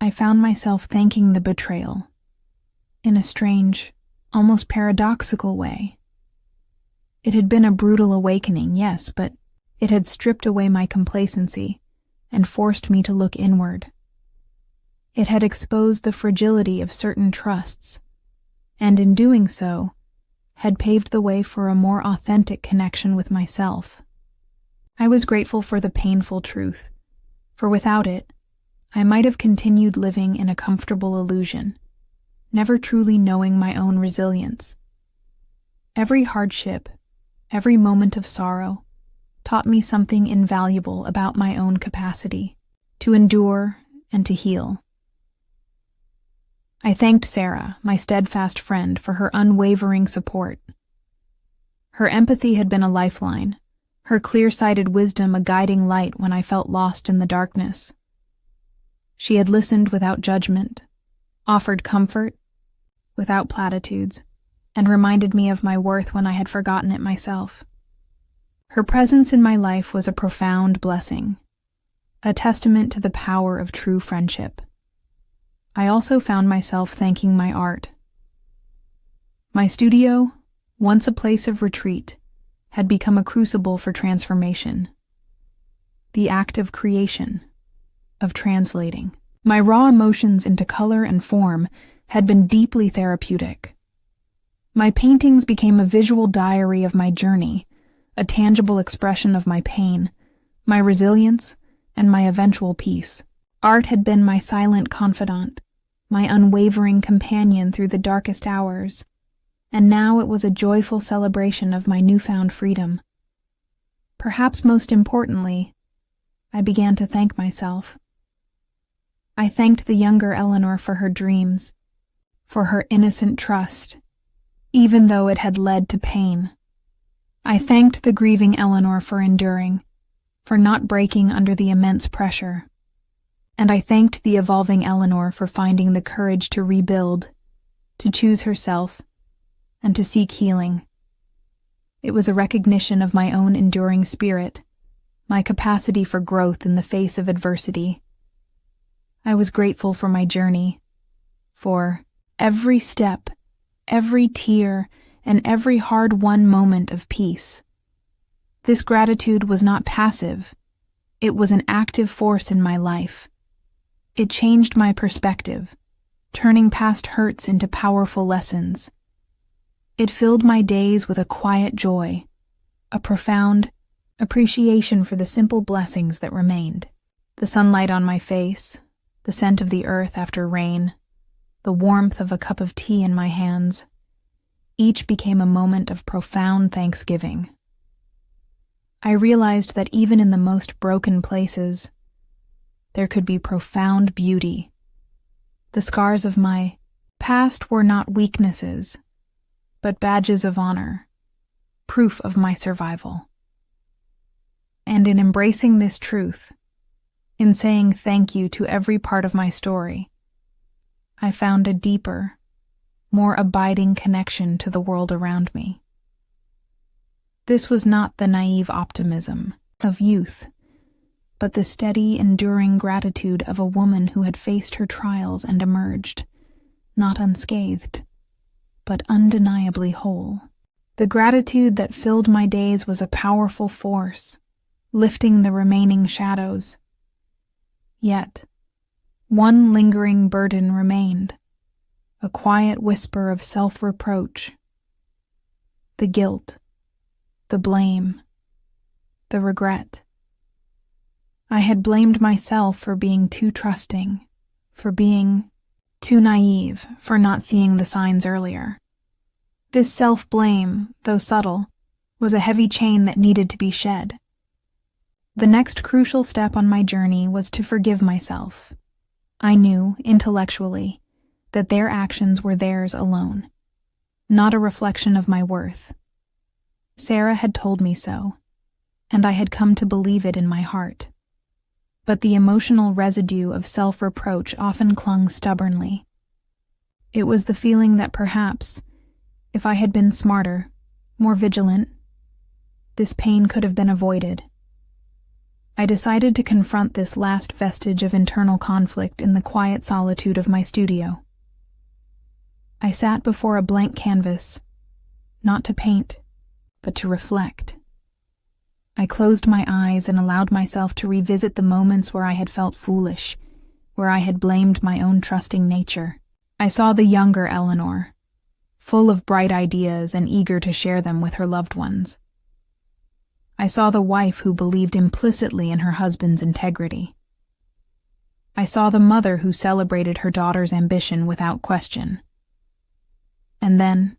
I found myself thanking the betrayal, in a strange, almost paradoxical way. It had been a brutal awakening, yes, but it had stripped away my complacency and forced me to look inward. It had exposed the fragility of certain trusts, and in doing so, had paved the way for a more authentic connection with myself. I was grateful for the painful truth, for without it, I might have continued living in a comfortable illusion, never truly knowing my own resilience. Every hardship, every moment of sorrow, taught me something invaluable about my own capacity to endure and to heal. I thanked Sarah, my steadfast friend, for her unwavering support. Her empathy had been a lifeline, her clear-sighted wisdom a guiding light when I felt lost in the darkness. She had listened without judgment, offered comfort without platitudes, and reminded me of my worth when I had forgotten it myself. Her presence in my life was a profound blessing, a testament to the power of true friendship. I also found myself thanking my art. My studio, once a place of retreat, had become a crucible for transformation. The act of creation, of translating my raw emotions into color and form, had been deeply therapeutic. My paintings became a visual diary of my journey, a tangible expression of my pain, my resilience, and my eventual peace. Art had been my silent confidant, my unwavering companion through the darkest hours, and now it was a joyful celebration of my newfound freedom. Perhaps most importantly, I began to thank myself. I thanked the younger Eleanor for her dreams, for her innocent trust, even though it had led to pain. I thanked the grieving Eleanor for enduring, for not breaking under the immense pressure. And I thanked the evolving Eleanor for finding the courage to rebuild, to choose herself, and to seek healing. It was a recognition of my own enduring spirit, my capacity for growth in the face of adversity. I was grateful for my journey, for every step, every tear, and every hard-won moment of peace. This gratitude was not passive. It was an active force in my life. It changed my perspective, turning past hurts into powerful lessons. It filled my days with a quiet joy, a profound appreciation for the simple blessings that remained. The sunlight on my face, the scent of the earth after rain, the warmth of a cup of tea in my hands, each became a moment of profound thanksgiving. I realized that even in the most broken places, there could be profound beauty. The scars of my past were not weaknesses, but badges of honor, proof of my survival. And in embracing this truth, in saying thank you to every part of my story, I found a deeper, more abiding connection to the world around me. This was not the naive optimism of youth, but the steady, enduring gratitude of a woman who had faced her trials and emerged, not unscathed, but undeniably whole. The gratitude that filled my days was a powerful force, lifting the remaining shadows. Yet, one lingering burden remained, a quiet whisper of self-reproach. The guilt, the blame, the regret. I had blamed myself for being too trusting, for being too naive, for not seeing the signs earlier. This self-blame, though subtle, was a heavy chain that needed to be shed. The next crucial step on my journey was to forgive myself. I knew, intellectually, that their actions were theirs alone, not a reflection of my worth. Sarah had told me so, and I had come to believe it in my heart. But the emotional residue of self-reproach often clung stubbornly. It was the feeling that perhaps, if I had been smarter, more vigilant, this pain could have been avoided. I decided to confront this last vestige of internal conflict in the quiet solitude of my studio. I sat before a blank canvas, not to paint, but to reflect. I closed my eyes and allowed myself to revisit the moments where I had felt foolish, where I had blamed my own trusting nature. I saw the younger Eleanor, full of bright ideas and eager to share them with her loved ones. I saw the wife who believed implicitly in her husband's integrity. I saw the mother who celebrated her daughter's ambition without question. And then,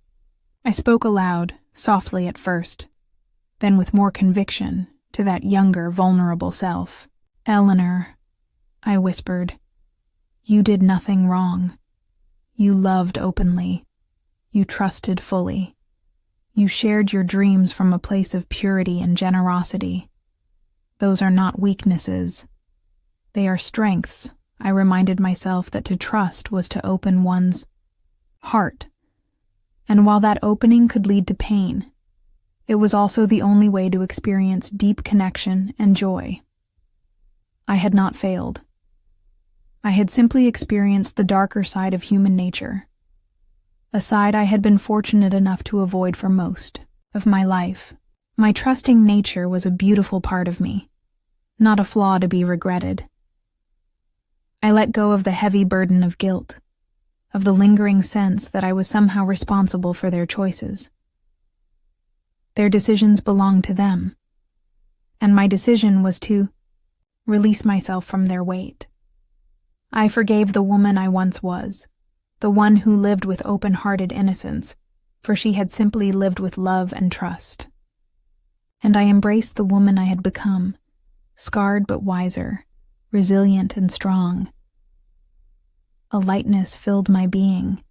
I spoke aloud, softly at first, then with more conviction, to that younger, vulnerable self. "Eleanor," I whispered, "you did nothing wrong. You loved openly. You trusted fully. You shared your dreams from a place of purity and generosity. Those are not weaknesses. They are strengths." I reminded myself that to trust was to open one's heart. And while that opening could lead to pain, it was also the only way to experience deep connection and joy. I had not failed. I had simply experienced the darker side of human nature, a side I had been fortunate enough to avoid for most of my life. My trusting nature was a beautiful part of me, not a flaw to be regretted. I let go of the heavy burden of guilt, of the lingering sense that I was somehow responsible for their choices. Their decisions belonged to them, and my decision was to release myself from their weight. I forgave the woman I once was, the one who lived with open-hearted innocence, for she had simply lived with love and trust. And I embraced the woman I had become, scarred but wiser, resilient and strong. A lightness filled my being,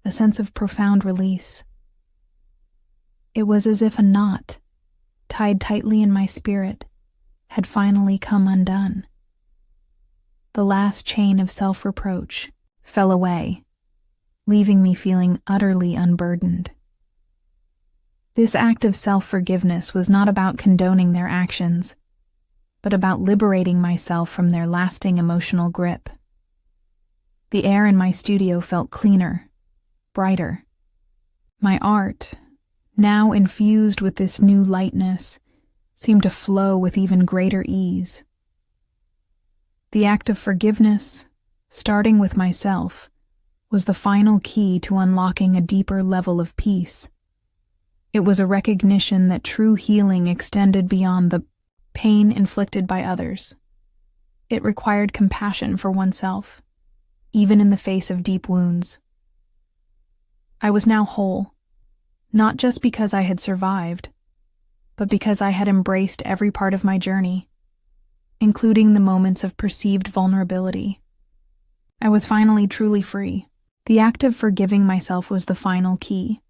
a sense of profound release. It was as if a knot, tied tightly in my spirit, had finally come undone. The last chain of self-reproach fell away, leaving me feeling utterly unburdened. This act of self-forgiveness was not about condoning their actions, but about liberating myself from their lasting emotional grip. The air in my studio felt cleaner, brighter. My art, now infused with this new lightness, seemed to flow with even greater ease. The act of forgiveness, starting with myself, was the final key to unlocking a deeper level of peace. It was a recognition that true healing extended beyond the pain inflicted by others. It required compassion for oneself, even in the face of deep wounds. I was now whole, not just because I had survived, but because I had embraced every part of my journey, including the moments of perceived vulnerability. I was finally truly free. The act of forgiving myself was the final key,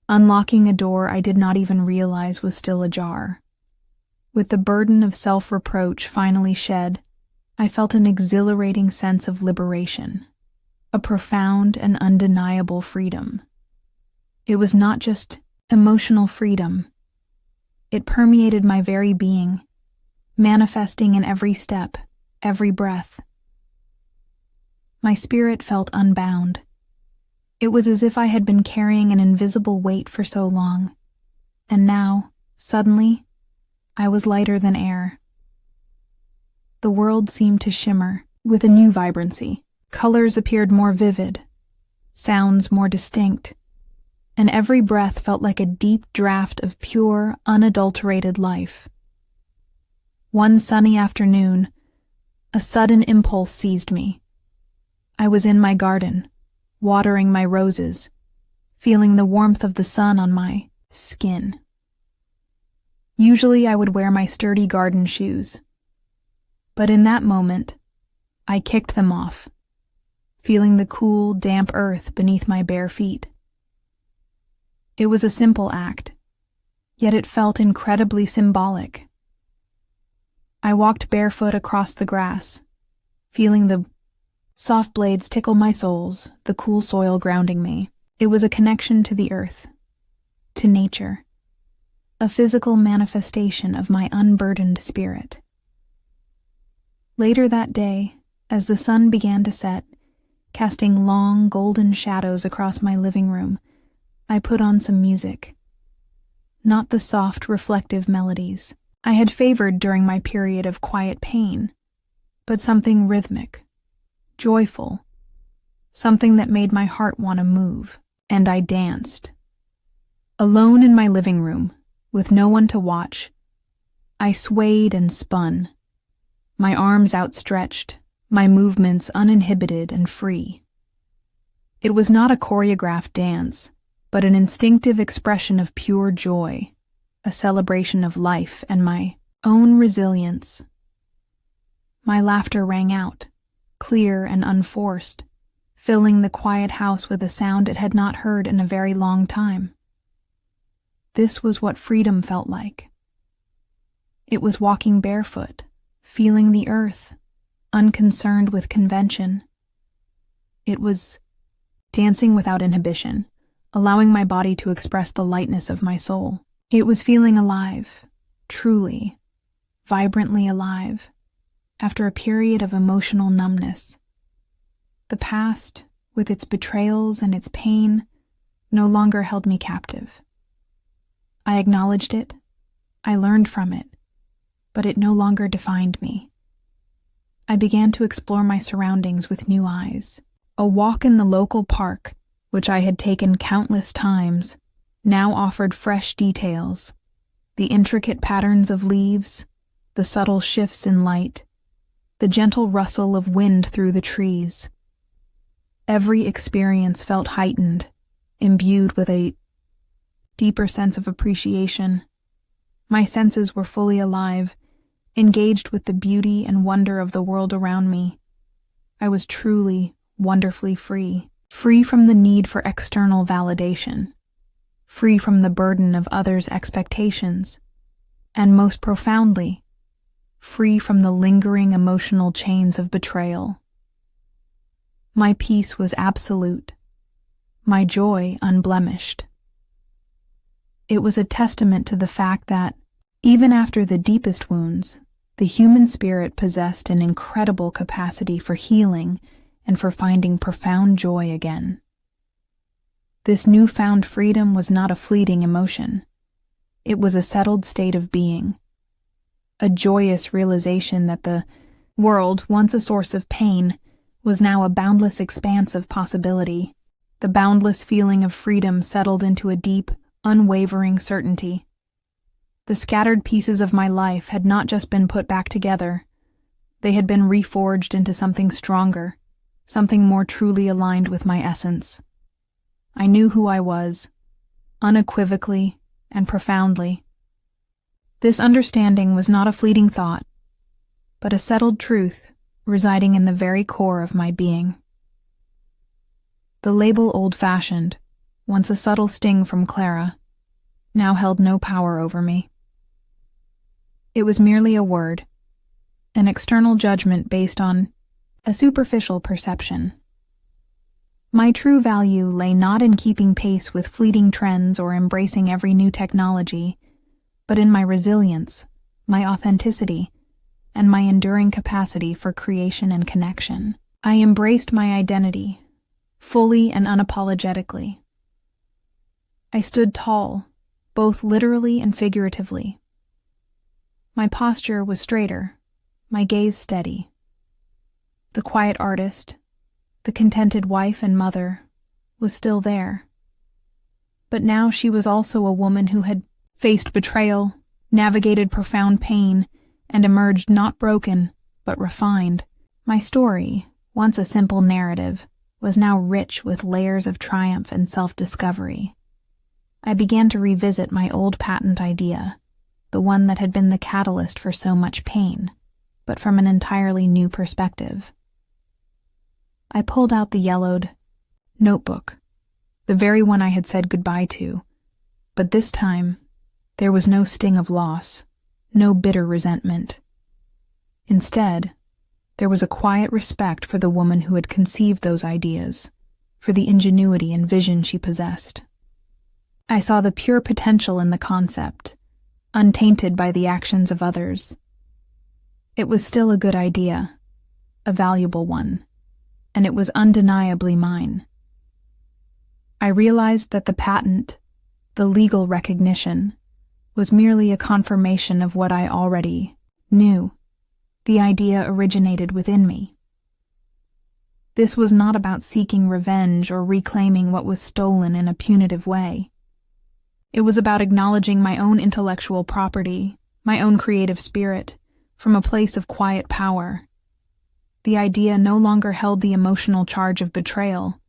unlocking a door I did not even realize was still ajar. With the burden of self-reproach finally shed, I felt an exhilarating sense of liberation, a profound and undeniable freedom. It was not just emotional freedom. It permeated my very being, manifesting in every step, every breath. My spirit felt unbound. It was as if I had been carrying an invisible weight for so long, and now, suddenly, I was lighter than air. The world seemed to shimmer with a new vibrancy. Colors appeared more vivid, sounds more distinct, and every breath felt like a deep draft of pure, unadulterated life. One sunny afternoon, a sudden impulse seized me. I was in my garden, watering my roses, feeling the warmth of the sun on my skin. Usually I would wear my sturdy garden shoes, but in that moment, I kicked them off, feeling the cool, damp earth beneath my bare feet. It was a simple act, yet it felt incredibly symbolic. I walked barefoot across the grass, feeling the soft blades tickle my soles, the cool soil grounding me. It was a connection to the earth, to nature, a physical manifestation of my unburdened spirit. Later that day, as the sun began to set, casting long, golden shadows across my living room, I put on some music. Not the soft, reflective melodies I had favored during my period of quiet pain, but something rhythmic, joyful, something that made my heart want to move, and I danced. Alone in my living room, with no one to watch, I swayed and spun, my arms outstretched, my movements uninhibited and free. It was not a choreographed dance, but an instinctive expression of pure joy, a celebration of life and my own resilience. My laughter rang out, clear and unforced, filling the quiet house with a sound it had not heard in a very long time. This was what freedom felt like. It was walking barefoot, feeling the earth, unconcerned with convention. It was dancing without inhibition, allowing my body to express the lightness of my soul. It was feeling alive, truly, vibrantly alive, after a period of emotional numbness. The past, with its betrayals and its pain, no longer held me captive. I acknowledged it, I learned from it, but it no longer defined me. I began to explore my surroundings with new eyes. A walk in the local park, which I had taken countless times, now offered fresh details, the intricate patterns of leaves, the subtle shifts in light, the gentle rustle of wind through the trees. Every experience felt heightened, imbued with a deeper sense of appreciation. My senses were fully alive, engaged with the beauty and wonder of the world around me. I was truly, wonderfully free from the need for external validation, free from the burden of others' expectations, and most profoundly, free from the lingering emotional chains of betrayal. My peace was absolute, my joy unblemished. It was a testament to the fact that, even after the deepest wounds, the human spirit possessed an incredible capacity for healing and for finding profound joy again. This newfound freedom was not a fleeting emotion. It was a settled state of being, a joyous realization that the world, once a source of pain, was now a boundless expanse of possibility. The boundless feeling of freedom settled into a deep, unwavering certainty. The scattered pieces of my life had not just been put back together. They had been reforged into something stronger, something more truly aligned with my essence. I knew who I was, unequivocally and profoundly. This understanding was not a fleeting thought, but a settled truth residing in the very core of my being. The label old-fashioned, once a subtle sting from Clara, now held no power over me. It was merely a word, an external judgment based on a superficial perception. My true value lay not in keeping pace with fleeting trends or embracing every new technology, but in my resilience, my authenticity, and my enduring capacity for creation and connection. I embraced my identity, fully and unapologetically. I stood tall, both literally and figuratively. My posture was straighter, my gaze steady. The quiet artist, the contented wife and mother, was still there. But now she was also a woman who had faced betrayal, navigated profound pain, and emerged not broken, but refined. My story, once a simple narrative, was now rich with layers of triumph and self-discovery. I began to revisit my old patent idea, the one that had been the catalyst for so much pain, but from an entirely new perspective. I pulled out the yellowed notebook, the very one I had said goodbye to, but this time there was no sting of loss, no bitter resentment. Instead, there was a quiet respect for the woman who had conceived those ideas, for the ingenuity and vision she possessed. I saw the pure potential in the concept, untainted by the actions of others. It was still a good idea, a valuable one, and it was undeniably mine. I realized that the patent, the legal recognition, was merely a confirmation of what I already knew. The idea originated within me. This was not about seeking revenge or reclaiming what was stolen in a punitive way. It was about acknowledging my own intellectual property, my own creative spirit, from a place of quiet power. The idea no longer held the emotional charge of betrayal.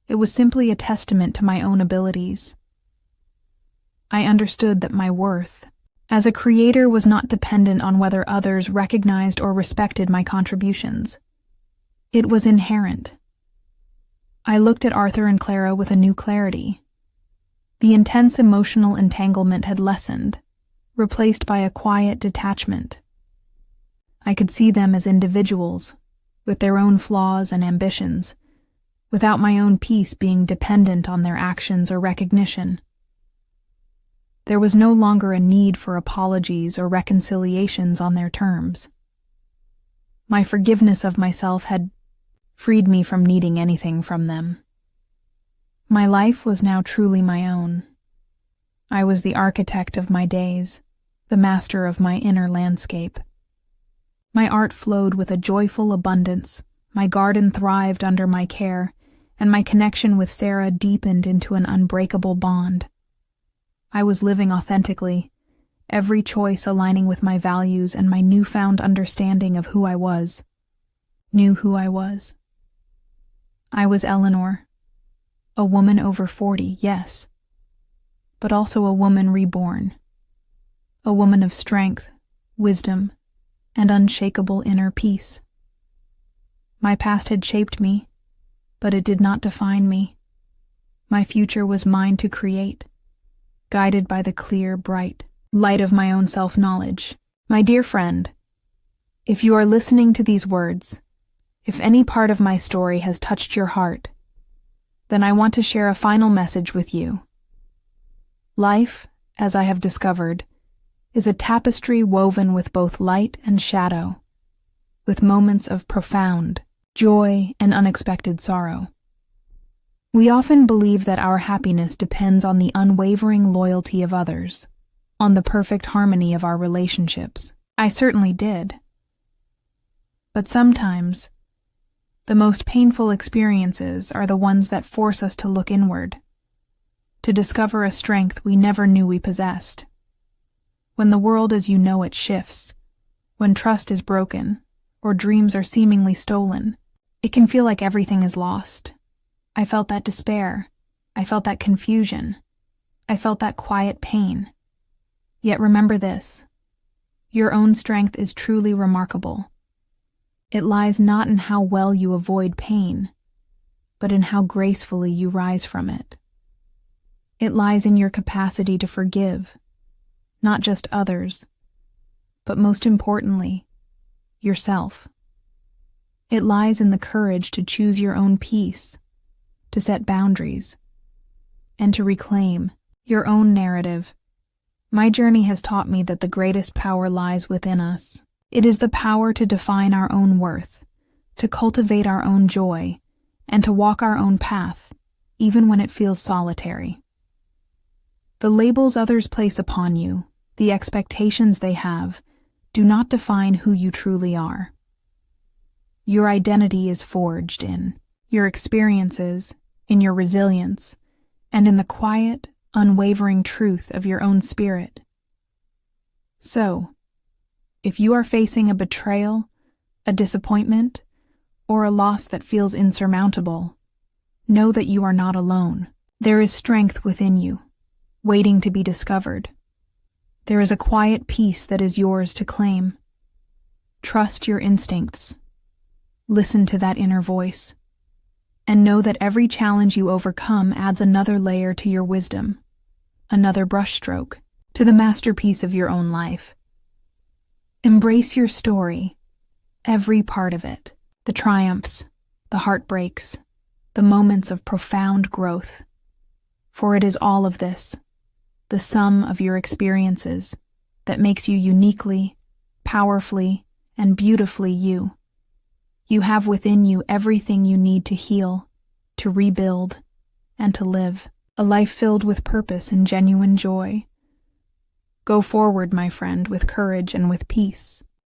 It was simply a testament to my own abilities. I understood that my worth as a creator was not dependent on whether others recognized or respected my contributions. It was inherent. I looked at Arthur and Clara with a new clarity. The intense emotional entanglement had lessened, replaced by a quiet detachment. I could see them as individuals, with their own flaws and ambitions, without my own peace being dependent on their actions or recognition. There was no longer a need for apologies or reconciliations on their terms. My forgiveness of myself had freed me from needing anything from them. My life was now truly my own. I was the architect of my days, the master of my inner landscape. My art flowed with a joyful abundance, my garden thrived under my care, and my connection with Sarah deepened into an unbreakable bond. I was living authentically, every choice aligning with my values and my newfound understanding of who I was. Knew who I was. I was Eleanor, a woman over 40, yes, but also a woman reborn, a woman of strength, wisdom, and unshakable inner peace. My past had shaped me, but it did not define me. My future was mine to create, guided by the clear, bright light of my own self-knowledge. My dear friend, if you are listening to these words, if any part of my story has touched your heart, then I want to share a final message with you. Life, as I have discovered, is a tapestry woven with both light and shadow, with moments of profound joy and unexpected sorrow. We often believe that our happiness depends on the unwavering loyalty of others, on the perfect harmony of our relationships. I certainly did. But sometimes, the most painful experiences are the ones that force us to look inward, to discover a strength we never knew we possessed. When the world as you know it shifts, when trust is broken, or dreams are seemingly stolen, it can feel like everything is lost. I felt that despair. I felt that confusion. I felt that quiet pain. Yet remember this: your own strength is truly remarkable. It lies not in how well you avoid pain, but in how gracefully you rise from it. It lies in your capacity to forgive, not just others, but most importantly, yourself. It lies in the courage to choose your own peace, to set boundaries, and to reclaim your own narrative. My journey has taught me that the greatest power lies within us. It is the power to define our own worth, to cultivate our own joy, and to walk our own path, even when it feels solitary. The labels others place upon you, the expectations they have, do not define who you truly are. Your identity is forged in your experiences, in your resilience, and in the quiet, unwavering truth of your own spirit. So, if you are facing a betrayal, a disappointment, or a loss that feels insurmountable, know that you are not alone. There is strength within you, waiting to be discovered. There is a quiet peace that is yours to claim. Trust your instincts. Listen to that inner voice, and know that every challenge you overcome adds another layer to your wisdom, another brushstroke to the masterpiece of your own life. Embrace your story, every part of it, the triumphs, the heartbreaks, the moments of profound growth. For it is all of this, the sum of your experiences, that makes you uniquely, powerfully, and beautifully you. You have within you everything you need to heal, to rebuild, and to live a life filled with purpose and genuine joy. Go forward, my friend, with courage and with peace.